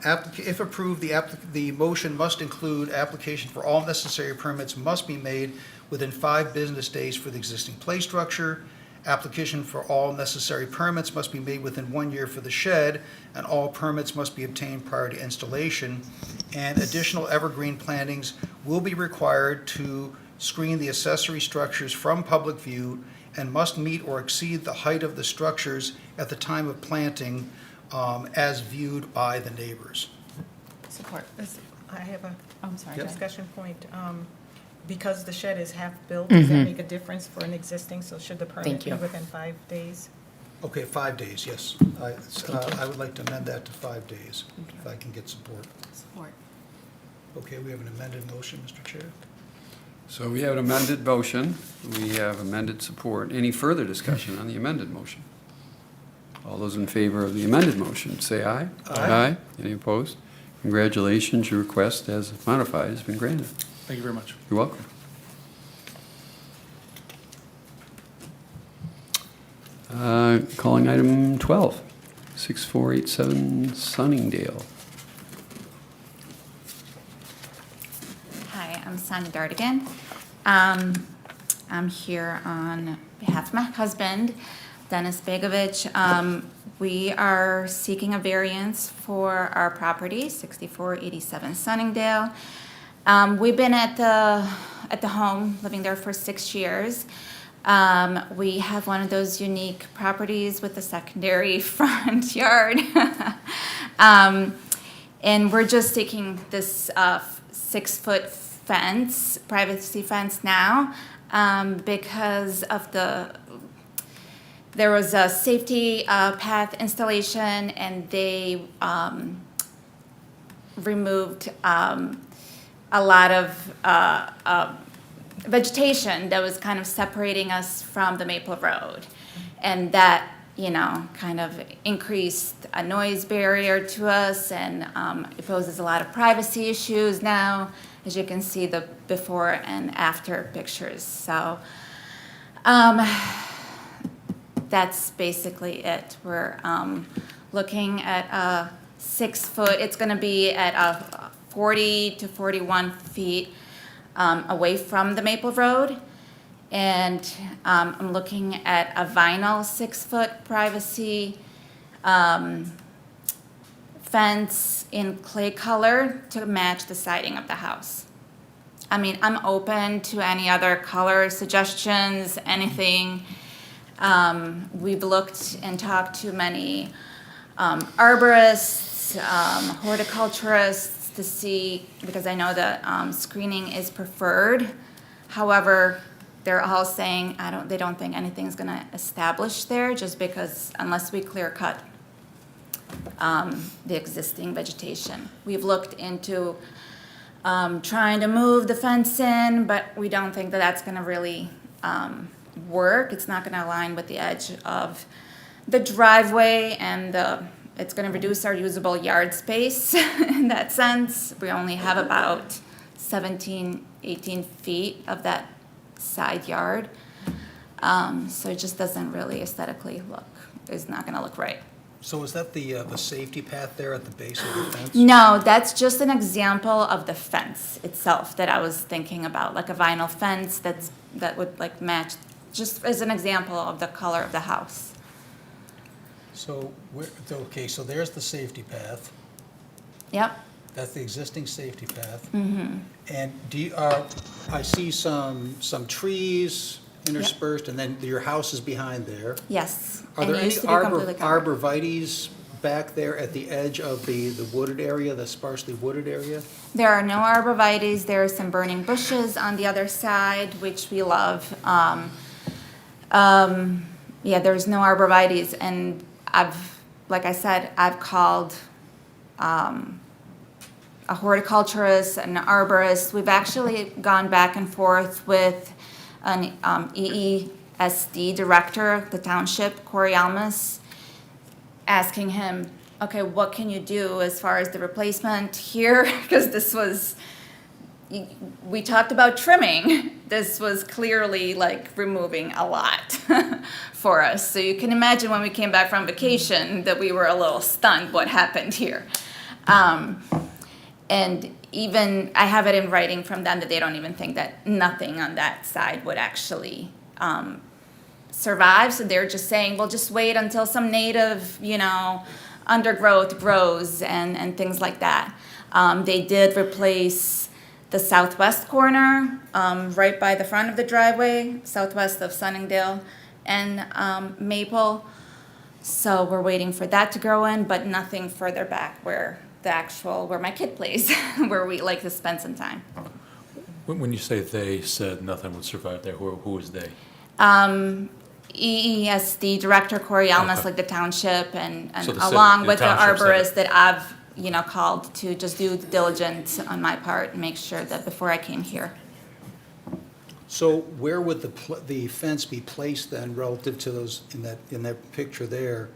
If approved, the motion must include application for all necessary permits must be made within 5 business days for the existing play structure. Application for all necessary permits must be made within 1 year for the shed, and all permits must be obtained prior to installation. And additional evergreen plantings will be required to screen the accessory structures from public view and must meet or exceed the height of the structures at the time of planting as viewed by the neighbors. Support. I have a I'm sorry. Yep. go ahead. discussion point. Because the shed is half-built, does that make a difference for an existing? So should the permit Thank be you. within 5 days? Okay, 5 days, yes. I would like to amend that to 5 days, if I can get support. Support. Okay, we have an amended motion, Mr. Chair. So we have an amended motion, we have amended support. Any further discussion on the amended motion? All those in favor of the amended motion, say aye. Aye. Any opposed? Congratulations, your request as modified has been granted. Thank you very much. You're welcome. Calling item 12, 6487 Sunningdale. Hi, I'm Sonia Dardigan. I'm here on behalf of my husband, Dennis Begovich. We are seeking a variance for our property, 6487 Sunningdale. We've been at the home, living there for 6 years. We have one of those unique properties with a secondary front yard. And we're just taking this 6-foot fence, privacy fence now, because of there was a safety path installation, and they removed a lot of vegetation that was kind of separating us from the Maple Road. And that, kind of increased a noise barrier to us, and it poses a lot of privacy issues now, as you can see the before and after pictures. So that's basically it. We're looking at a 6-foot, it's gonna be at a 40 to 41 feet away from the Maple Road. And I'm looking at a vinyl 6-foot privacy fence in clay color to match the siding of the house. I mean, I'm open to any other color suggestions, anything. We've looked and talked to many arborists, horticulturists to see, because I know that screening is preferred. However, they're all saying they don't think anything's gonna establish there, just because unless we clear cut the existing vegetation. We've looked into trying to move the fence in, but we don't think that that's gonna really work. It's not gonna align with the edge of the driveway, and it's gonna reduce our usable yard space in that sense. We only have about 17, 18 feet of that side yard. So it just doesn't really aesthetically look, it's not gonna look right. So is that the safety path there at the base of the fence? No, that's just an example of the fence itself that I was thinking about, like a vinyl fence that would like match, just as an example of the color of the house. So, okay, so there's the safety path. Yep. That's the existing safety path. Mm-hmm. And I see some trees interspersed, and then your house is behind there. Yes. Are and there it any used to be completely covered. arborvitae's back there at the edge of the wooded area, the sparsely wooded area? There are no arborvitaes. There are some burning bushes on the other side, which we love. Yeah, there's no arborvitaes, and like I said, I've called a horticulturist, an arborist. We've actually gone back and forth with an EESD director, the Township, Corey Almas, asking him, okay, what can you do as far as the replacement here? Because we talked about trimming. This was clearly like removing a lot for us. So you can imagine when we came back from vacation that we were a little stunned what happened here. And even, I have it in writing from them that they don't even think that nothing on that side would actually survive. So they're just saying, well, just wait until some native, undergrowth grows and things like that. They did replace the southwest corner, right by the front of the driveway, southwest of Sunningdale and Maple. So we're waiting for that to grow in, but nothing further back where my kid plays, where we like to spend some time. When you say they said nothing would survive there, who is they? EESD Director Corey Almas, like the township, and So along with the township said arborist that I've, called to just do diligence on my part and make sure that before I came here. So where would the fence be placed then relative to those, in that picture there?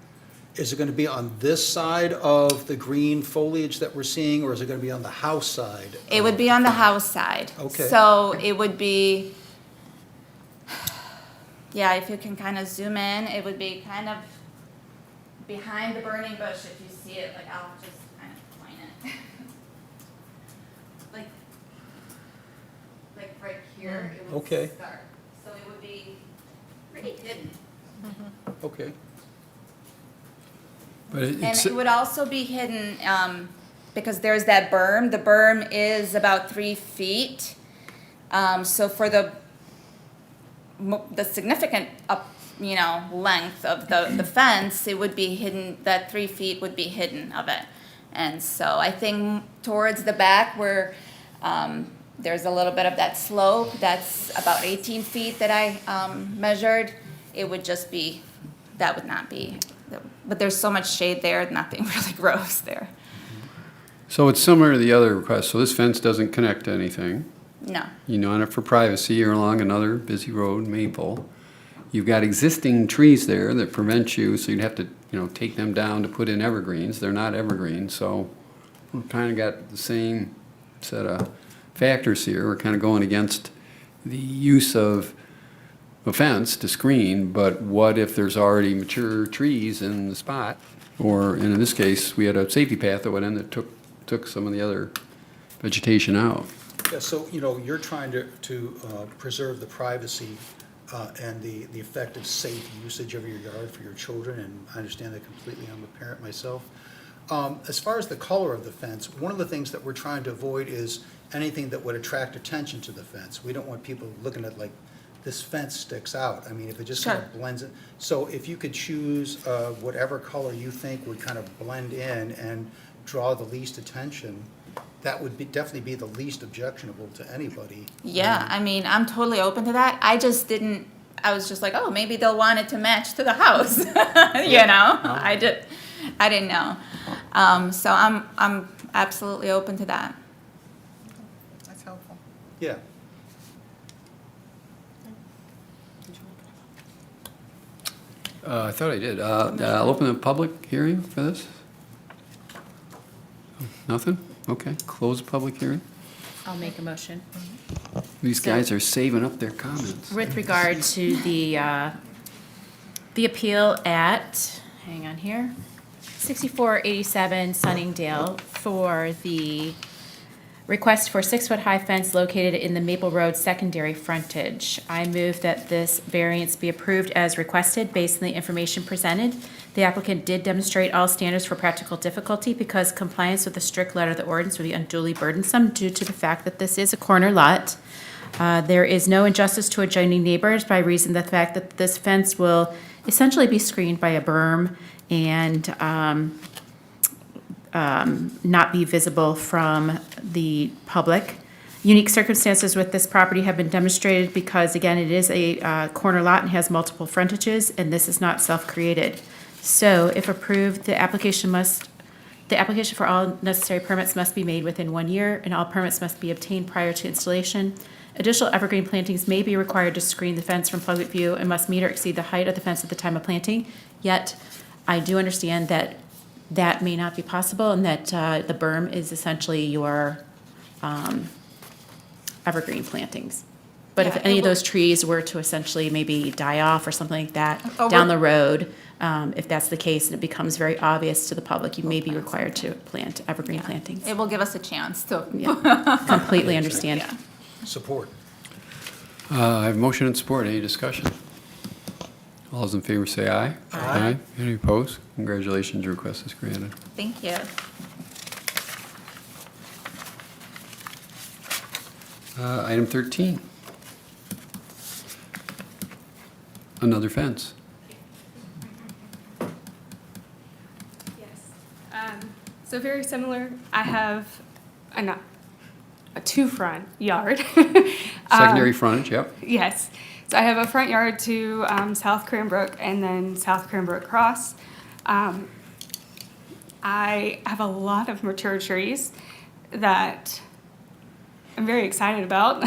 Is it going to be on this side of the green foliage that we're seeing, or is it going to be on the house side? It would be on the house side. Okay. So it would be, yeah, if you can kind of zoom in, it would be kind of behind the burning bush, if you see it, like I'll just kind of point it. like right here, it would Okay. start. So it would be pretty hidden. Okay. But And it's, it would also be hidden, because there's that berm. The berm is about 3 feet. So for the significant length of the fence, it would be hidden, that 3 feet would be hidden of it. And so I think towards the back where, there's a little bit of that slope, that's about 18 feet that I, measured, it would just be, that would not be, but there's so much shade there, nothing really grows there. so it's similar to the other request. So this fence doesn't connect to anything. No. You know, on it for privacy or along another busy road, Maple. You've got existing trees there that prevent you, so you'd have to, take them down to put in evergreens. They're not evergreens, so we've kind of got the same set of factors here. We're kind of going against the use of a fence to screen, but what if there's already mature trees in the spot? Or, and in this case, we had a safety path that went in that took some of the other vegetation out. Yeah, so, you're trying to preserve the privacy and the effective, safe usage of your yard for your children, and I understand that completely. I'm a parent myself. As far as the color of the fence, one of the things that we're trying to avoid is anything that would attract attention to the fence. We don't want people looking at, like, this fence sticks out. I mean, if it just kind of blends in. So if you could choose whatever color you think would kind of blend in and draw the least attention, that would definitely be the least objectionable to anybody. Yeah, I mean, I'm totally open to that. I just didn't, I was just like, oh, maybe they'll want it to match to the house, I didn't know. So I'm absolutely open to that. That's helpful. Yeah. I thought I did. I'll open the public hearing for this. Nothing? Okay, close the public hearing. I'll make a motion. These guys are saving up their comments. With regard to the appeal at, hang on here, 6487 Sunningdale for the request for 6-foot-high fence located in the Maple Road secondary frontage. I move that this variance be approved as requested based on the information presented. The applicant did demonstrate all standards for practical difficulty because compliance with the strict letter of the ordinance would be unduly burdensome due to the fact that this is a corner lot. There is no injustice to adjoining neighbors by reason of the fact that this fence will essentially be screened by a berm and not be visible from the public. Unique circumstances with this property have been demonstrated because, again, it is a corner lot and has multiple frontages, and this is not self-created. So if approved, the application for all necessary permits must be made within 1 year, and all permits must be obtained prior to installation. Additional evergreen plantings may be required to screen the fence from public view and must meet or exceed the height of the fence at the time of planting. Yet, I do understand that that may not be possible and that the berm is essentially your evergreen plantings. But if Yeah, any it of will- those trees were to essentially maybe die off or something like that Oh, down we're- the road, if that's the case and it becomes very obvious to the public, you may be required to plant evergreen plantings. It will give us a chance to. Yeah, completely understand. Support. I have motion and support. Any discussion? All those in favor say aye. Aye. Any opposed? Congratulations, your request is granted. Thank you. Item 13. Another fence. So very similar. I have a two-front yard. Secondary frontage, yep. Yes. So I have a front yard to South Cranbrook and then South Cranbrook Cross. I have a lot of mature trees that I'm very excited about.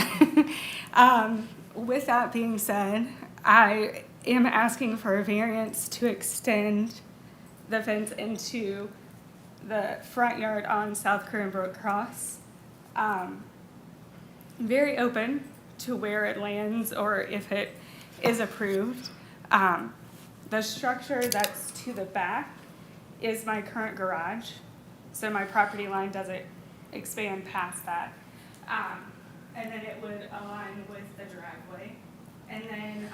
With that being said, I am asking for a variance to extend the fence into the front yard on South Cranbrook Cross. Very open to where it lands or if it is approved. The structure that's to the back is my current garage, so my property line doesn't expand past that. And then it would align with the driveway. And then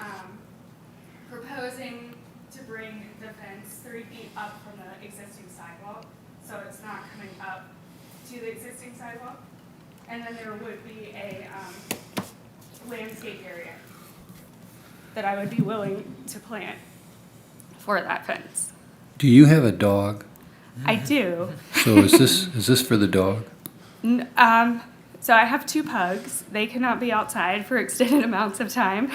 proposing to bring the fence 3 feet up from the existing sidewalk, so it's not coming up to the existing sidewalk. And then there would be a landscape area that I would be willing to plant for that fence. Do you have a dog? I do. So is this for the dog? So I have 2 pugs. They cannot be outside for extended amounts of time.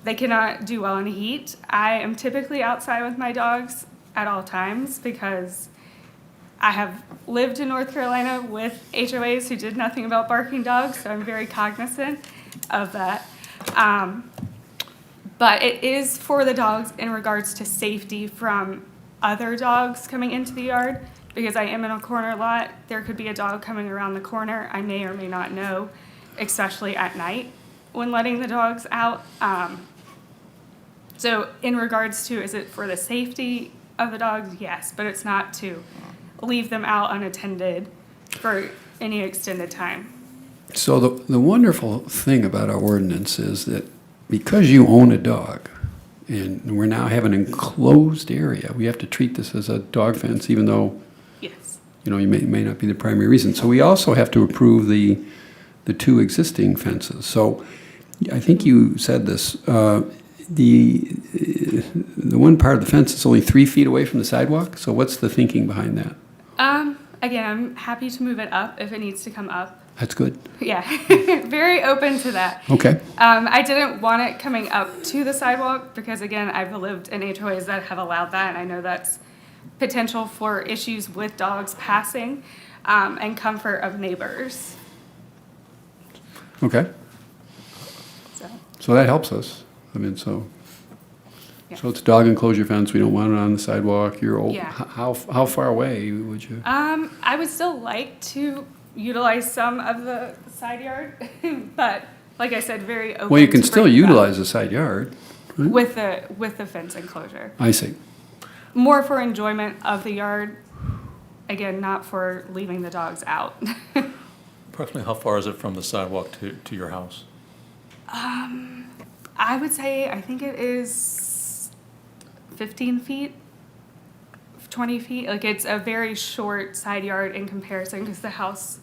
They cannot do well in heat. I am typically outside with my dogs at all times because I have lived in North Carolina with HOAs who did nothing about barking dogs, so I'm very cognizant of that. But it is for the dogs in regards to safety from other dogs coming into the yard, because I am in a corner lot. There could be a dog coming around the corner I may or may not know, especially at night when letting the dogs out. So in regards to, is it for the safety of the dogs? Yes, but it's not to leave them out unattended for any extended time. So the wonderful thing about our ordinance is that because you own a dog, and we're now have an enclosed area, we have to treat this as a dog fence, even though, yes, you may not be the primary reason. So we also have to approve the 2 existing fences. So I think you said this, the one part of the fence is only 3 feet away from the sidewalk. So what's the thinking behind that? Again, I'm happy to move it up if it needs to come up. That's good. Yeah, very open to that. Okay. I didn't want it coming up to the sidewalk because, again, I've lived in HOAs that have allowed that, and I know that's potential for issues with dogs passing and comfort of neighbors. Okay. So that helps us. So it's dog enclosure fence. We don't want it on the sidewalk. You're old. Yeah. How far away would you? I would still like to utilize some of the side yard, but like I said, very open. Well, you can to still bring it up utilize the side yard. Right? with the fence enclosure. I see. More for enjoyment of the yard. Again, not for leaving the dogs out. Approximately how far is it from the sidewalk to your house? I would say, I think it is 15 feet, 20 feet. Like, it's a very short side yard in comparison because the house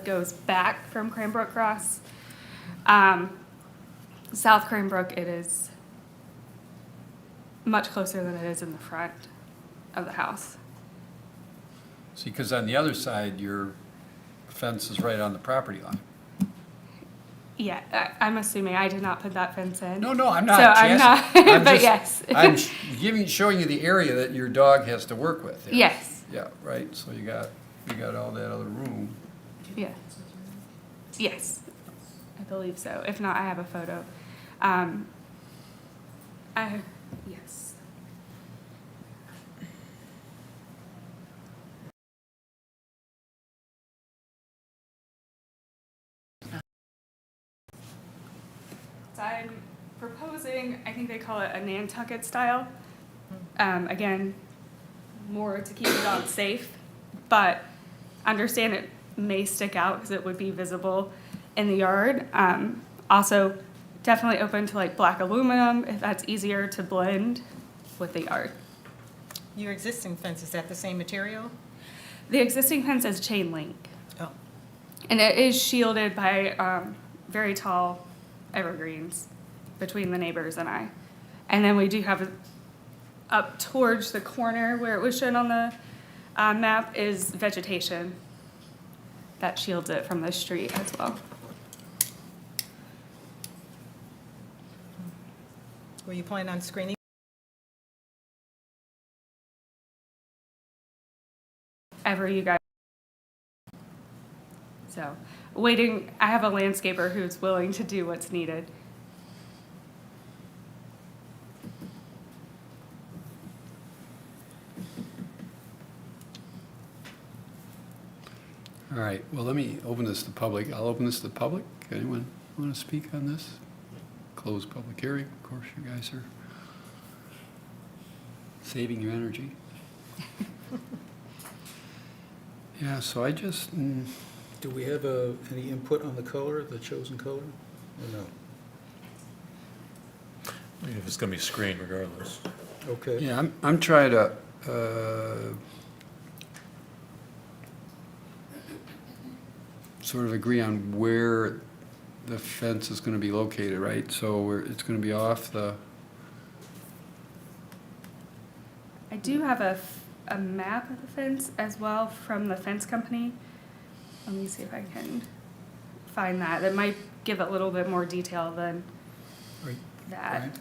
goes back from Cranbrook Cross. South Cranbrook, it is much closer than it is in the front of the house. See, because on the other side, your fence is right on the property line. Yeah, I'm assuming I did not put that fence in. No, I'm not. So I'm not, but yes. I'm showing you the area that your dog has to work with. There. Yes. Yeah, right. So you got all that other room. Yeah. Yes, I believe so. If not, I have a photo. Yes. So I'm proposing, I think they call it a Nantucket style. Again, more to keep the dog safe, but understand it may stick out because it would be visible in the yard. Also, definitely open to black aluminum if that's easier to blend with the yard. Your existing fence, is that the same material? The existing fence is chain link. Oh. And it is shielded by very tall evergreens between the neighbors and I. And then we do have up towards the corner where it was shown on the map is vegetation that shields it from the street as well. Were you planning on screening? Ever you guys. So waiting, I have a landscaper who's willing to do what's needed. All right, well, let me open this to public. I'll open this to the public. Anyone want to speak on this? Close public hearing. Of course, you guys are saving your energy. Yeah, so I just, Do we have any input on the color, the chosen color, or no? I mean, if it's gonna be screened regardless. Okay. yeah, I'm trying to, sort of agree on where the fence is gonna be located, right? So it's gonna be off the, I do have a map of the fence as well from the fence company. Let me see if I can find that. That might give it a little bit more detail than that.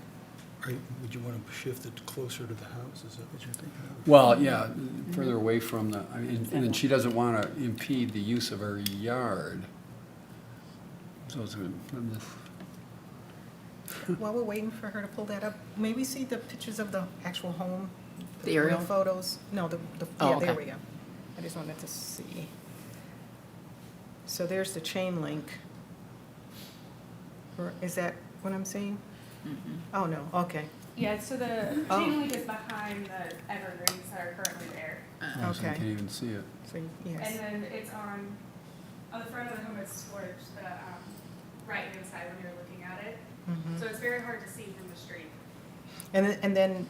Would you want to shift it closer to the house? Is that what you're thinking of? well, yeah, further away from the, I mean, and then she doesn't want to impede the use of her yard. So it's gonna, I'm just, While we're waiting for her to pull that up, may we see the pictures of the actual home? The aerial? real photos? No, Oh, yeah, there okay. we go. I just wanted to see. So there's the chain link. Is that what I'm seeing? Oh, no, okay. Yeah, so the Oh. chain link is behind the evergreens that are currently there. oh, so I Okay. can't even see it. So, yes. And then it's on the front of the home, it's towards the right-hand side when you're looking at it. Mhm. So it's very hard to see from the street. And then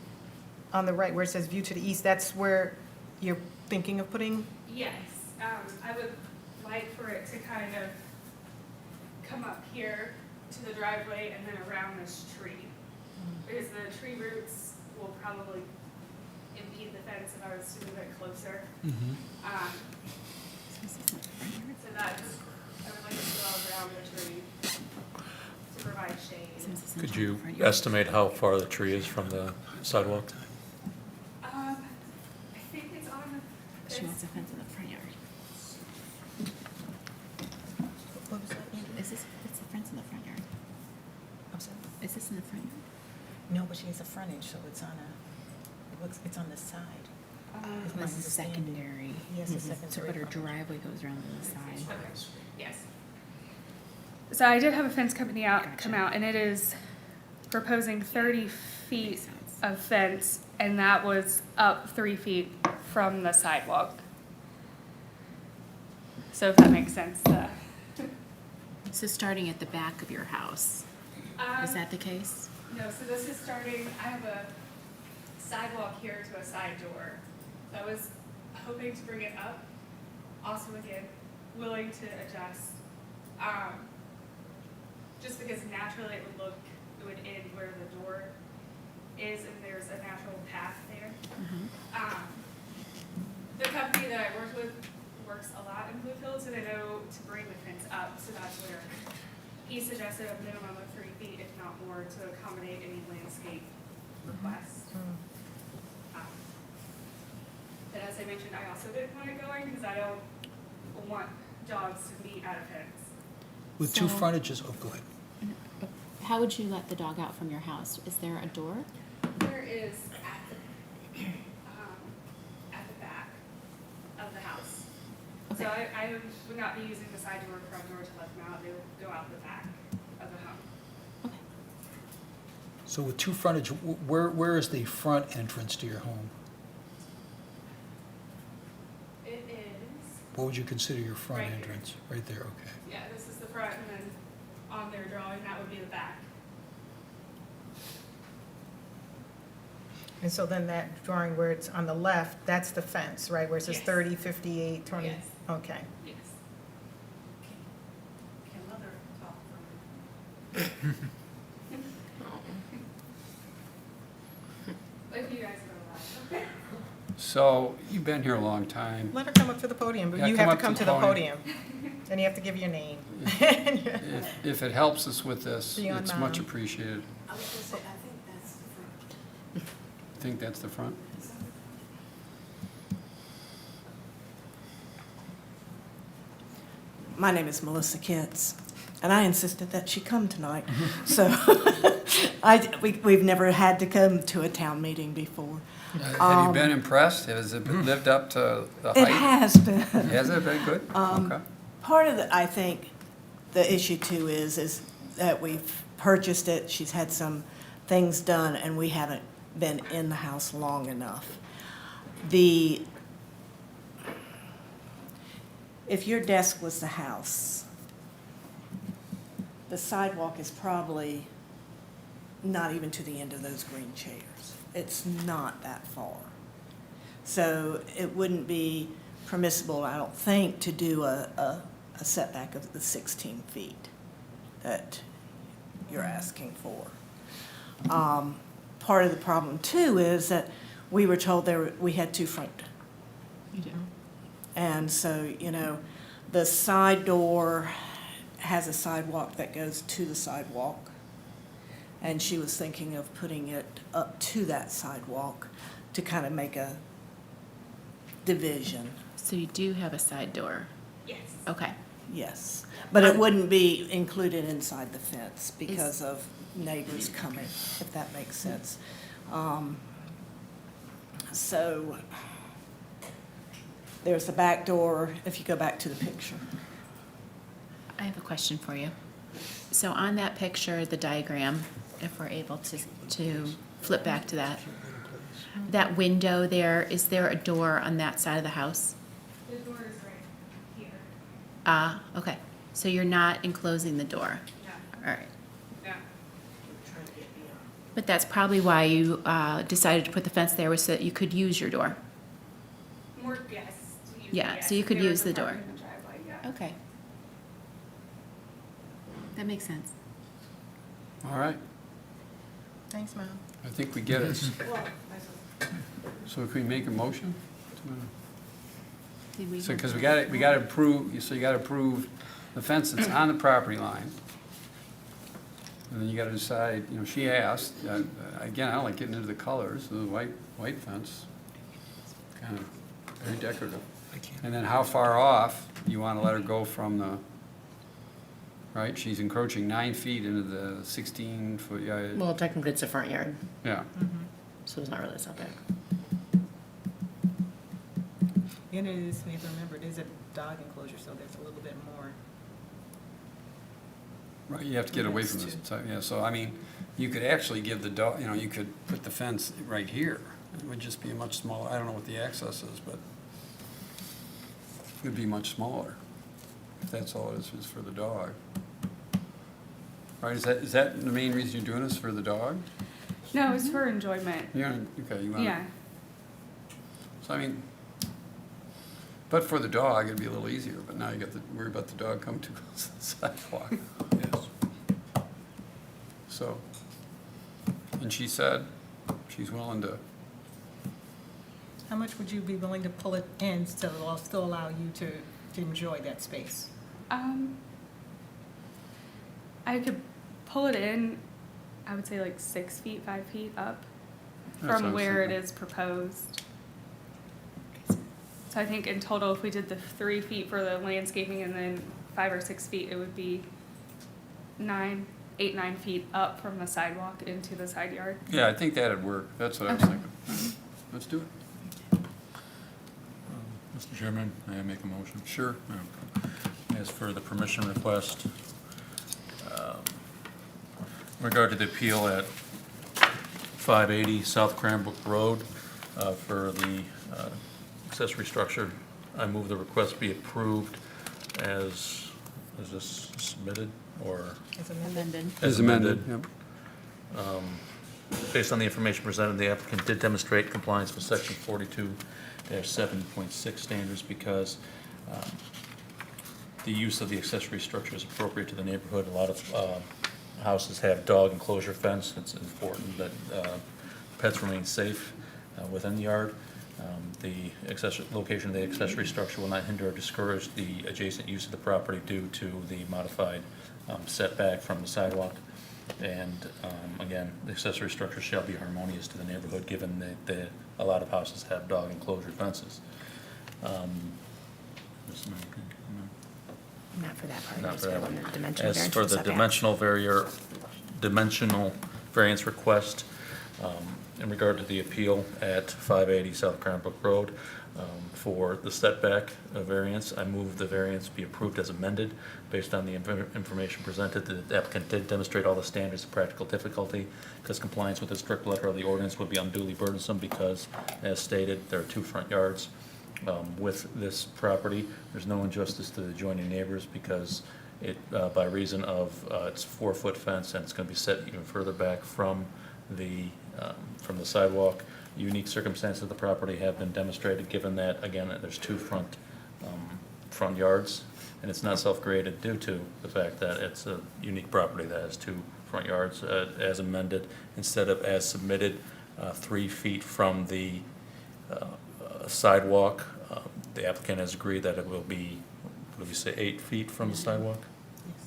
on the right where it says view to the east, that's where you're thinking of putting? Yes, I would like for it to kind of come up here to the driveway and then around this tree. Because the tree roots will probably impede the fence if I was to move it closer. So that, I would like to go around the tree to provide shade. Could you estimate how far the tree is from the sidewalk? I think it's on, She wants a fence in the front yard. What was that? Is this, it's the fence in the front yard? I'm sorry? Is this in the front yard? No, but she has a frontage, so it's on it's on the side. Is my This is understanding. secondary. Yes, it's So, secondary. but her driveway goes around to the side. yes. So I did have a fence company come out, and it is proposing 30 feet of fence, and that was up 3 feet from the sidewalk. So if that makes sense, So starting at the back of your house, is that the case? No, so this is starting, I have a sidewalk here to a side door. So I was hoping to bring it up, also again, willing to adjust. Just because naturally it would end where the door is, and there's a natural path there. The company that I work with works a lot in Bloomfield, so they know to bring the fence up, so that's where he suggested a minimum of 3 feet, if not more, to accommodate any landscape requests. But as I mentioned, I also didn't want it going because I don't want dogs to meet at a fence. With two So- frontages, oh, go ahead. How would you let the dog out from your house? Is there a door? There is at the back of the house. So I would not be using the side door or front door to let them out. They would go out the back of the home. So with two frontage, where is the front entrance to your home? It is, What would you consider your front Right here. entrance? Right there, okay. yeah, this is the front, and then on their drawing, that would be the back. And so then that drawing where it's on the left, that's the fence, right? Where it says Yes. 30, 58, 20? Yes. Okay. Yes. Can mother talk for me? If you guys go live. So you've been here a long time. Let her come up to the podium, but Yeah, you come have up to come to to the the podium. podium. And you have to give your name. If it helps us with this, Beyond it's much Mom. appreciated. I was gonna say, I think that's the front. Think that's the front? My name is Melissa Kitts, and I insisted that she come tonight. So we've never had to come to a town meeting before. Have you been impressed? Has it lived up to the height? It has been. Has it been good? Okay. Part of the, I think, the issue too is that we've purchased it, she's had some things done, and we haven't been in the house long enough. If your desk was the house, the sidewalk is probably not even to the end of those green chairs. It's not that far. So it wouldn't be permissible, I don't think, to do a setback of the 16 feet that you're asking for. Part of the problem too is that we were told we had 2 front. You do. And so, the side door has a sidewalk that goes to the sidewalk. And she was thinking of putting it up to that sidewalk to kind of make a division. So you do have a side door? Yes. Okay. Yes, but it wouldn't be included inside the fence because of neighbors coming, if that makes sense. So there's the back door, if you go back to the picture. I have a question for you. So on that picture, the diagram, if we're able to flip back to that window there, is there a door on that side of the house? The door is right here. Ah, okay. So you're not enclosing the door? No. All right. No. But that's probably why you decided to put the fence there, was so that you could use your door? More guests to use Yeah, the so you could There use was the a door. parking in the driveway, yeah. Okay. That makes sense. All right. Thanks, Mom. I think we get it. So if we make a motion? So, because we got to approve, so you got to approve the fence that's on the property line. And then you got to decide, she asked, again, I don't like getting into the colors, the white fence, kind of very decorative. And then how far off you want to let her go from the, right? She's encroaching 9 feet into the 16-foot, yeah. Well, technically it's a front yard, Yeah. so it's not really a setback. And it is, we have to remember, it is a dog enclosure, so there's a little bit more. Right, you have to get away from this, yeah, so I mean, you could actually give the dog, you could put the fence right here. It would just be a much smaller, I don't know what the access is, but it would be much smaller, if that's all it is for the dog. Right, is that the main reason you're doing this, for the dog? No, it's for enjoyment. Okay, you want. Yeah. So I mean, but for the dog, it'd be a little easier, but now you got to worry about the dog coming too close to the sidewalk. Yes. So, and she said she's willing to. How much would you be willing to pull it in to still allow you to enjoy that space? I could pull it in, I would say like 6 feet, 5 feet up That's what I from was where it thinking. is proposed. So I think in total, if we did the 3 feet for the landscaping and then 5 or 6 feet, it would be 9 feet up from the sidewalk into the side yard. Yeah, I think that'd work. That's what I was thinking. Let's do it. Mr. Chairman, may I make a motion? Sure. As for the permission request, in regard to the appeal at 580 South Cranbrook Road for the accessory structure, I move the request be approved as, is this submitted or? As amended. As amended, yep. Based on the information presented, the applicant did demonstrate compliance with section 42-7.6 standards because the use of the accessory structure is appropriate to the neighborhood. A lot of houses have dog enclosure fence. It's important that pets remain safe within the yard. The location of the accessory structure will not hinder or discourage the adjacent use of the property due to the modified setback from the sidewalk. And again, the accessory structure shall be harmonious to the neighborhood, given that a lot of houses have dog enclosure fences. Not for that part, Not just for for that the one. dimensional As variance for for the setbacks. dimensional variance request, in regard to the appeal at 580 South Cranbrook Road for the setback variance, I move the variance be approved as amended based on the information presented. The applicant did demonstrate all the standards of practical difficulty because compliance with the strict letter of the ordinance would be unduly burdensome because, as stated, there are 2 front yards. With this property, there's no injustice to the adjoining neighbors because it, by reason of its 4-foot fence, and it's going to be set even further back from the sidewalk. Unique circumstances of the property have been demonstrated, given that, again, there's 2 front yards, and it's not self-created due to the fact that it's a unique property that has 2 front yards as amended, instead of as submitted, 3 feet from the sidewalk. The applicant has agreed that it will be, what did we say, 8 feet from the sidewalk?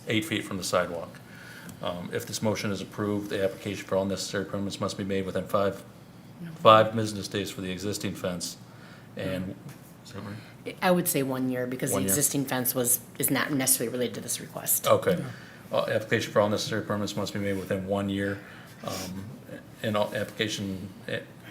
8 feet from the sidewalk. If this motion is approved, the application for all necessary permits must be made within 5 business days for the existing fence. And, is that right? I would say 1 year because 1 the year. existing fence is not necessarily related to this request. Okay. Application for all necessary permits must be made within 1 year. And all application,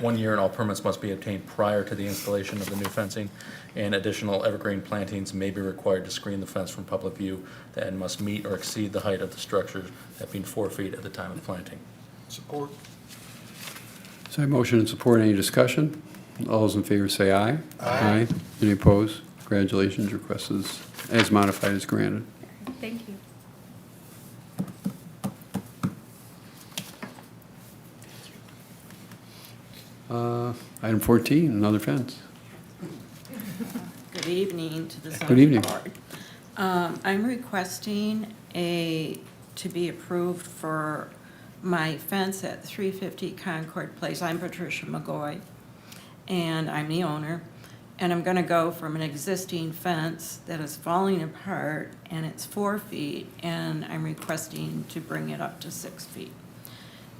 1 year, and all permits must be obtained prior to the installation of the new fencing. And additional evergreen plantings may be required to screen the fence from public view and must meet or exceed the height of the structure, that being 4 feet at the time of planting. Support. So I have motion and support. Any discussion? All those in favor say aye. Aye. Any opposed? Congratulations. Request is, as modified, is granted. Thank you. Item 14, another fence. Good evening to the Good zoning evening. board. I'm requesting to be approved for my fence at 350 Concord Place. I'm Patricia McGoy, and I'm the owner. And I'm gonna go from an existing fence that is falling apart, and it's 4 feet, and I'm requesting to bring it up to 6 feet.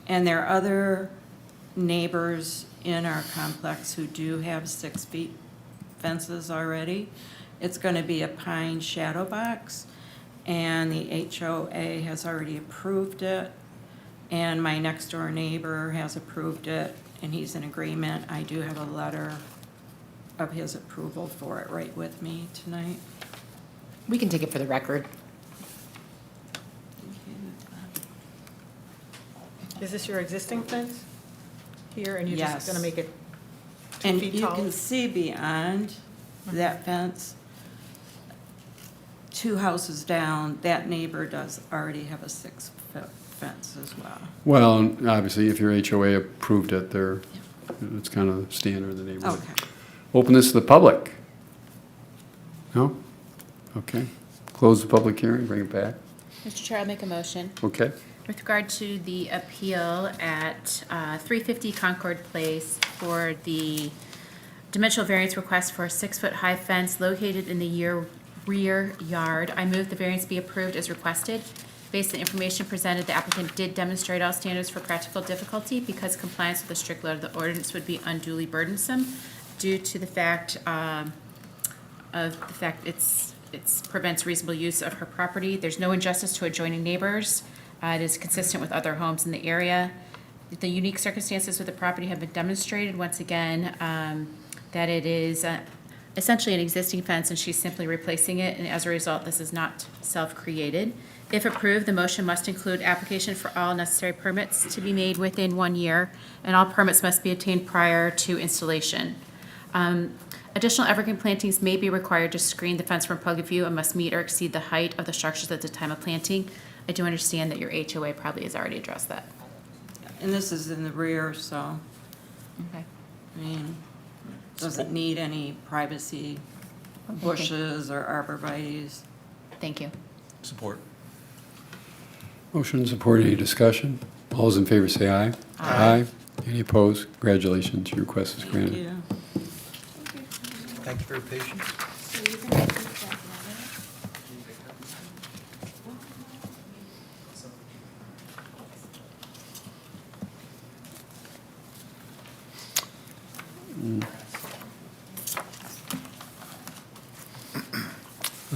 And there are other neighbors in our complex who do have 6 feet fences already. It's gonna be a pine shadow box, and the HOA has already approved it. And my next door neighbor has approved it, and he's in agreement. I do have a letter of his approval for it right with me tonight. We can take it for the record. Is this your existing fence here, and you're just Yes. gonna make it 2 And feet you tall? can see beyond that fence, 2 houses down, that neighbor does already have a 6-foot fence as well. Well, and obviously, if your HOA approved it, it's kind of standard in the neighborhood. Okay. Open this to the public. No? Okay. Close the public hearing, bring it back. Mr. Chair, I'll make a motion. Okay. With regard to the appeal at 350 Concord Place for the dimensional variance request for a 6-foot-high fence located in the rear yard, I move the variance be approved as requested. Based on information presented, the applicant did demonstrate all standards for practical difficulty because compliance with the strict letter of the ordinance would be unduly burdensome due to the fact it prevents reasonable use of her property. There's no injustice to adjoining neighbors. It is consistent with other homes in the area. The unique circumstances with the property have been demonstrated, once again, that it is essentially an existing fence and she's simply replacing it, and as a result, this is not self-created. If approved, the motion must include application for all necessary permits to be made within 1 year, and all permits must be obtained prior to installation. Additional evergreen plantings may be required to screen the fence from public view and must meet or exceed the height of the structures at the time of planting. I do understand that your HOA probably has already addressed that. And this is in the rear, so, Okay. I mean, doesn't need any privacy bushes or arborvitaes. Thank you. Support. Motion and support. Any discussion? All those in favor say aye. Aye. Any opposed? Congratulations. Your request is Thank granted. you. Thank you for your patience.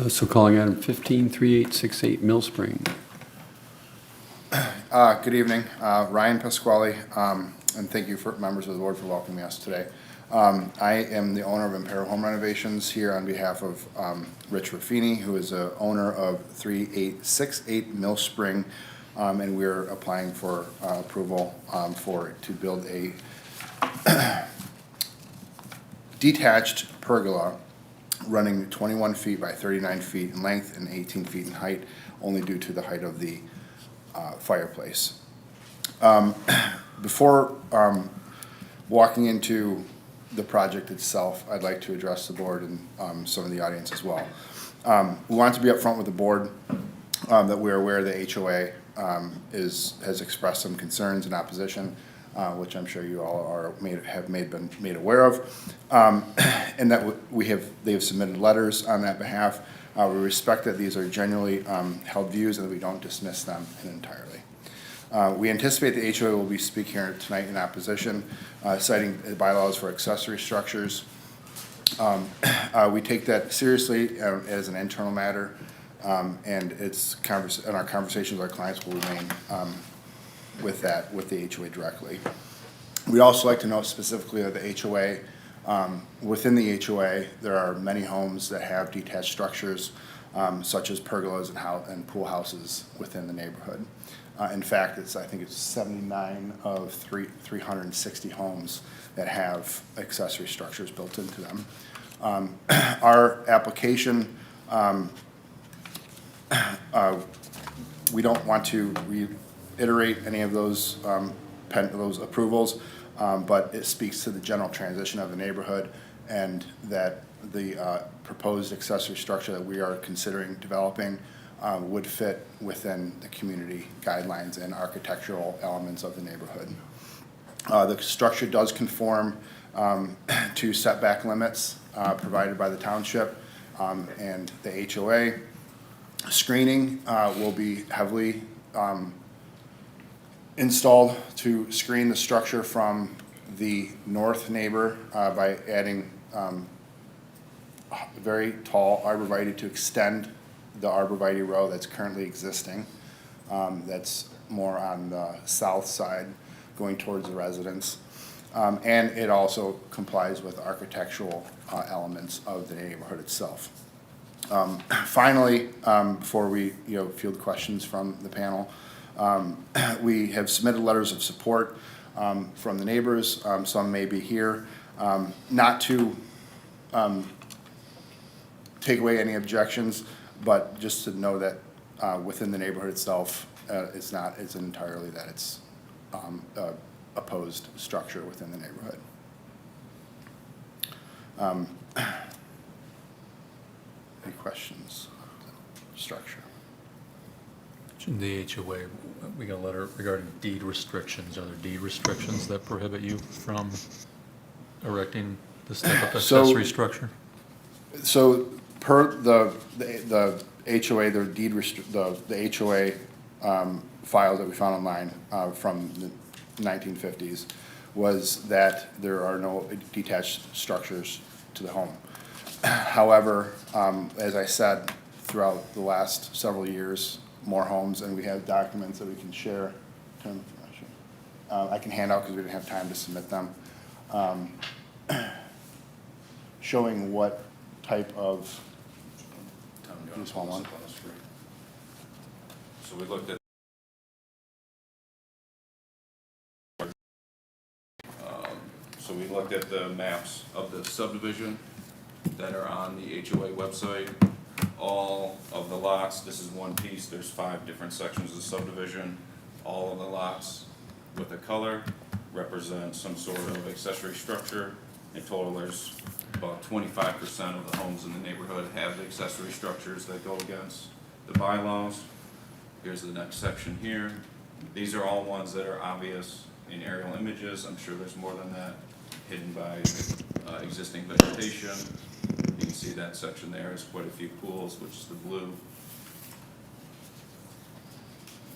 So calling item 153868 Mill Spring. Good evening, Ryan Pasquale. and thank you for members of the board for welcoming us today. I am the owner of Imperial Home Renovations here on behalf of Rich Raffini, who is the owner of 3868 Mill Spring, and we're applying for approval to build a detached pergola running 21 feet by 39 feet in length and 18 feet in height, only due to the height of the fireplace. Before walking into the project itself, I'd like to address the board and some of the audience as well. We want to be upfront with the board that we're aware the HOA has expressed some concerns and opposition, which I'm sure you all have been made aware of, and that they have submitted letters on that behalf. We respect that these are genuinely held views and that we don't dismiss them entirely. We anticipate the HOA will be speaking here tonight in opposition, citing bylaws for accessory structures. We take that seriously as an internal matter, and our conversations with our clients will remain with the HOA directly. We'd also like to note specifically that the HOA, within the HOA, there are many homes that have detached structures, such as pergolas and pool houses within the neighborhood. In fact, I think it's 79 of 360 homes that have accessory structures built into them. Our application, we don't want to reiterate any of those approvals, but it speaks to the general transition of the neighborhood and that the proposed accessory structure that we are considering developing would fit within the community guidelines and architectural elements of the neighborhood. The structure does conform to setback limits provided by the township and the HOA. Screening will be heavily installed to screen the structure from the north neighbor by adding very tall arborvitae to extend the arborvitae row that's currently existing. That's more on the south side going towards the residence. And it also complies with architectural elements of the neighborhood itself. Finally, before we field questions from the panel, we have submitted letters of support from the neighbors. Some may be here. Not to take away any objections, but just to know that within the neighborhood itself, it's entirely that it's opposed structure within the neighborhood. Any questions? Structure. The HOA, we got a letter regarding deed restrictions. Are there deed restrictions that prohibit you from erecting this type of accessory structure? So per the HOA, the HOA files that we found online from the 1950s was that there are no detached structures to the home. However, as I said, throughout the last several years, more homes, and we have documents that we can share. I can hand out because we didn't have time to submit them, showing what type of. Just hold on. So we looked at. So we looked at the maps of the subdivision that are on the HOA website. All of the lots, this is one piece, there's 5 different sections of the subdivision. All of the lots with a color represent some sort of accessory structure. In total, there's about 25% of the homes in the neighborhood have the accessory structures that go against the bylaws. Here's the next section here. These are all ones that are obvious in aerial images. I'm sure there's more than that hidden by existing vegetation. You can see that section there is quite a few pools, which is the blue.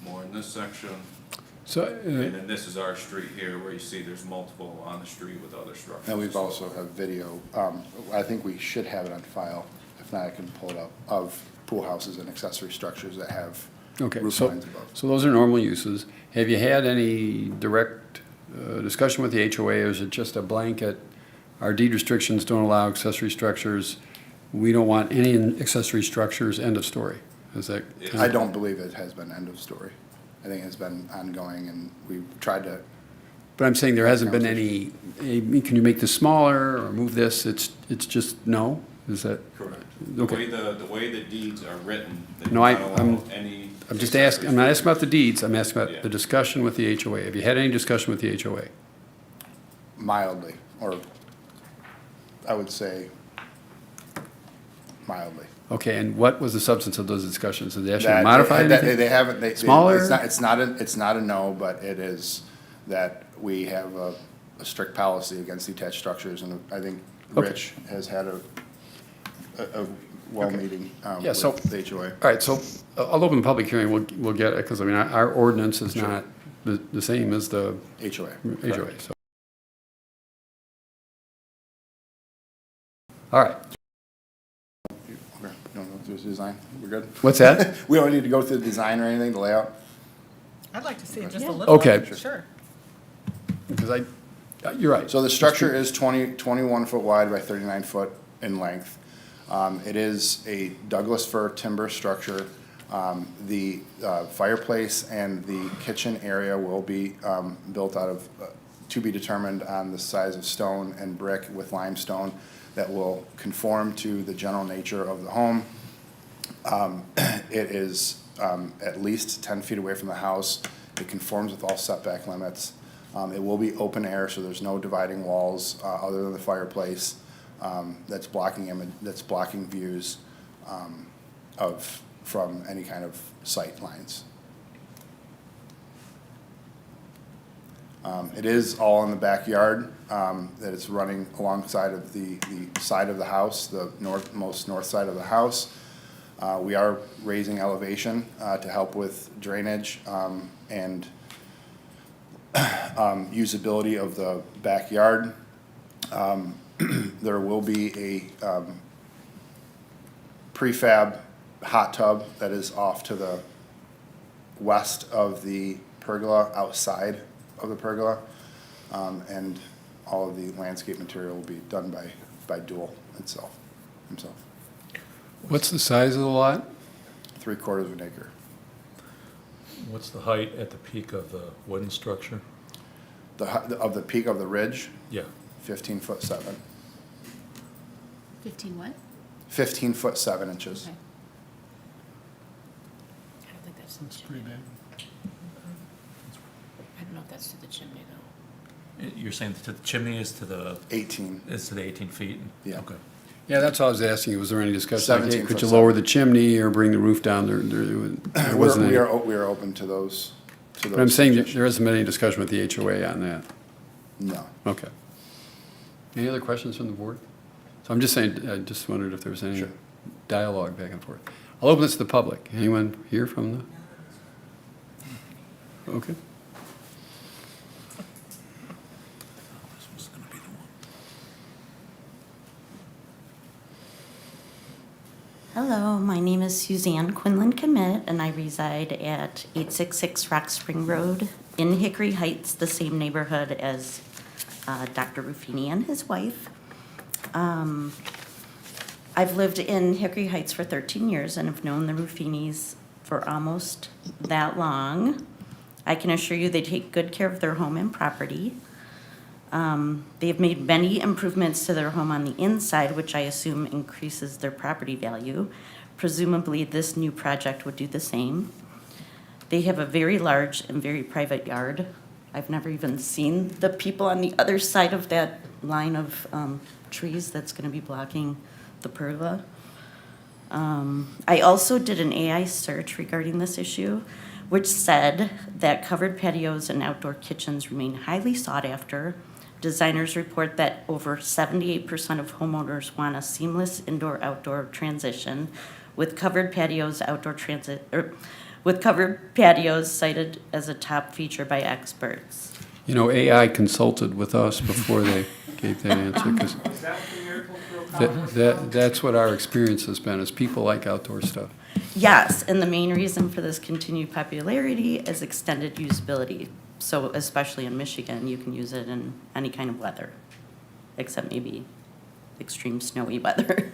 More in this section. So, Uh, and then this is our street here where you see there's multiple on the street with other structures. And we've also have video. I think we should have it on file. If not, I can pull it up, of pool houses and accessory structures that have okay, roof lines above. so those are normal uses. Have you had any direct discussion with the HOA, or is it just a blanket? Our deed restrictions don't allow accessory structures. We don't want any accessory structures, end of story. Is that? I don't believe it has been end of story. I think it's been ongoing, and we've tried to. But I'm saying there hasn't been any, can you make this smaller or move this? It's just no? Is that? Correct. Okay. The way the deeds are written, they do No, not allow any. I'm just asking, I'm not asking about the deeds, I'm asking Yeah. about the discussion with the HOA. Have you had any discussion with the HOA? Mildly, or I would say mildly. Okay, and what was the substance of those discussions? Did they actually That- modify that- anything? They haven't, Smaller? it's not a no, but it is that we have a strict policy against detached structures, and I think Okay. Rich has had a well meeting Yeah, so- with the HOA. All right, so I'll open the public hearing, we'll get it, because I mean, our ordinance is not the same as the HOA. HOA, so. All right, Okay, you don't go through the design, we're good? What's that? We don't need to go through the design or anything, the layout? I'd like to see it just a Yeah. little. Okay. Sure. because you're right. So the structure is 21 foot wide by 39 foot in length. It is a Douglas fir timber structure. The fireplace and the kitchen area will be built out of, to be determined on the size of stone and brick with limestone that will conform to the general nature of the home. It is at least 10 feet away from the house. It conforms with all setback limits. It will be open air, so there's no dividing walls other than the fireplace that's blocking views from any kind of sight lines. It is all in the backyard, that it's running alongside of the side of the house, the most north side of the house. We are raising elevation to help with drainage and usability of the backyard. There will be a prefab hot tub that is off to the west of the pergola, outside of the pergola, and all of the landscape material will be done by Dual himself. What's the size of the lot? 3/4 of an acre. What's the height at the peak of the wooden structure? Of the peak of the ridge, Yeah. 15 foot 7. 15 what? 15 foot 7 inches. Okay. I don't think that's in the chimney. I don't know if that's to the chimney though. You're saying to the chimney is to the? 18. Is to the 18 feet? Yeah. Okay. Yeah, that's all I was asking you. Was there any discussion? Like, hey, 17 could foot you lower 7. the chimney or bring the roof down? There wasn't We any. are open to those. But I'm saying that there hasn't been any discussion with the HOA on that. No. Okay. Any other questions from the board? So I'm just saying, I just wondered if there was any Sure. dialogue back and forth. I'll open this to the public. Anyone here from the? Okay. Hello, my name is Suzanne Quinlan Commit, and I reside at 866 Rock Spring Road in Hickory Heights, the same neighborhood as Dr. Ruffini and his wife. I've lived in Hickory Heights for 13 years and have known the Ruffinis for almost that long. I can assure you they take good care of their home and property. They've made many improvements to their home on the inside, which I assume increases their property value. Presumably, this new project would do the same. They have a very large and very private yard. I've never even seen the people on the other side of that line of trees that's going to be blocking the pergola. I also did an AI search regarding this issue, which said that covered patios and outdoor kitchens remain highly sought after. Designers report that over 78% of homeowners want a seamless indoor-outdoor transition, with covered patios cited as a top feature by experts. You know, AI consulted with us before they gave that answer, because that's what our experience has been, is people like outdoor stuff. Yes, and the main reason for this continued popularity is extended usability. So especially in Michigan, you can use it in any kind of weather, except maybe extreme snowy weather.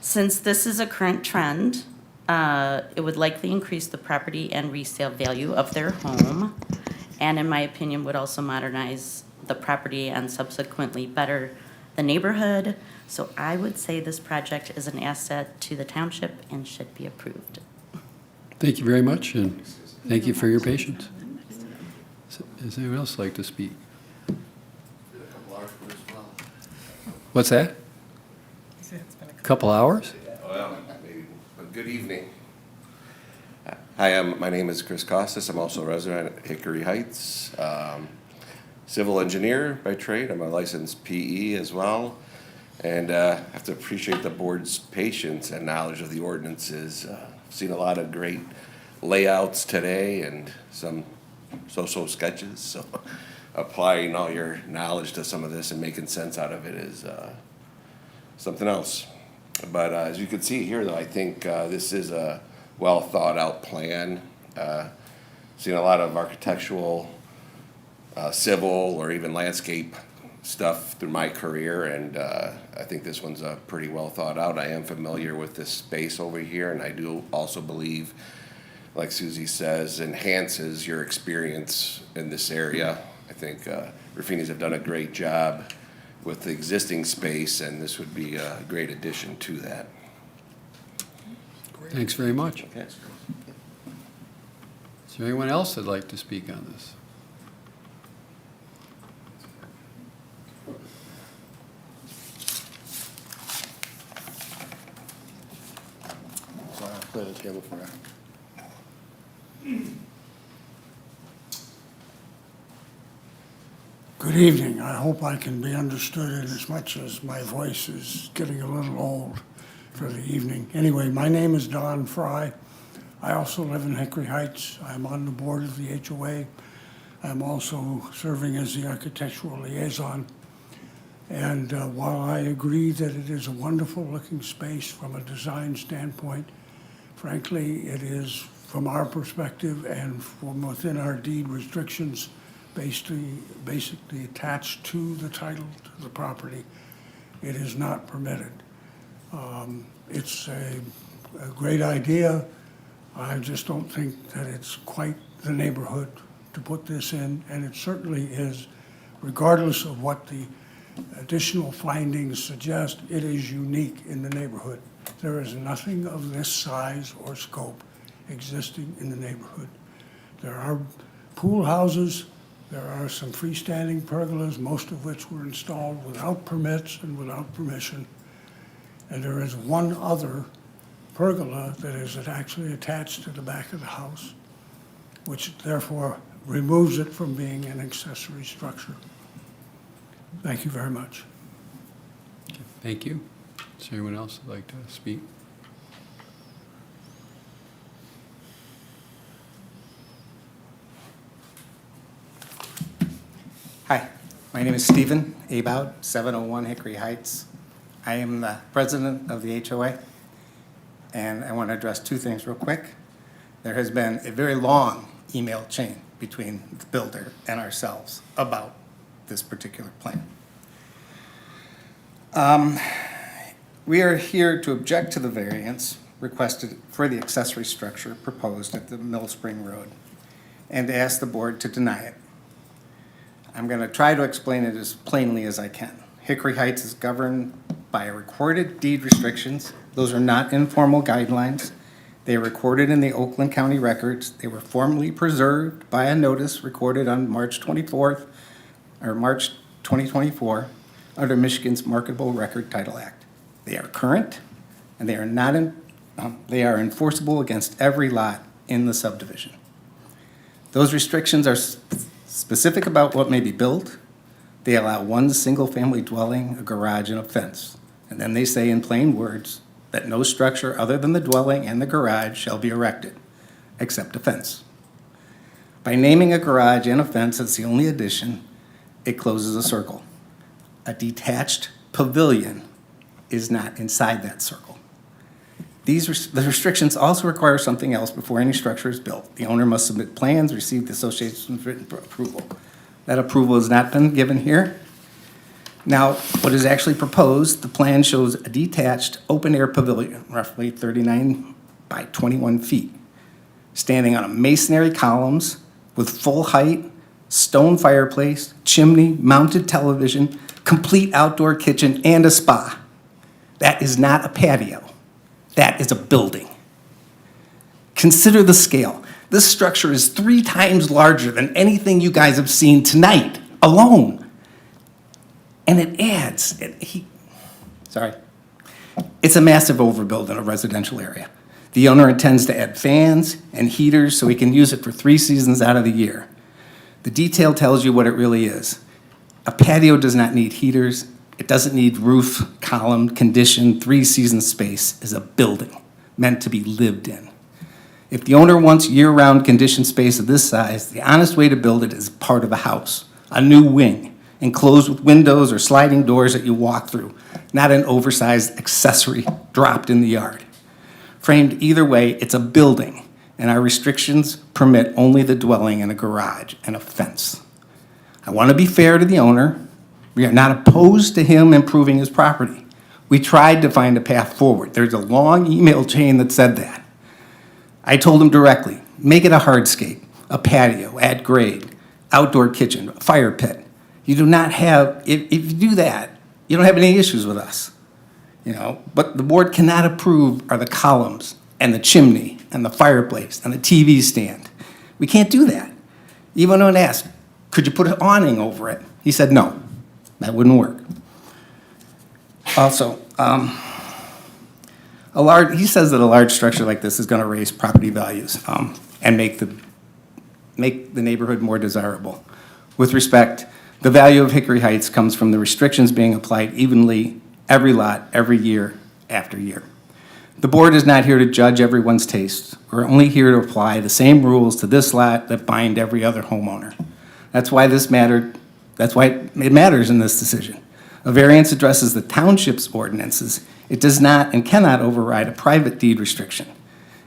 Since this is a current trend, it would likely increase the property and resale value of their home, and in my opinion, would also modernize the property and subsequently better the neighborhood. So I would say this project is an asset to the township and should be approved. Thank you very much, and thank you for your patience. Does anyone else like to speak? What's that? Couple hours? Well, maybe, but good evening. Hi, my name is Chris Costas. I'm also a resident at Hickory Heights. Civil engineer by trade. I'm a licensed PE as well. And I have to appreciate the board's patience and knowledge of the ordinances. I've seen a lot of great layouts today and some so-so sketches. So applying all your knowledge to some of this and making sense out of it is something else. But as you can see here, though, I think this is a well thought out plan. Seen a lot of architectural, civil, or even landscape stuff through my career, and I think this one's pretty well thought out. I am familiar with this space over here, and I do also believe, like Susie says, enhances your experience in this area. I think Ruffini's have done a great job with the existing space, and this would be a great addition to that. Thanks very much. Okay. Is there anyone else that'd like to speak on this? So I'll clear the table for you. Good evening. I hope I can be understood in as much as my voice is getting a little old for the evening. Anyway, my name is Don Fry. I also live in Hickory Heights. I'm on the board of the HOA. I'm also serving as the architectural liaison. And while I agree that it is a wonderful looking space from a design standpoint, frankly, it is, from our perspective and from within our deed restrictions, basically attached to the title to the property, it is not permitted. It's a great idea. I just don't think that it's quite the neighborhood to put this in, and it certainly is, regardless of what the additional findings suggest, it is unique in the neighborhood. There is nothing of this size or scope existing in the neighborhood. There are pool houses, there are some freestanding pergolas, most of which were installed without permits and without permission. And there is one other pergola that is actually attached to the back of the house, which therefore removes it from being an accessory structure. Thank you very much. Thank you. Is there anyone else that'd like to speak? Hi, my name is Stephen Aboud, 701 Hickory Heights. I am the president of the HOA, and I want to address two things real quick. There has been a very long email chain between the builder and ourselves about this particular plan. We are here to object to the variance requested for the accessory structure proposed at the Mill Spring Road and to ask the board to deny it. I'm going to try to explain it as plainly as I can. Hickory Heights is governed by recorded deed restrictions. Those are not informal guidelines. They are recorded in the Oakland County records. They were formally preserved by a notice recorded on March 24th, or March 2024, under Michigan's Marketable Record Title Act. They are current, and they are not they are enforceable against every lot in the subdivision. Those restrictions are specific about what may be built. They allow one single-family dwelling, a garage, and a fence. And then they say in plain words that no structure other than the dwelling and the garage shall be erected, except a fence. By naming a garage and a fence as the only addition, it closes a circle. A detached pavilion is not inside that circle. The restrictions also require something else before any structure is built. The owner must submit plans, receive the association's written approval. That approval has not been given here. Now, what is actually proposed, the plan shows a detached, open-air pavilion, roughly 39 by 21 feet, standing on masonry columns with full height, stone fireplace, chimney, mounted television, complete outdoor kitchen, and a spa. That is not a patio. That is a building. Consider the scale. This structure is 3 times larger than anything you guys have seen tonight alone. And it adds, it's a massive overbuild in a residential area. The owner intends to add fans and heaters so he can use it for 3 seasons out of the year. The detail tells you what it really is. A patio does not need heaters. It doesn't need roof, column, conditioned, 3-season space is a building meant to be lived in. If the owner wants year-round conditioned space of this size, the honest way to build it is part of a house, a new wing, enclosed with windows or sliding doors that you walk through, not an oversized accessory dropped in the yard. Framed either way, it's a building, and our restrictions permit only the dwelling and a garage and a fence. I want to be fair to the owner. We are not opposed to him improving his property. We tried to find a path forward. There's a long email chain that said that. I told him directly, make it a hardscape, a patio, add grade, outdoor kitchen, fire pit. You do not have, if you do that, you don't have any issues with us. But the board cannot approve are the columns and the chimney and the fireplace and the TV stand. We can't do that. Even when asked, could you put an awning over it? He said no. That wouldn't work. Also, he says that a large structure like this is going to raise property values and make the neighborhood more desirable. With respect, the value of Hickory Heights comes from the restrictions being applied evenly every lot, every year after year. The board is not here to judge everyone's tastes. We're only here to apply the same rules to this lot that bind every other homeowner. That's why it matters in this decision. A variance addresses the township's ordinances. It does not and cannot override a private deed restriction.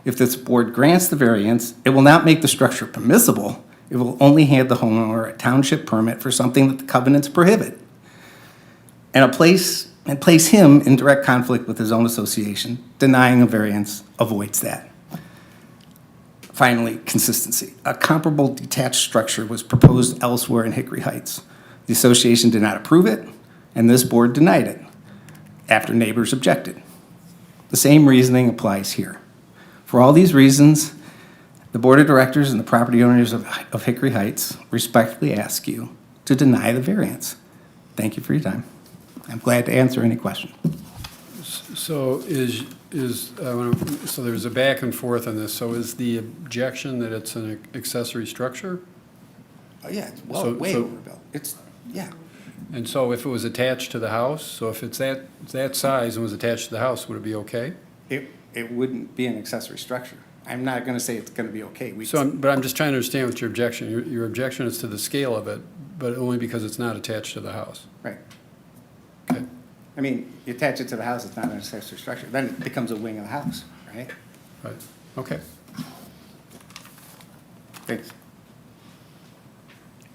If this board grants the variance, it will not make the structure permissible. It will only hand the homeowner a township permit for something that the covenants prohibit. And place him in direct conflict with his own association. Denying a variance avoids that. Finally, consistency. A comparable detached structure was proposed elsewhere in Hickory Heights. The association did not approve it, and this board denied it after neighbors objected. The same reasoning applies here. For all these reasons, the board of directors and the property owners of Hickory Heights respectfully ask you to deny the variance. Thank you for your time. I'm glad to answer any questions. So so there's a back and forth on this. So is the objection that it's an accessory structure? Oh, yeah, it's way overbuilt. Yeah. And so if it was attached to the house, so if it's that size and was attached to the house, would it be okay? It wouldn't be an accessory structure. I'm not going to say it's going to be okay. But I'm just trying to understand what your objection. Your objection is to the scale of it, but only because it's not attached to the house. Right. Okay. I mean, you attach it to the house, it's not an accessory structure. Then it becomes a wing of the house, right? Right. Okay. Thanks.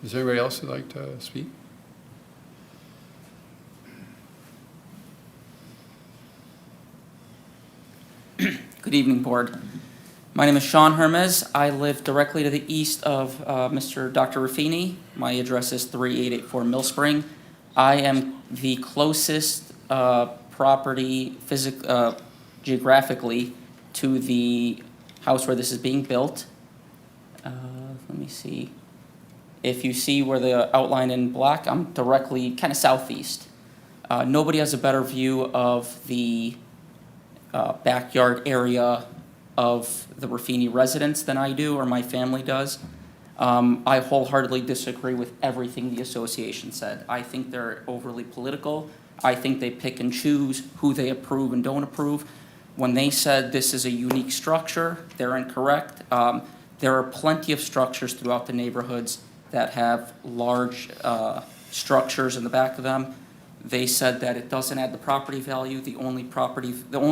Is there anybody else who'd like to speak? Good evening, Board. My name is Sean Hermes. I live directly to the east of Mr. Dr. Ruffini. My address is 3884 Mill Spring. I am the closest property geographically to the house where this is being built. Let me see. If you see where the outline in black, I'm directly kind of southeast. Nobody has a better view of the backyard area of the Ruffini residence than I do or my family does. I wholeheartedly disagree with everything the association said. I think they're overly political. I think they pick and choose who they approve and don't approve. When they said this is a unique structure, they're incorrect. There are plenty of structures throughout the neighborhoods that have large structures in the back of them. They said that it doesn't add the property value. The only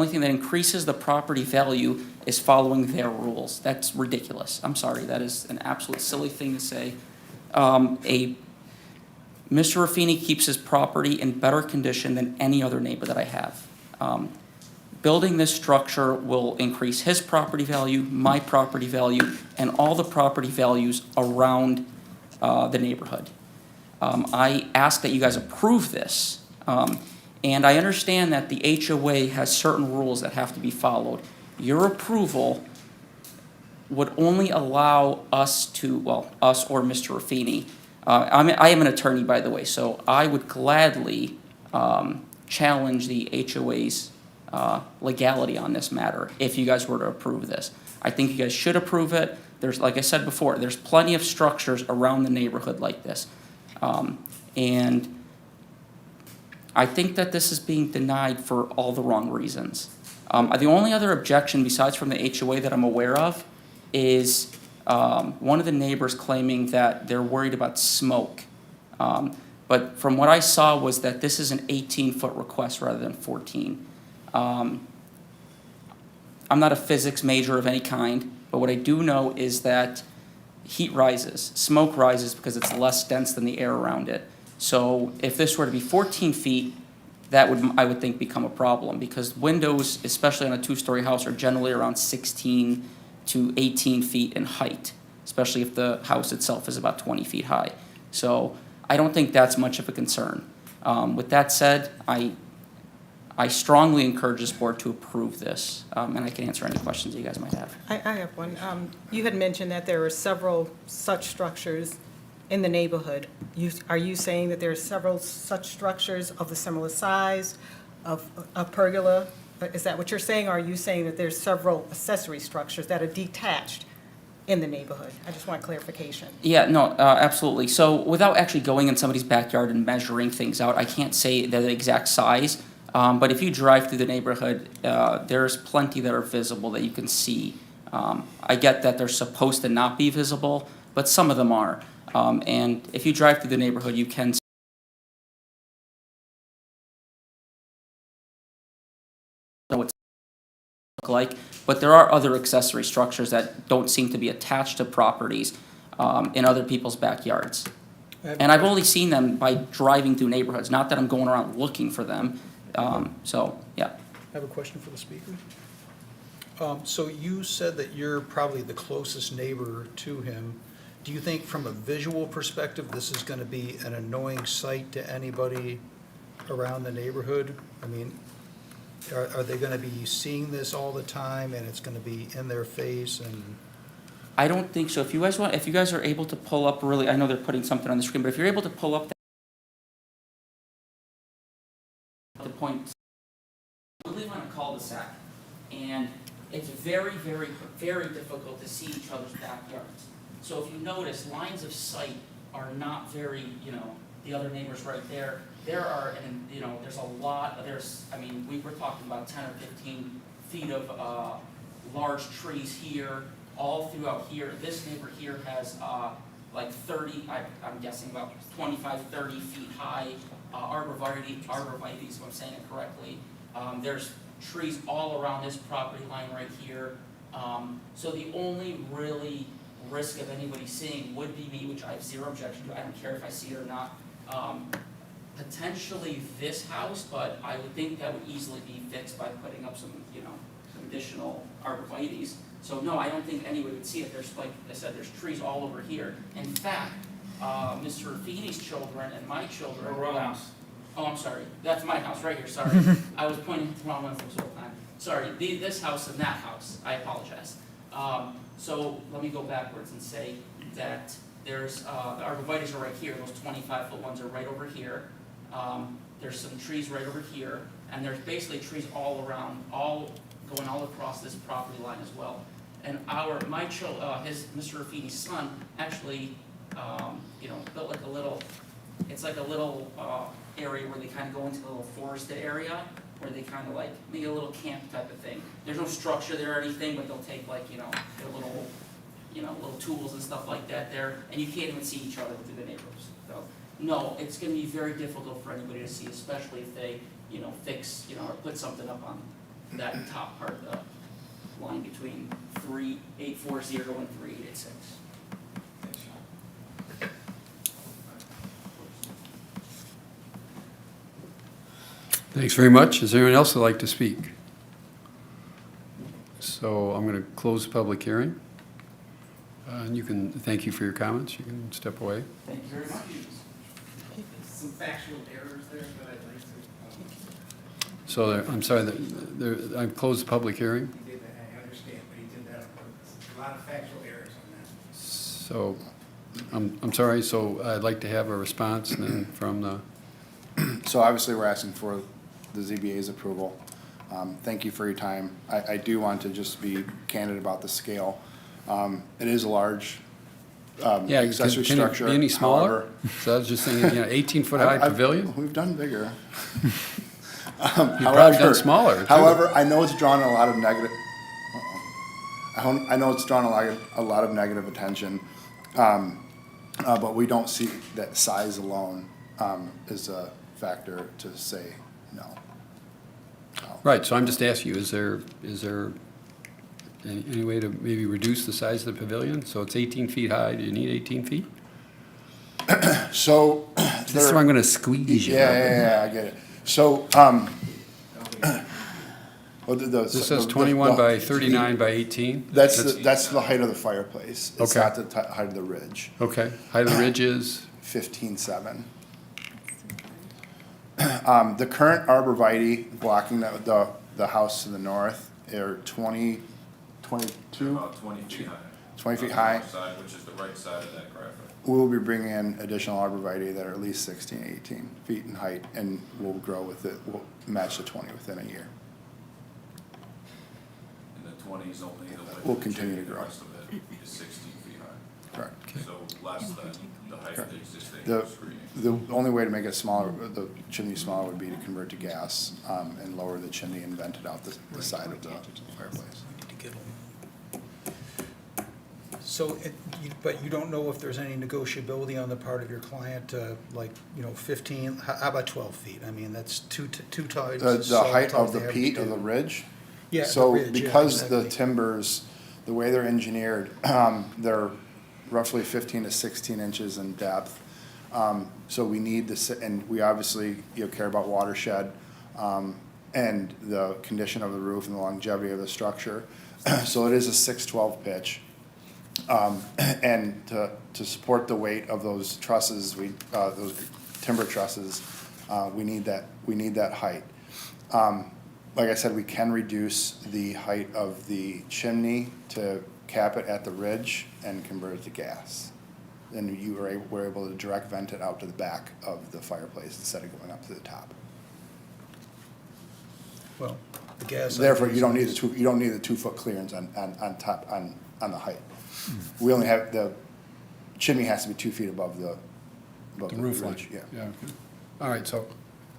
thing that increases the property value is following their rules. That's ridiculous. I'm sorry, that is an absolute silly thing to say. Mr. Ruffini keeps his property in better condition than any other neighbor that I have. Building this structure will increase his property value, my property value, and all the property values around the neighborhood. I ask that you guys approve this, and I understand that the HOA has certain rules that have to be followed. Your approval would only allow us to, well, us or Mr. Ruffini. I am an attorney, by the way, so I would gladly challenge the HOA's legality on this matter if you guys were to approve this. I think you guys should approve it. There's, like I said before, there's plenty of structures around the neighborhood like this. And I think that this is being denied for all the wrong reasons. The only other objection besides from the HOA that I'm aware of is one of the neighbors claiming that they're worried about smoke. But from what I saw was that this is an 18-foot request rather than 14. I'm not a physics major of any kind, but what I do know is that heat rises, smoke rises because it's less dense than the air around it. So if this were to be 14 feet, that would, I would think, become a problem because windows, especially on a two-story house, are generally around 16 to 18 feet in height, especially if the house itself is about 20 feet high. So I don't think that's much of a concern. With that said, I strongly encourage this board to approve this, and I can answer any questions you guys might have. I have one. You had mentioned that there are several such structures in the neighborhood. Are you saying that there are several such structures of a similar size, of a pergola? Is that what you're saying, or are you saying that there's several accessory structures that are detached in the neighborhood? I just want clarification. Yeah, no, absolutely. So without actually going in somebody's backyard and measuring things out, I can't say the exact size. But if you drive through the neighborhood, there's plenty that are visible that you can see. I get that they're supposed to not be visible, but some of them are. And if you drive through the neighborhood, you can see what it looks like. But there are other accessory structures that don't seem to be attached to properties in other people's backyards. And I've only seen them by driving through neighborhoods, not that I'm going around looking for them. So, yeah. I have a question for the speaker. So you said that you're probably the closest neighbor to him. Do you think from a visual perspective, this is going to be an annoying sight to anybody around the neighborhood? I mean, are they going to be seeing this all the time and it's going to be in their face and? I don't think so. If you guys are able to pull up really, I know they're putting something on the screen, but if you're able to pull up the point, we live on a cul-de-sac, and it's very, very, very difficult to see each other's backyards. So if you notice, lines of sight are not very, the other neighbors right there. There are, and there's a lot, we were talking about 10 or 15 feet of large trees here, all throughout here. This neighbor here has like 30, I'm guessing about 25, 30 feet high arborvitaes, if I'm saying it correctly. There's trees all around this property line right here. So the only really risk of anybody seeing would be me, which I have zero objection to. I don't care if I see it or not. Potentially this house, but I would think that would easily be fixed by putting up some, some additional arborvitaes. So no, I don't think anybody would see it. There's, like I said, there's trees all over here. In fact, Mr. Ruffini's children and my children. Wrong house. Oh, I'm sorry. That's my house right here. Sorry, I was pointing at the wrong one this whole time. Sorry, this house and that house. I apologize. So let me go backwards and say that there's the arborvitaes are right here. Those 25-foot ones are right over here. There's some trees right over here, and there's basically trees all around, going all across this property line as well. And Mr. Ruffini's son actually, built like a little. It's like a little area where they kind of go into a little forested area where they kind of like make a little camp type of thing. There's no structure there or anything, but they'll take like their little tools and stuff like that there, and you can't even see each other through the neighborhoods. So No, it's gonna be very difficult for anybody to see, especially if they, fix, or put something up on that top part of the line between 3840 and 3886. Thanks very much. Is there anyone else that'd like to speak? So I'm going to close the public hearing. And you can, thank you for your comments. You can step away. Thank you very much. Some factual errors there that I'd like to. So I'm sorry, I've closed the public hearing. He did that, I understand, but he did that on purpose. A lot of factual errors on that. So I'm sorry, so I'd like to have a response then from the, So obviously, we're asking for the ZBA's approval. Thank you for your time. I do want to just be candid about the scale. It is a large yeah, accessory can structure. it be any smaller? However, So I was just thinking, 18-foot high pavilion? We've done bigger. You've probably done smaller, too. However, I know it's drawn a lot of negative. I know it's drawn a lot of negative attention, but we don't see that size alone is a factor to say no. Right, so I'm just asking you, is there any way to maybe reduce the size of the pavilion? So it's 18 feet high, do you need 18 feet? So. This is where I'm gonna squeeze you. Yeah, I get it. So, This says 21 by 39 by 18? That's the height of the fireplace. It's Okay. not the height of the ridge. Okay, height of the ridge is? 15.7. The current arborvitae blocking the house to the north are 22? About 20 feet high. 20 feet On the high. north side, which is the right side of that graphic. We'll be bringing in additional arborvitae that are at least 16, 18 feet in height, and we'll grow with it, we'll match the 20 within a year. And the 20 is only the width. We'll of the continue chimney, to grow. The rest of it is 16 feet high. Correct. So less than the height of the existing The, screening. the only way to make it smaller, the chimney smaller would be to convert to gas, and lower the chimney and vent it out the side of the fireplace. So, but you don't know if there's any negotiability on the part of your client, like, 15, how about 12 feet? I mean, that's two times. The height of the peak of the ridge? Yeah, the So ridge, yeah, because the exactly. timbers, the way they're engineered, they're roughly 15 to 16 inches in depth. So we need this, and we obviously, care about watershed, and the condition of the roof and the longevity of the structure. So it is a 612 pitch. And to support the weight of those trusses, those timber trusses, we need that height. Like I said, we can reduce the height of the chimney to cap it at the ridge and convert it to gas. And we're able to direct vent it out to the back of the fireplace instead of going up to the top. Well, the gas. Therefore, you don't need the 2 foot clearance on top, on the height. We only have, the chimney has to be 2 feet above the roof line. ridge, yeah. Yeah, okay. All right, so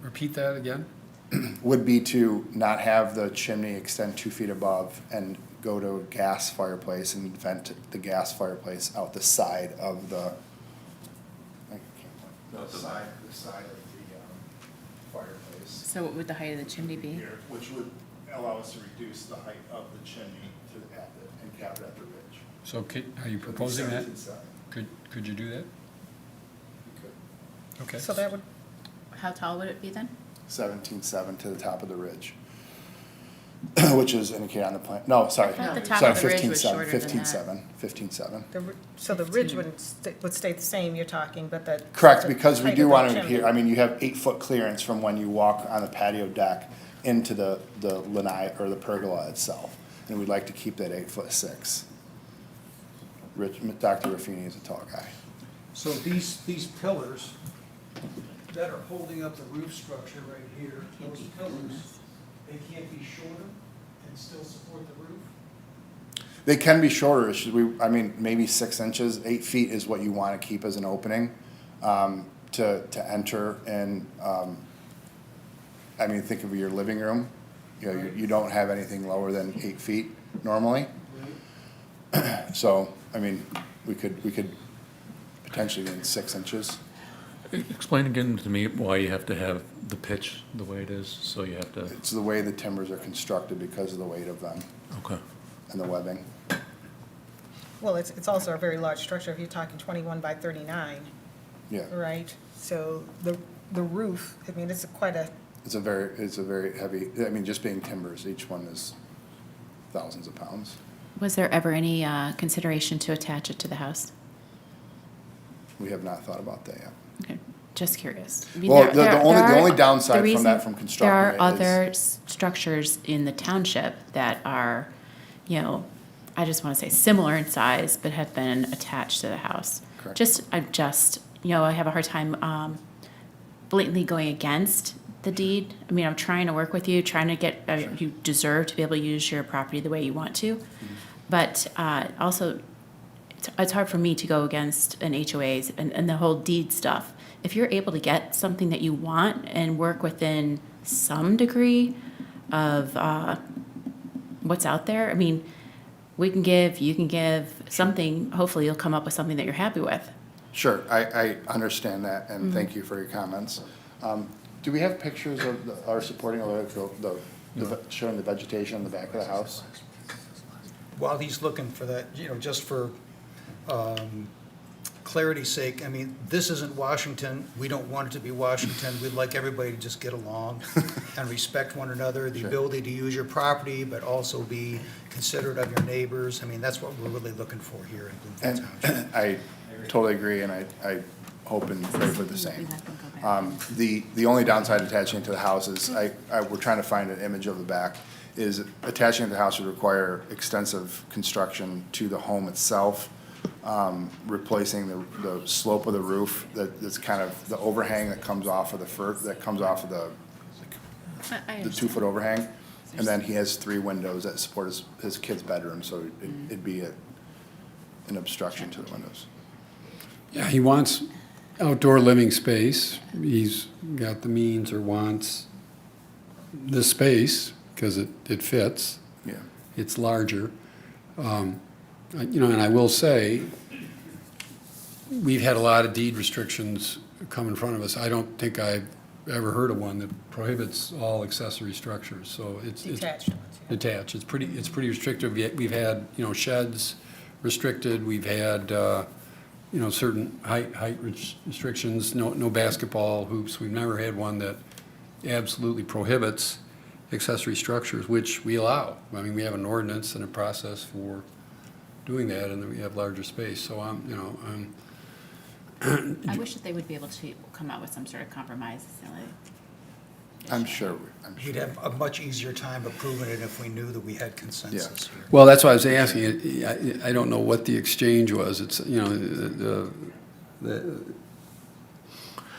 repeat that again? Would be to not have the chimney extend 2 feet above and go to a gas fireplace and vent the gas fireplace out the side of the, the side of the fireplace. So what would the height of the chimney be? Here, which would allow us to reduce the height of the chimney and cap it at the ridge. So are you proposing that? 17.7. Could you do that? Okay. So that would, how tall would it be then? 17.7 to the top of the ridge, which is indicated on the plan. No, sorry. I thought the top of the ridge was 15.7, shorter than that. 15.7. So the ridge would stay the same, you're talking, but that. Correct, because we height do of the want to chimney. adhere, I mean, you have 8 foot clearance from when you walk on the patio deck into the lanai or the pergola itself. And we'd like to keep that 8'6". Dr. Raffini is a tall guy. So these pillars that are holding up the roof structure right here, those pillars, they can't be shorter and still support the roof? They can be shorter, maybe 6 inches, 8 feet is what you want to keep as an opening, to enter and, think of your living room. You don't have anything lower than 8 feet normally. So, we could potentially in 6 inches. Explain again to me why you have to have the pitch the way it is, so you have to, It's the way the timbers are constructed because of the weight of them okay. and the webbing. Well, it's also a very large structure, if you're talking 21 by 39, Yeah. right? So the roof, I mean, it's quite a, It's a very heavy, I mean, just being timbers, each one is thousands of pounds. Was there ever any consideration to attach it to the house? We have not thought about that yet. Okay, just curious. I mean, Well, there- the there only are- downside the from reason- that, from constructing There it are is- other structures in the township that are, I just want to say similar in size, but have been attached to the house. Correct. I have a hard time blatantly going against the deed. I mean, I'm trying to work with you, trying to get, you deserve to be able to use your property the way you want to. But also, it's hard for me to go against an HOA's and the whole deed stuff. If you're able to get something that you want and work within some degree of what's out there, I mean, we can give, you can give something, hopefully you'll come up with something that you're happy with. Sure, I understand that, and thank you for your comments. Do we have pictures of our supporting, showing the vegetation in the back of the house? While he's looking for that, just for clarity's sake, I mean, this isn't Washington. We don't want it to be Washington. We'd like everybody to just get along and respect one another, the ability to use your property, but also be considerate of your neighbors. I mean, that's what we're really looking for here in Bloomfield Township. And I totally agree, and I hope and pray for the same. The only downside attaching it to the house is, we're trying to find an image of the back, is attaching it to the house would require extensive construction to the home itself, replacing the slope of the roof, that's kind of the overhang that comes off of the 2-foot overhang. And then he has 3 windows that support his kid's bedroom, so it'd be an obstruction to the windows. Yeah, he wants outdoor living space. He's got the means or wants this space because it fits. Yeah. It's larger. And I will say, we've had a lot of deed restrictions come in front of us. I don't think I've ever heard of one that prohibits all accessory structures, so it's. Detached ones, yeah. Detached, it's pretty restrictive. We've had, sheds restricted, we've had, certain height restrictions, no basketball hoops. We've never had one that absolutely prohibits accessory structures, which we allow. I mean, we have an ordinance and a process for doing that, and then we have larger space, so I wish that they would be able to come out with some sort of compromise. I'm sure. We'd have a much easier time approving it if we knew that we had consensus here. Well, that's why I was asking. I don't know what the exchange was. It's, the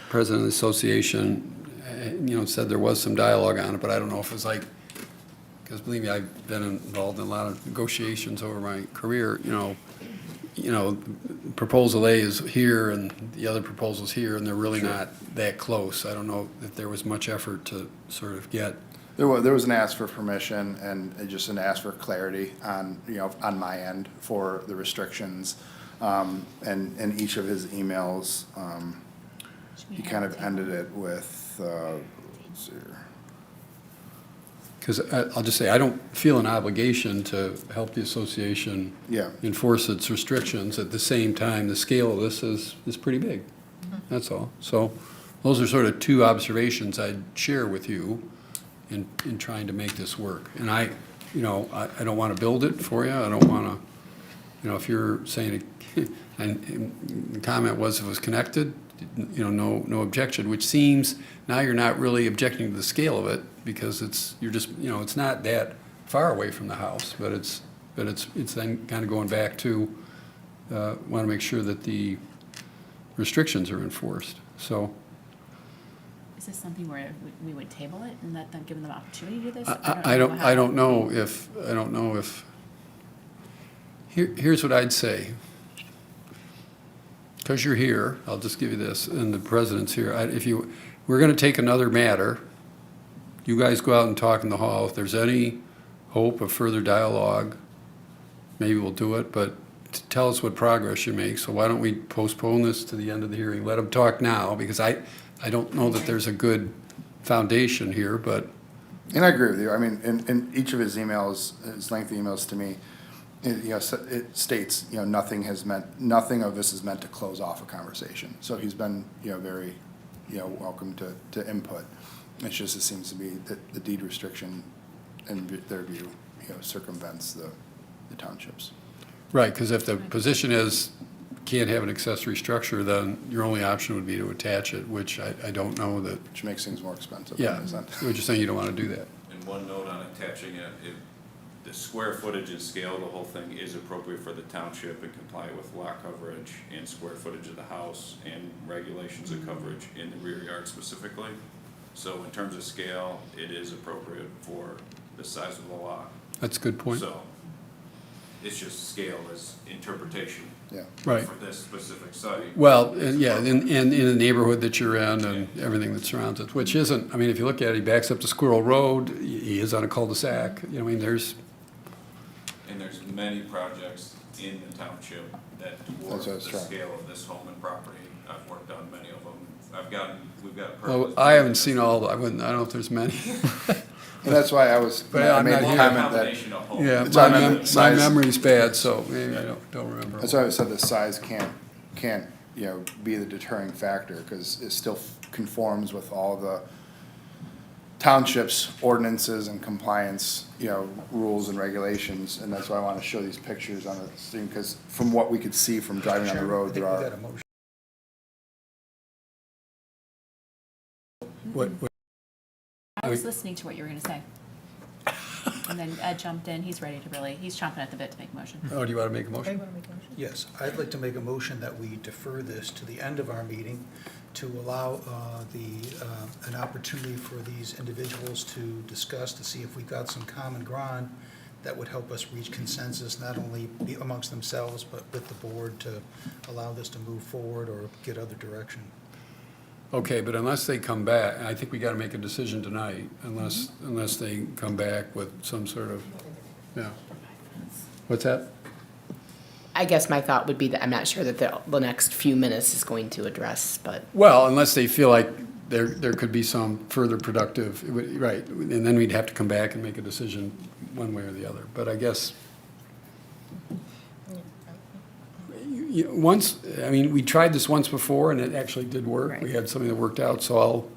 president of the association, said there was some dialogue on it, but I don't know if it was like, because believe me, I've been involved in a lot of negotiations over my career, proposal A is here and the other proposal's here, and they're really not that close. I don't know if there was much effort to sort of get. There was an ask for permission and just an ask for clarity on my end for the restrictions. And each of his emails, he kind of ended it with, let's see here. Because I'll just say, I don't feel an obligation to help the association enforce its restrictions. At the same time, the scale of this is pretty big. That's all. So those are sort of 2 observations I'd share with you in trying to make this work. And I don't want to build it for you. I don't want to, if you're saying, and the comment was it was connected, no objection, which seems now you're not really objecting to the scale of it, because you're just, it's not that far away from the house, but it's then kind of going back to, want to make sure that the restrictions are enforced, so. Is this something where we would table it and let them, give them the opportunity to do this? I don't know if, here's what I'd say. Because you're here, I'll just give you this, and the president's here. We're going to take another matter. You guys go out and talk in the hall. If there's any hope of further dialogue, maybe we'll do it, but tell us what progress you make, so why don't we postpone this to the end of the hearing? Let them talk now, because I don't know that there's a good foundation here, but And I agree with you. I mean, in each of his emails, his lengthy emails to me, it states, nothing of this is meant to close off a conversation. So he's been, very, welcome to input. It's just, it seems to be that the deed restriction, in their view, circumvents the townships. right, because if the position is can't have an accessory structure, then your only option would be to attach it, which I don't know that. Which makes things more expensive. Yeah, isn't it? we're just saying you don't want to do that. And one note on attaching it, if the square footage and scale of the whole thing is appropriate for the township and comply with lot coverage and square footage of the house and regulations of coverage in the rear yard specifically. So in terms of scale, it is appropriate for the size of the lot. That's a good point. So it's just scale as interpretation. Yeah. Right. For this specific site. Well, and yeah, in the neighborhood that you're in and everything that surrounds it, which isn't, I mean, if you look at it, he backs up to Squirrel Road, he is on a cul-de-sac, there's. And there's many projects in the township that dwarf the scale of this home and property. I've worked on many of them. We've got. Oh, I haven't seen all, I don't know if there's many. And that's why I made the comment that. Yeah, my memory's bad, so maybe I don't remember. That's why I said the size can't, be the deterring factor, because it still conforms with all the township's ordinances and compliance, rules and regulations, and that's why I want to show these pictures on the screen, because from what we could see from driving on the road, there are. What? I was listening to what you were going to say. And then Ed jumped in. He's ready to he's chomping at the bit to make a motion. Oh, do you want to make a motion? Yes, I'd like to make a motion that we defer this to the end of our meeting to allow an opportunity for these individuals to discuss, to see if we've got some common ground that would help us reach consensus, not only amongst themselves, but with the board to allow this to move forward or get other direction. Okay, but unless they come back, I think we got to make a decision tonight, unless they come back with some sort of, yeah. What's that? I guess my thought would be that I'm not sure that the next few minutes is going to address, but. Well, unless they feel like there could be some further productive, right, and then we'd have to come back and make a decision one way or the other. But I guess, we tried this once before and it actually did work. We had something that worked out, so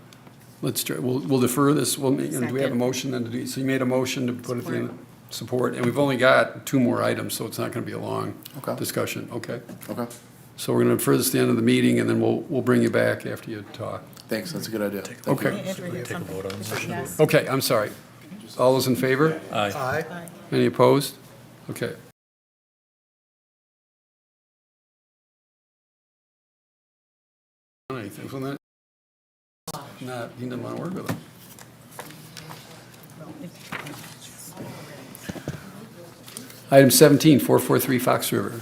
we'll defer this. Do we have a motion then to do, so you made a motion to put it in support, and we've only got 2 more items, so it's not going to be a long discussion, okay? Okay. So we're going to defer this to the end of the meeting, and then we'll bring you back after you talk. Thanks, that's a good idea. Okay. Take a vote on this. Yes. Okay, I'm sorry. All those in favor? Aye. Aye. Any opposed? Okay. Anything from that? Not, he didn't want to work with them. Item 17, 443 Fox River.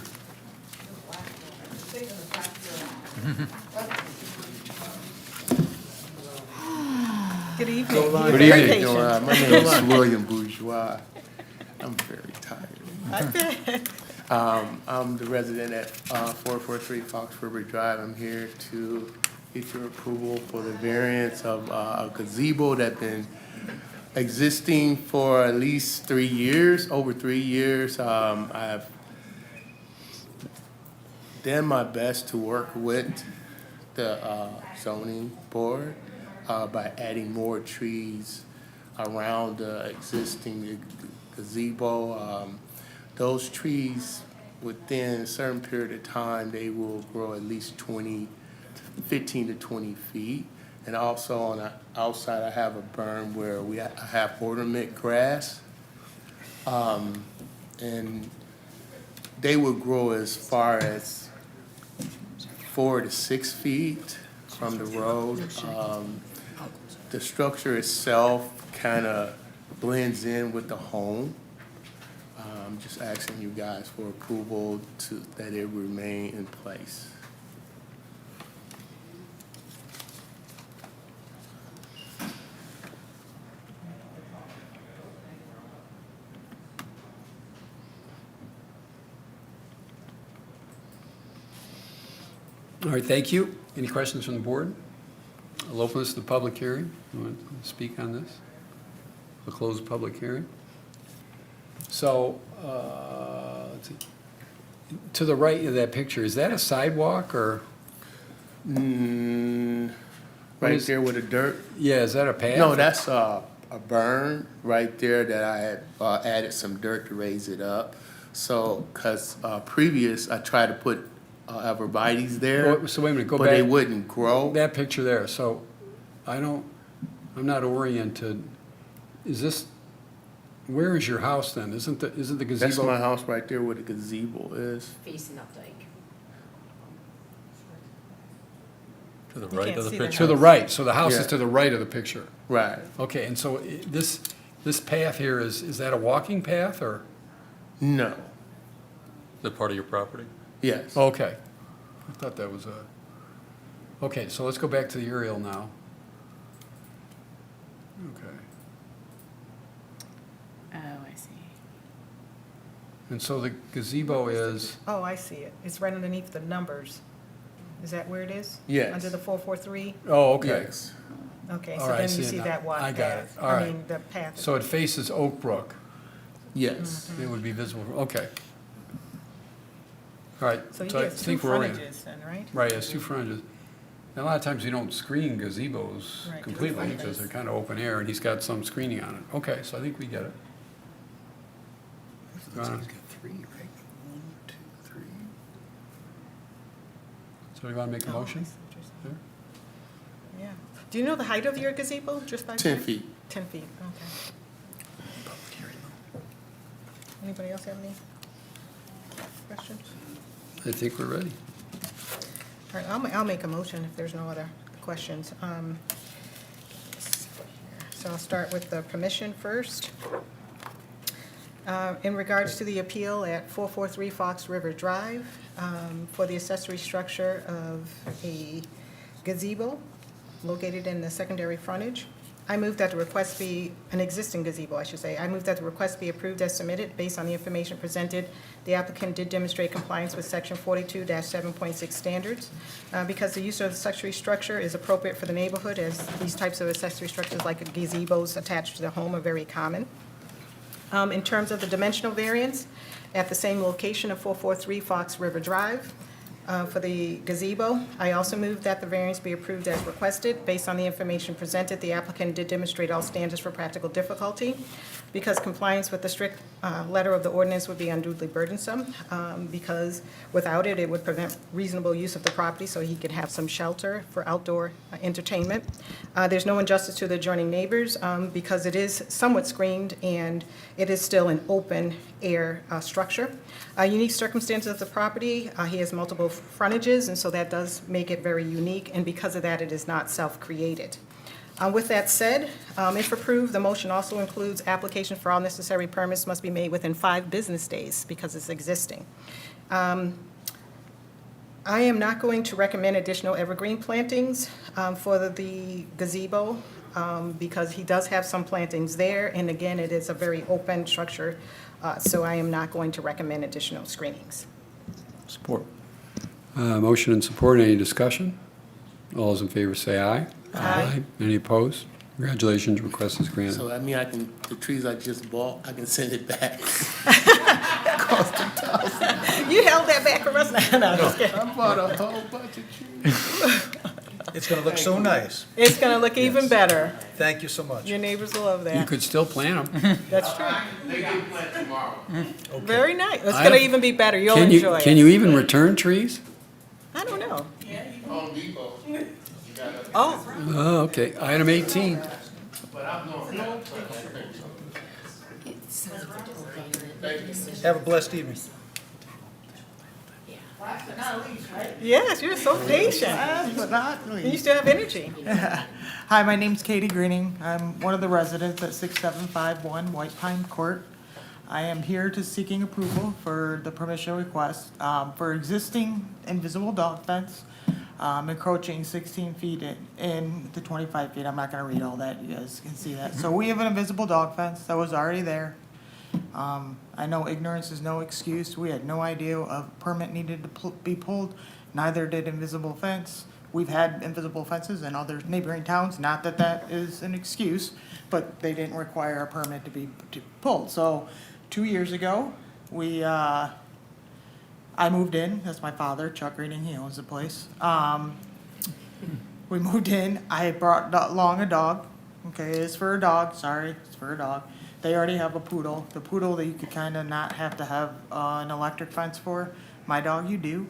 Good evening. Good evening. My name is William Bourgeois. I'm very tired. I'm the resident at 443 Fox River Drive. I'm here to get your approval for the variance of a gazebo that's been existing for at least 3 years, over 3 years. I've done my best to work with the zoning board by adding more trees around the existing gazebo. Those trees, within a certain period of time, they will grow at least 15 to 20 feet. And also on the outside, I have a berm where I have ornament grass. And they will grow as far as 4 to 6 feet from the road. The structure itself kind of blends in with the home. I'm just asking you guys for approval that it remain in place. All right, thank you. Any questions from the board? I'll open this to the public hearing. You want to speak on this? We'll close the public hearing. So, let's see. To the right of that picture, is that a sidewalk or? Right there with the dirt. Yeah, is that a path? No, that's a burn right there that I had added some dirt to raise it up. So, because previous, I tried to put arborvitaes there. So wait a minute, go back. But they wouldn't grow. That picture there, so I'm not oriented. Is this, where is your house then? Isn't the gazebo? That's my house right there where the gazebo is. Facing up dike. To the You right can't of the see the picture? To the right, so the house is Yeah. to the right of the picture. Right. Okay, and so this path here, is that a walking path or? No. Is that part of your property? Yes. Okay. I thought that was a, okay, so let's go back to the aerial now. Okay. Oh, I see. And so the gazebo is, Oh, I see it. It's right underneath the numbers. Is that where it is? Yes. Under the 443? oh, okay. Yes. Okay, All so right, then you see it see now. that walk I got it. path. All I right. mean, the path. So it faces Oak Brook. Yes. It would be visible, okay. All right, So he so I has two think we're oriented. frontages then, right? Right, it's two frontages. And a lot of times you don't screen gazebos Right, 'cause completely they're because frontages. they're kind of open air and he's got some screening on it. Okay, so I think we get it. Three, right? 1, 2, 3. So you want to make a Oh, I motion? see what you're saying. Yeah. Do you know the height of your gazebo, just by? 10 feet. 10 feet, okay. Anybody else have any questions? I think we're ready. All right, I'll make a motion if there's no other questions. So I'll start with the permission first. In regards to the appeal at 443 Fox River Drive for the accessory structure of a gazebo located in the secondary frontage, I move that the request be, an existing gazebo, I should say. I move that the request be approved as submitted based on the information presented. The applicant did demonstrate compliance with section 42-7.6 standards. Because the use of the accessory structure is appropriate for the neighborhood, as these types of accessory structures like gazebos attached to the home are very common. In terms of the dimensional variance, at the same location of 443 Fox River Drive, for the gazebo, I also move that the variance be approved as requested. Based on the information presented, the applicant did demonstrate all standards for practical difficulty. Because compliance with the strict letter of the ordinance would be unduly burdensome, because without it, it would prevent reasonable use of the property so he could have some shelter for outdoor entertainment. There's no injustice to the adjoining neighbors because it is somewhat screened and it is still an open air structure. Unique circumstances of the property, he has multiple frontages, and so that does make it very unique, and because of that, it is not self-created. With that said, if approved, the motion also includes application for all necessary permits must be made within 5 business days because it's existing. I am not going to recommend additional evergreen plantings for the gazebo because he does have some plantings there, and again, it is a very open structure, so I am not going to recommend additional screenings. Support. Motion and support, any discussion? All those in favor say aye. Aye. Any opposed? Congratulations, request is granted. So I mean, the trees I just bought, I can send it back. You held that back for us? No, just kidding. I bought a whole bunch of trees. It's going to look so nice. It's going to look even better. Thank you so much. Your neighbors will love You that. could still plant them. That's true. They get planted tomorrow. Very nice. It's I going to don't- even be better. You'll Can enjoy you, it. can you even return trees? I don't know. Home Depot. Oh, Oh, okay. Item 18. But I'm going. Have a blessed evening. yes, you're so patient. You still have energy. Hi, my name's Katie Greening. I'm one of the residents at 6751 White Pine Court. I am here to seeking approval for the permission request for existing invisible dog fence encroaching 16 feet in the 25 feet. I'm not gonna read all that, you guys can see that. So we have an invisible dog fence that was already there. I know ignorance is no excuse. We had no idea a permit needed to be pulled, neither did invisible fence. We've had invisible fences in other neighboring towns, not that that is an excuse, but they didn't require a permit to be pulled. So 2 years ago, I moved in, that's my father, Chuck Reading, he owns the place. We moved in, I brought along a dog, okay, it's for a dog, sorry, it's for a dog. They already have a poodle, the poodle that you could kinda not have to have an electric fence for. My dog, you do.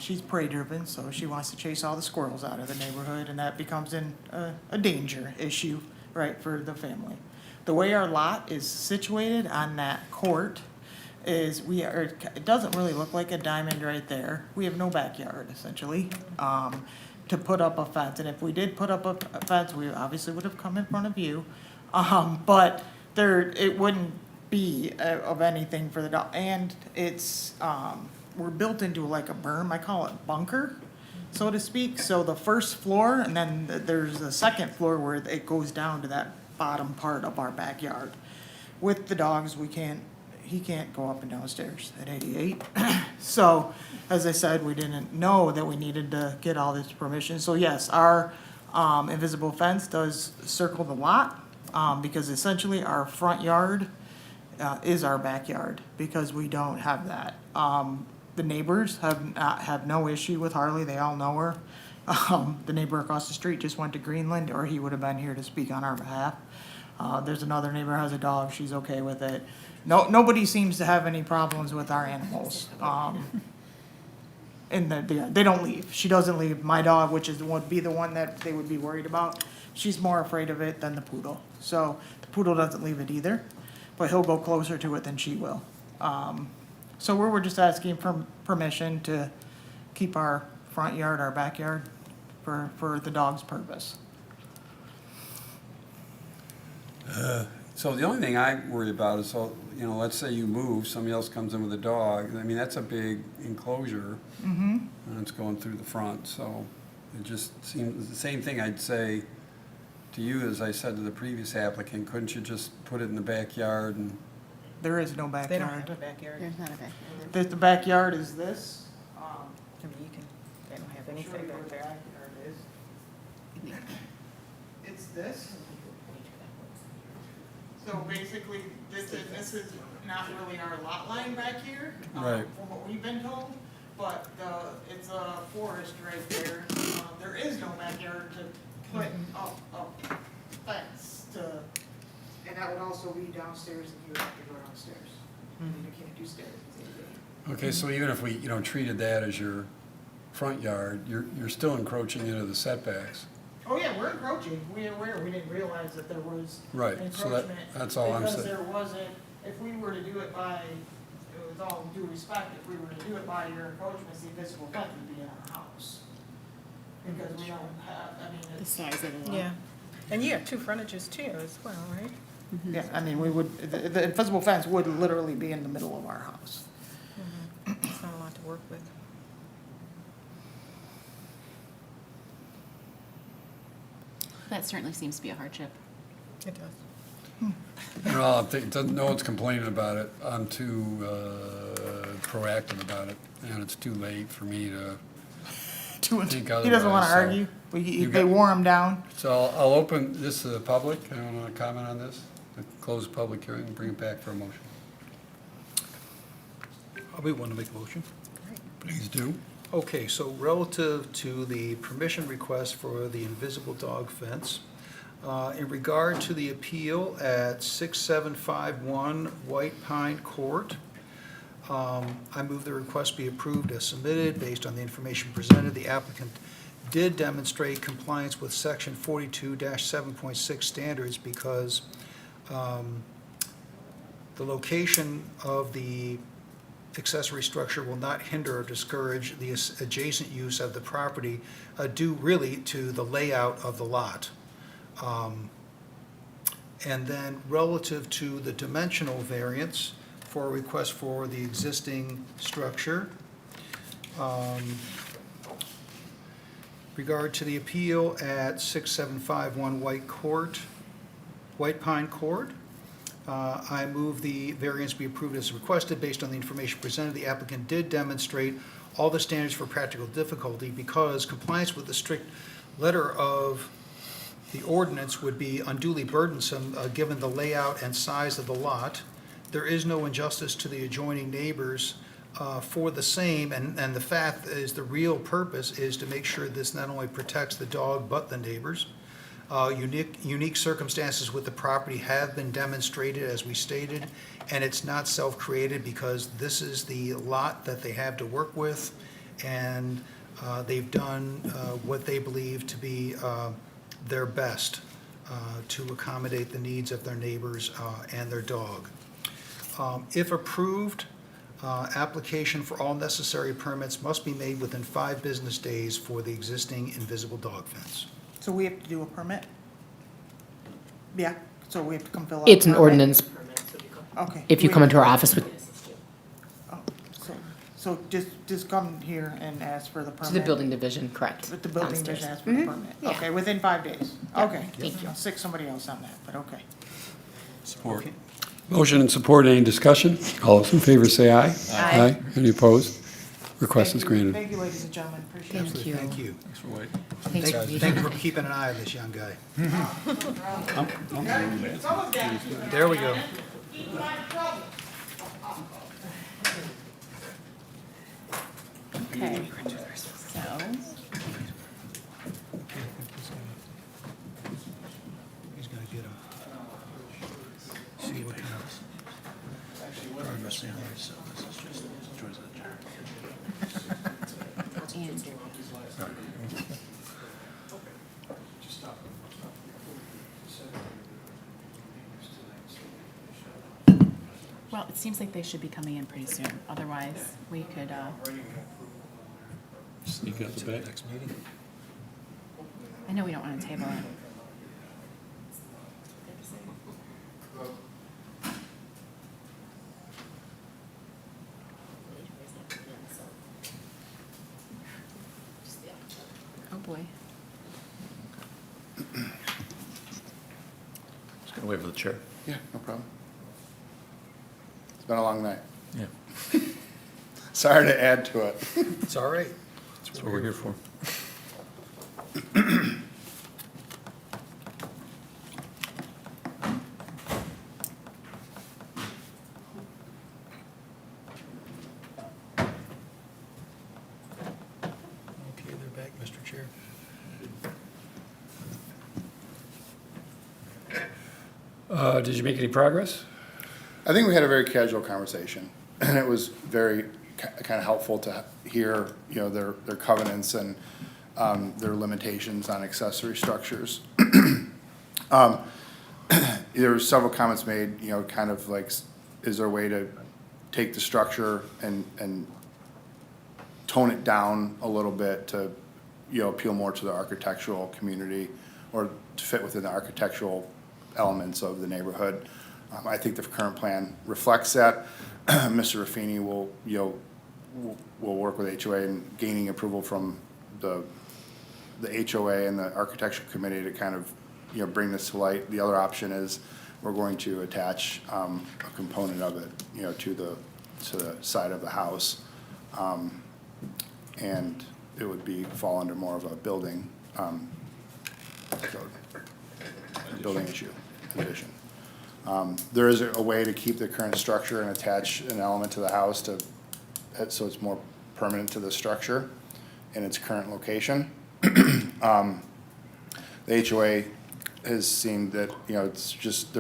She's prey driven, so she wants to chase all the squirrels out of the neighborhood, and that becomes a danger issue, right, for the family. The way our lot is situated on that court is it doesn't really look like a diamond right there. We have no backyard, essentially, to put up a fence, and if we did put up a fence, we obviously would have come in front of you. But it wouldn't be of anything for the dog, and it's, we're built into like a berm, I call it bunker, so to speak. So the first floor, and then there's a second floor where it goes down to that bottom part of our backyard. With the dogs, he can't go up and down stairs at 88. So, as I said, we didn't know that we needed to get all this permission. So yes, our invisible fence does circle the lot, because essentially our front yard is our backyard, because we don't have that. The neighbors have no issue with Harley, they all know her. The neighbor across the street just went to Greenland, or he would have been here to speak on our behalf. There's another neighbor who has a dog, she's okay with it. Nobody seems to have any problems with our animals. They don't leave. She doesn't leave. My dog, which would be the one that they would be worried about, she's more afraid of it than the poodle. So the poodle doesn't leave it either, but he'll go closer to it than she will. So we're just asking for permission to keep our front yard, our backyard, for the dog's purpose. So the only thing I worry about is, let's say you move, somebody else comes in with a dog, I mean, that's a big enclosure. Mm-hmm. And it's going through the front, so it just seems, the same thing I'd say to you as I said to the previous applicant, couldn't you just put it in the backyard and? There is no backyard. They don't have a backyard. There's not a backyard. The backyard is this. I mean, they don't have anything Show you where back the there. backyard is. It's this. So basically, this is not really our lot line back here, Right. from what we've been told, but it's a forest right there. There is no backyard to put up a fence to, and that would also be downstairs if you have to go downstairs. You can't do stairs. Okay, so even if we, treated that as your front yard, you're still encroaching into the setbacks. Oh, yeah, we're encroaching. We didn't realize that there was Right, so encroachment. that's all I'm Because saying. there wasn't, if we were to do it by, with all due respect, if we were to do it by your encroachments, the invisible fence would be in our house. Because we don't have, I mean, The it's. size of the lot. Yeah, and you have two frontages too as well, right? Yeah, I mean, we would, the invisible fence would literally be in the middle of our house. It's not a lot to work with. That certainly seems to be a hardship. It does. No one's complaining about it. I'm too proactive about it, and it's too late for me to think otherwise. He doesn't want to so- argue. You They got- wore him down. So I'll open this to the public. Anyone want to comment on this? Close the public hearing and bring it back for a motion. I'll be one to make a motion. Please do. Okay, so relative to the permission request for the invisible dog fence, in regard to the appeal at 6751 White Pine Court, I move the request be approved as submitted. Based on the information presented, the applicant did demonstrate compliance with section 42-7.6 standards because the location of the accessory structure will not hinder or discourage the adjacent use of the property due really to the layout of the lot. And then relative to the dimensional variance for a request for the existing structure, regard to the appeal at 6751 White Pine Court, I move the variance be approved as requested based on the information presented. The applicant did demonstrate all the standards for practical difficulty because compliance with the strict letter of the ordinance would be unduly burdensome, given the layout and size of the lot. There is no injustice to the adjoining neighbors for the same, and the fact is the real purpose is to make sure this not only protects the dog but the neighbors. Unique circumstances with the property have been demonstrated, as we stated, and it's not self-created because this is the lot that they have to work with, and they've done what they believe to be their best to accommodate the needs of their neighbors and their dog. If approved, application for all necessary permits must be made within 5 business days for the existing invisible dog fence. So we have to do a permit? Yeah, so we have to come fill out. It's a an permit? ordinance. Okay. If you come into our office with, So just come here and ask for the permit? to the building division, correct. With the building downstairs. division, ask for the Mhm. permit? Yeah. Okay, within 5 days? Yeah. Okay. Thank you. I'll stick somebody else on that, but okay. Support. Motion and support, any discussion? All those in favor say aye. Aye. Any opposed? Request is granted. Thank you, ladies and gentlemen, appreciate it. Absolutely, thank you. Thanks for waiting. Thank you for keeping an eye on this young guy. There we go. Okay, so, He's gonna get him. See what kind of progress there is. So this is just towards the well, it seems like they should be coming in pretty soon. Otherwise, we could, Sneak out the back. I know we don't want to table it. Oh, boy. Just gonna wait for the chair. Yeah, no problem. It's been a long night. Yeah. Sorry to add to it. It's all right. That's what we're here for. Okay, they're back, Mr. Chair. Did you make any progress? I think we had a very casual conversation, and it was very kind of helpful to hear, their covenants and their limitations on accessory structures. There were several comments made, kind of like, is there a way to take the structure and tone it down a little bit to, appeal more to the architectural community or to fit within the architectural elements of the neighborhood. I think the current plan reflects that. Mr. Raffini will work with HOA in gaining approval from the HOA and the architectural committee to kind of, bring this to light. The other option is we're going to attach a component of it, to the side of the house. And it would fall under more of a building code, building issue, condition. There is a way to keep the current structure and attach an element to the house so it's more permanent to the structure in its current location. The HOA has seen that, it's just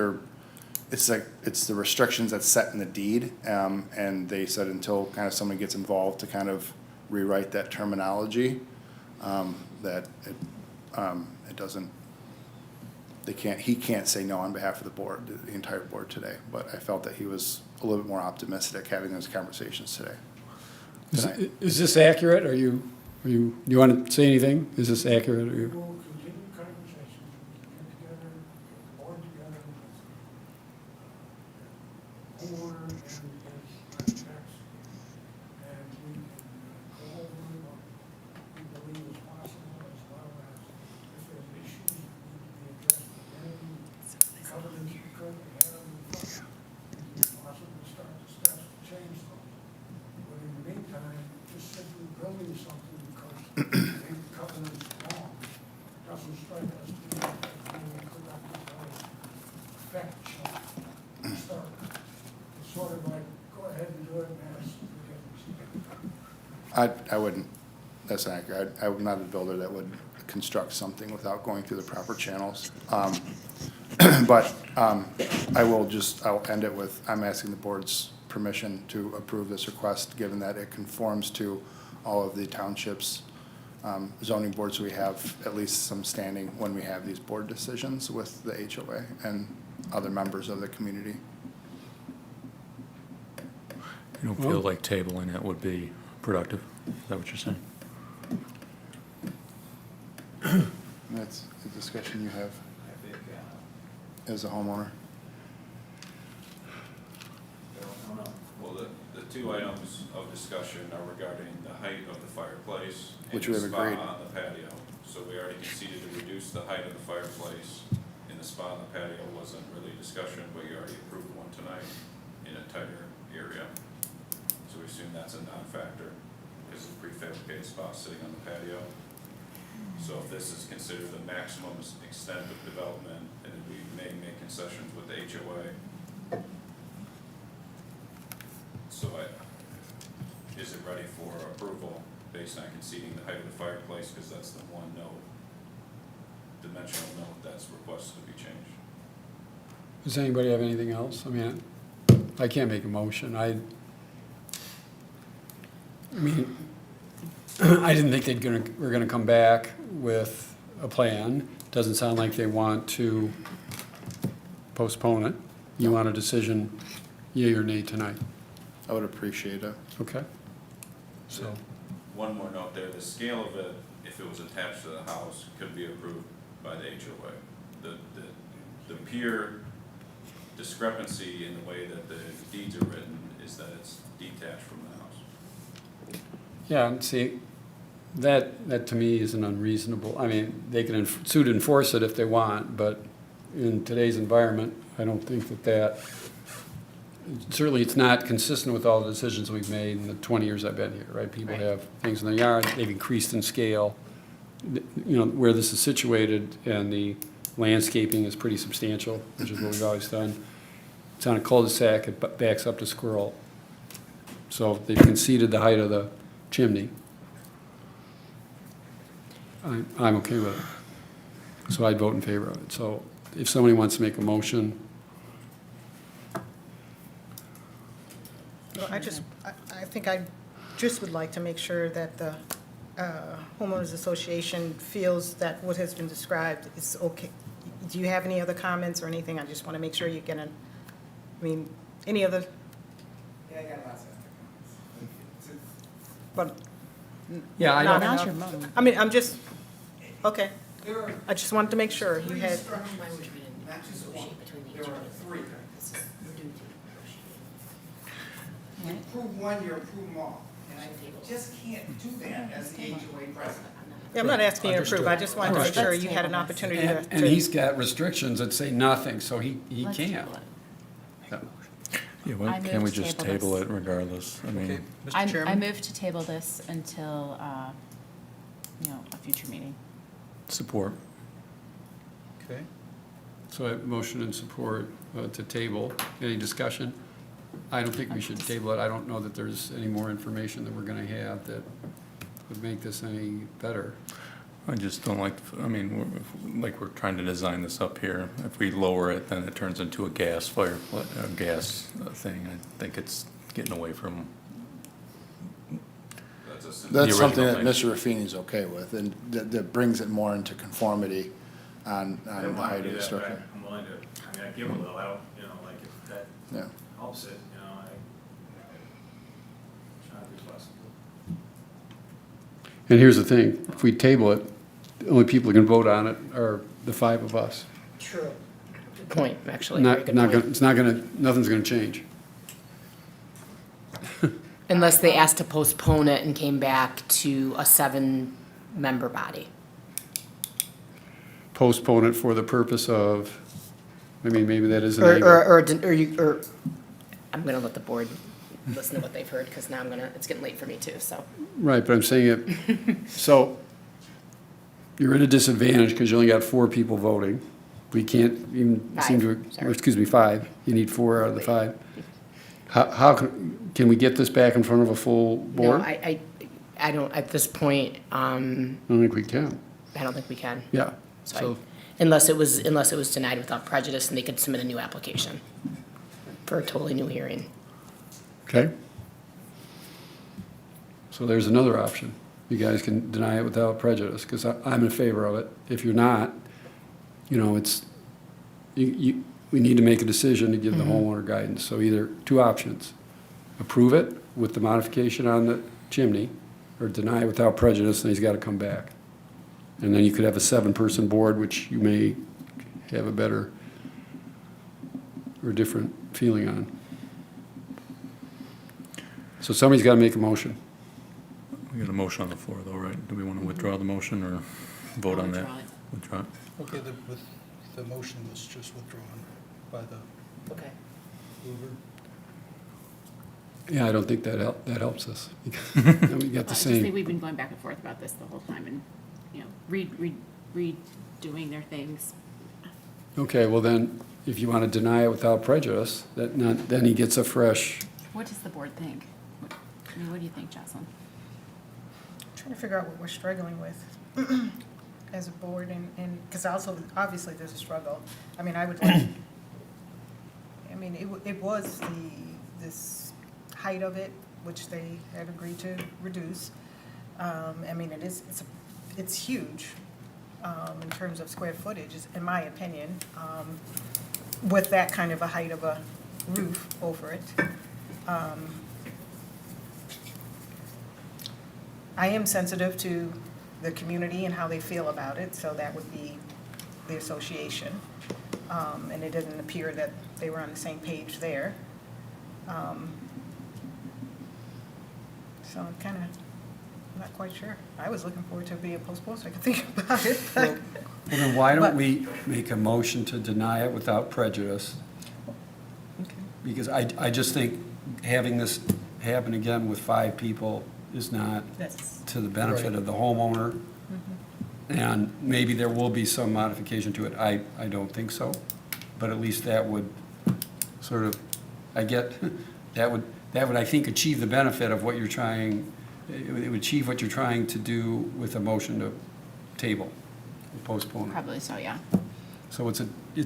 it's the restrictions that's set in the deed, and they said until kind of somebody gets involved to kind of rewrite that terminology, that it doesn't, he can't say no on behalf of the board, the entire board today, but I felt that he was a little bit more optimistic having those conversations today. tonight. Is this accurate? Do you want to say anything? Is this accurate? We'll continue conversations, get together, board together with homeowner and his architects, and we can go over what we believe is possible, as well as if there's issues that need to be addressed, any covenants we currently have in the front. something because the covenant's wrong. Doesn't strike us to be being corrected by fact check. Start. It's sort of like, go ahead and do it and ask forgiveness. I wouldn't, that's not accurate. I'm not a builder that would construct something without going through the proper channels. But I'll end it with, I'm asking the board's permission to approve this request, given that it conforms to all of the township's zoning boards. We have at least some standing when we have these board decisions with the HOA and other members of the community. You don't feel like tabling it would be productive? Is that what you're saying? That's the discussion you have as a homeowner. Well, the two items of discussion are regarding the height of the fireplace and Which we the have spa agreed. on the patio. So we already conceded to reduce the height of the fireplace, and the spa on the patio wasn't really a discussion, but you already approved one tonight in a tighter area. So we assume that's a non-factor, because it's a prefabricated spa sitting on the patio. So if this is considered the maximum extent of development, and we may make concessions with the HOA. So is it ready for approval based on conceding the height of the fireplace, because that's the one note, dimensional note that's requested to be changed? Does anybody have anything else? I mean, I can't make a motion. I mean, I didn't think were gonna come back with a plan. Doesn't sound like they want to postpone it. You want a decision, yea or nay tonight? I would appreciate it. Okay. So, One more note there, the scale of it, if it was attached to the house, could be approved by the HOA. The pure discrepancy in the way that the deeds are written is that it's detached from the house. yeah, and see, that to me isn't unreasonable. I mean, they can sue to enforce it if they want, but in today's environment, I don't think that certainly it's not consistent with all the decisions we've made in the 20 years I've been here, right? People have things in their yard, they've increased in scale. You know, where this is situated and the landscaping is pretty substantial, which is what we've always done. It's on a cul-de-sac, it backs up to Squirrel. So they've conceded the height of the chimney. I'm okay with it. So I'd vote in favor of it. So if somebody wants to make a motion, Well, I think I just would like to make sure that the homeowners association feels that what has been described is okay. Do you have any other comments or anything? I just want to make sure you get I mean, any other, Yeah, I got lots of other comments. but. Yeah, I not don't- enough. Now's your moment. I mean, I'm just, okay. There are I just wanted to make sure you had. not just one, there are three. You approve one, you approve them all. And I just can't do that as the HOA president. Yeah, I'm not asking you to approve. I just wanted to make sure you had an opportunity to. and he's got restrictions that say nothing, so he can't. Yeah. Yeah, I why can't we move to just table table this. it regardless? I mean, I move to table this until, a future meeting. support. Okay. So I have motion and support to table. Any discussion? I don't think we should table it. I don't know that there's any more information that we're gonna have that would make this any better. I just don't like, I mean, we're trying to design this up here. If we lower it, then it turns into a gas thing. I think it's getting away from That's something that thing. Mr. Raffini's okay with, and that brings it more into conformity on I the don't want height to of do the that, but structure. I'm willing to, I give a little, I don't, like if that Yeah. helps it, I try to be flexible. And here's the thing, if we table it, the only people who can vote on it are the five of us. True. Good point, actually. Very good Not point. gonna, it's not gonna, nothing's gonna change. Unless they asked to postpone it and came back to a 7-member body. Postpone it for the purpose of, I mean, maybe that is an Or, angle. I'm gonna let the board listen to what they've heard, because now it's getting late for me too, so. Right, but I'm saying it, so you're at a disadvantage because you only got 4 people voting. We can't even seem to, Sorry. or excuse me, 5. You need 4 out of the 5. How can we get this back in front of a full No, board? I don't, at this point, I don't think we can. I don't think we can. Yeah, So, so, unless it was denied without prejudice, and they could submit a new application for a totally new hearing. okay. So there's another option. You guys can deny it without prejudice, because I'm in favor of it. If you're not, it's, we need to make a decision to give the homeowner guidance. So either 2 options: approve it with the modification on the chimney, or deny it without prejudice, and he's got to come back. And then you could have a 7-person board, which you may have a better or different feeling on. So somebody's got to make a motion. We got a motion on the floor though, right? Do we want to withdraw the motion or vote on that? Withdraw it. Okay, the motion was just withdrawn by the Okay. mover. Yeah, I don't think that helps us. Then we got the I just same. think we've been going back and forth about this the whole time and, redoing their things. Okay, well then, if you want to deny it without prejudice, then he gets a fresh, What does the board think? What do you think, Jocelyn? Trying to figure out what we're struggling with as a board, and, because also, obviously, there's a struggle. I mean, I would like, it was this height of it, which they had agreed to reduce. It's huge in terms of square footage, in my opinion, with that kind of a height of a roof over it. I am sensitive to the community and how they feel about it, so that would be the association. And it didn't appear that they were on the same page there. So I'm kind of not quite sure. I was looking forward to it being postponed so I could think about it. well, then why But- don't we make a motion to deny it without prejudice? Because I just think having this happen again with 5 people is not That's- to the benefit of the homeowner. And maybe there will be some modification to it. I don't think so. But at least that would sort of, that would, I think, achieve the benefit of what you're trying, it would achieve what you're trying to do with a motion to table, postpone. Probably so, yeah. So it's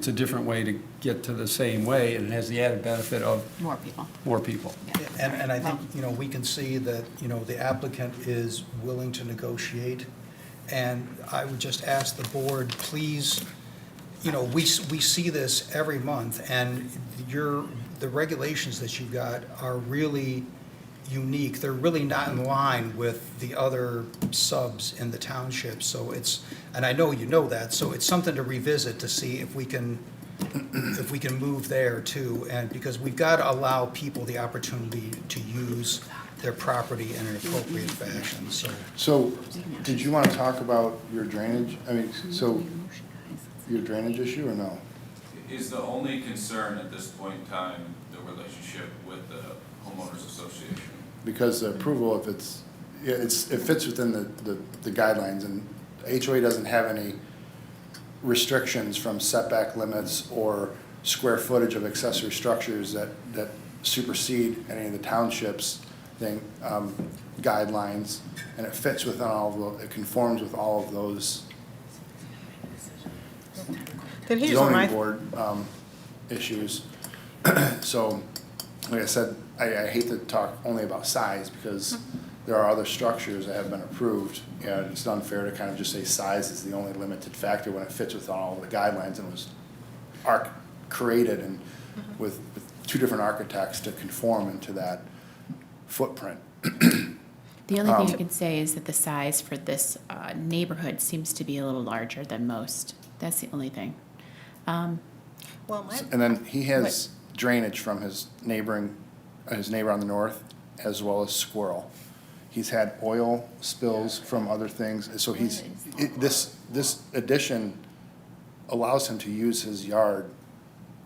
a different way to get to the same way, and it has the added benefit of More people. more people. And I think, we can see that, the applicant is willing to negotiate. And I would just ask the board, please, we see this every month, and the regulations that you've got are really unique. They're really not in line with the other subs in the township. So and I know you know that, so it's something to revisit to see if we can move there too. And because we've got to allow people the opportunity to use their property in an appropriate fashion, so. So, did you want to talk about your drainage? Your drainage issue or no? Is the only concern at this point in time the relationship with the homeowners association? Because the approval, if it fits within the guidelines, and HOA doesn't have any restrictions from setback limits or square footage of accessory structures that supersede any of the townships guidelines, and it fits within it conforms with all of those Then here's what zoning board issues. So, like I said, I hate to talk only about size, because there are other structures that have been approved. It's unfair to kind of just say size is the only limited factor when it fits within all of the guidelines and was created and with 2 different architects to conform into that footprint. The only thing I can say is that the size for this neighborhood seems to be a little larger than most. That's the only thing. And then he has drainage from his neighbor on the north, as well as squirrel. He's had oil spills from other things, so this addition allows him to use his yard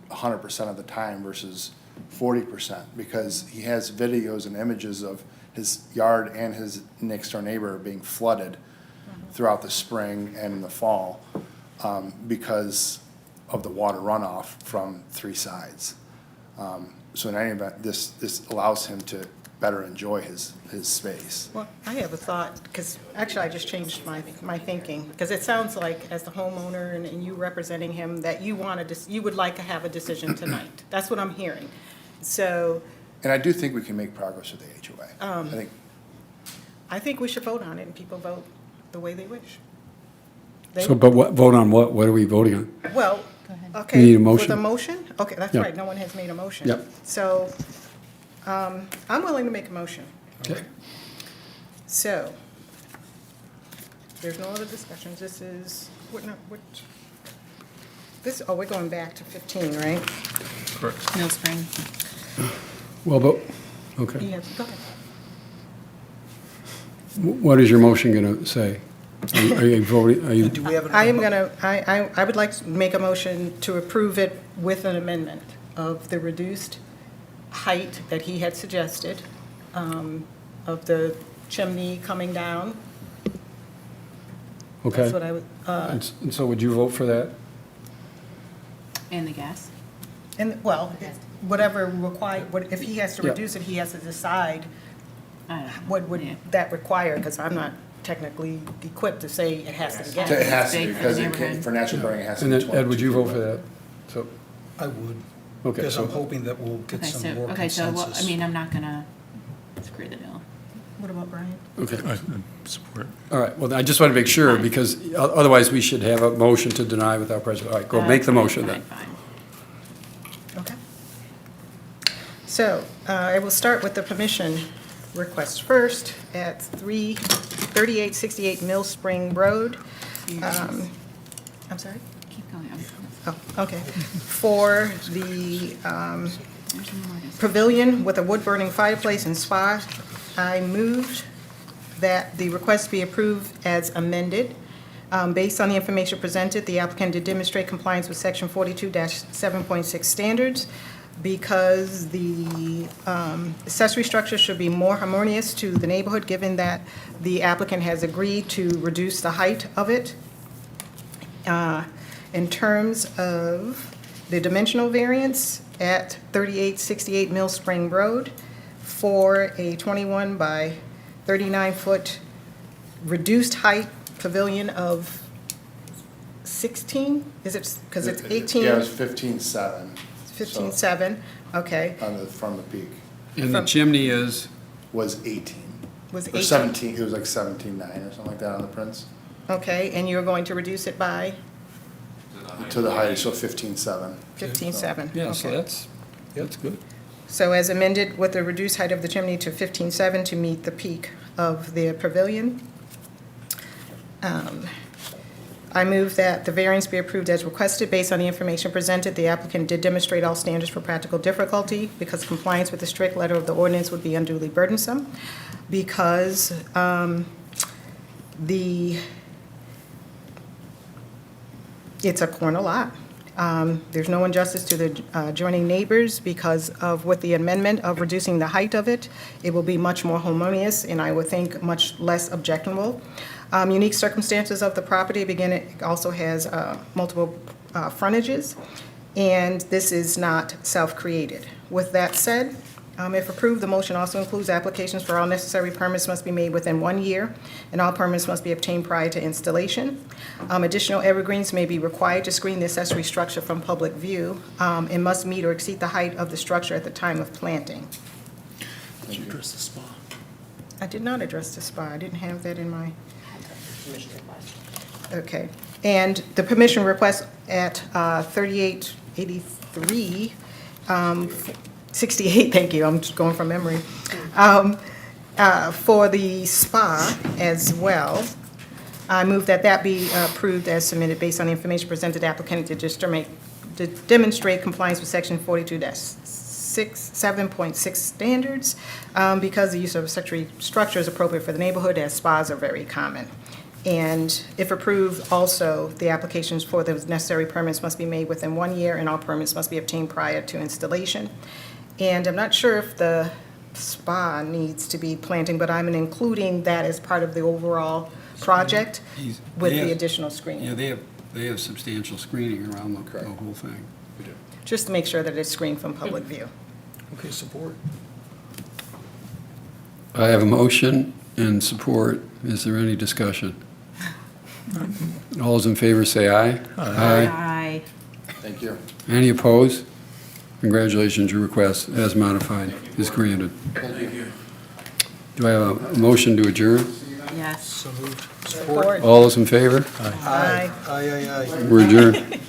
100% of the time versus 40%, because he has videos and images of his yard and his next door neighbor being flooded throughout the spring and in the fall, because of the water runoff from three sides. So in any event, this allows him to better enjoy his space. Well, I have a thought, because actually I just changed my thinking, because it sounds like as the homeowner and you representing him, that you would like to have a decision tonight. That's what I'm hearing. So. And I do think we can make progress with the HOA. I think we should vote on it and people vote the way they wish. So, but what, vote on what? What are we voting on? Well, We okay. need a motion? For the motion? Okay, that's Yeah. right, no one has made a motion. Yep. So, I'm willing to make a motion. Okay. So, there's no other discussions, we're going back to 15, right? Correct. Mill Spring. Well, but, okay. Yes, go ahead. What is your motion going to say? Are you voting, are you, I would like to make a motion to approve it with an amendment of the reduced height that he had suggested, of the chimney coming down. okay? That's what I would, And so would you vote for that? And the gas? and, well, whatever if he has to Yeah. reduce it, he has to decide I don't know. what would Yeah. that require, because I'm not technically equipped to say it has to be gas. It has to be, Big for because the it can, neighborhood. for natural burning, it has to And be then, 22. Ed, would you vote for that? So, I would, okay, because I'm so, hoping that we'll get Okay, some so, more okay, so, well, I consensus. mean, I'm not gonna screw the deal. What about Brian? okay. I support. All right, well, I just want to make sure, because otherwise we should have a motion to deny without prejudice. All right, go make the motion then. Fine. Okay. So, I will start with the permission request first at 3868 Mill Spring Road. I'm sorry? Keep going. Oh, okay. For the pavilion with a wood-burning fireplace and spa, I moved that the request be approved as amended. Based on the information presented, the applicant did demonstrate compliance with section 42-7.6 standards because the accessory structure should be more harmonious to the neighborhood, given that the applicant has agreed to reduce the height of it. In terms of the dimensional variance at 3868 Mill Spring Road for a 21 by 39-foot reduced height pavilion of 16? Is it, because it's 18? Yeah, it was 15.7. 15.7, okay. From the peak. And the chimney is? Was 18. Was Or 18. 17, it was like 17.9 or something like that on the prints. Okay, and you're going to reduce it by To the height, so 15.7. 15.7? Yeah, so Okay. that's good. So as amended with the reduced height of the chimney to 15.7 to meet the peak of the pavilion. I move that the variance be approved as requested based on the information presented. The applicant did demonstrate all standards for practical difficulty because compliance with the strict letter of the ordinance would be unduly burdensome. Because it's a corner lot. There's no injustice to the adjoining neighbors because of with the amendment of reducing the height of it, it will be much more harmonious and I would think much less objectionable. Unique circumstances of the property, again, it also has multiple frontages, and this is not self-created. With that said, if approved, the motion also includes applications for all necessary permits must be made within 1 year, and all permits must be obtained prior to installation. Additional evergreens may be required to screen the accessory structure from public view, and must meet or exceed the height of the structure at the time of planting. Did you address the spa? I did not address the spa. I didn't have that in my. Okay, and the permission request at 3883, 68, thank you, I'm just going from memory, for the spa as well. I move that that be approved as submitted based on the information presented applicant to demonstrate compliance with section 42-7.6 standards because the use of accessory structure is appropriate for the neighborhood as spas are very common. And if approved, also, the applications for those necessary permits must be made within 1 year and all permits must be obtained prior to installation. And I'm not sure if the spa needs to be planting, but I'm including that as part of the overall project with the additional screening. Yeah, they have substantial screening around the whole thing. Just to make sure that it's screened from public view. Okay, support. I have a motion and support. Is there any discussion? All those in favor say aye. Aye. Thank you. Any opposed? Congratulations, your request as modified is granted. Thank you. Do I have a motion to adjourn? Yes. So moved. Support. All those in favor? Aye. Aye, aye, aye. We're adjourned.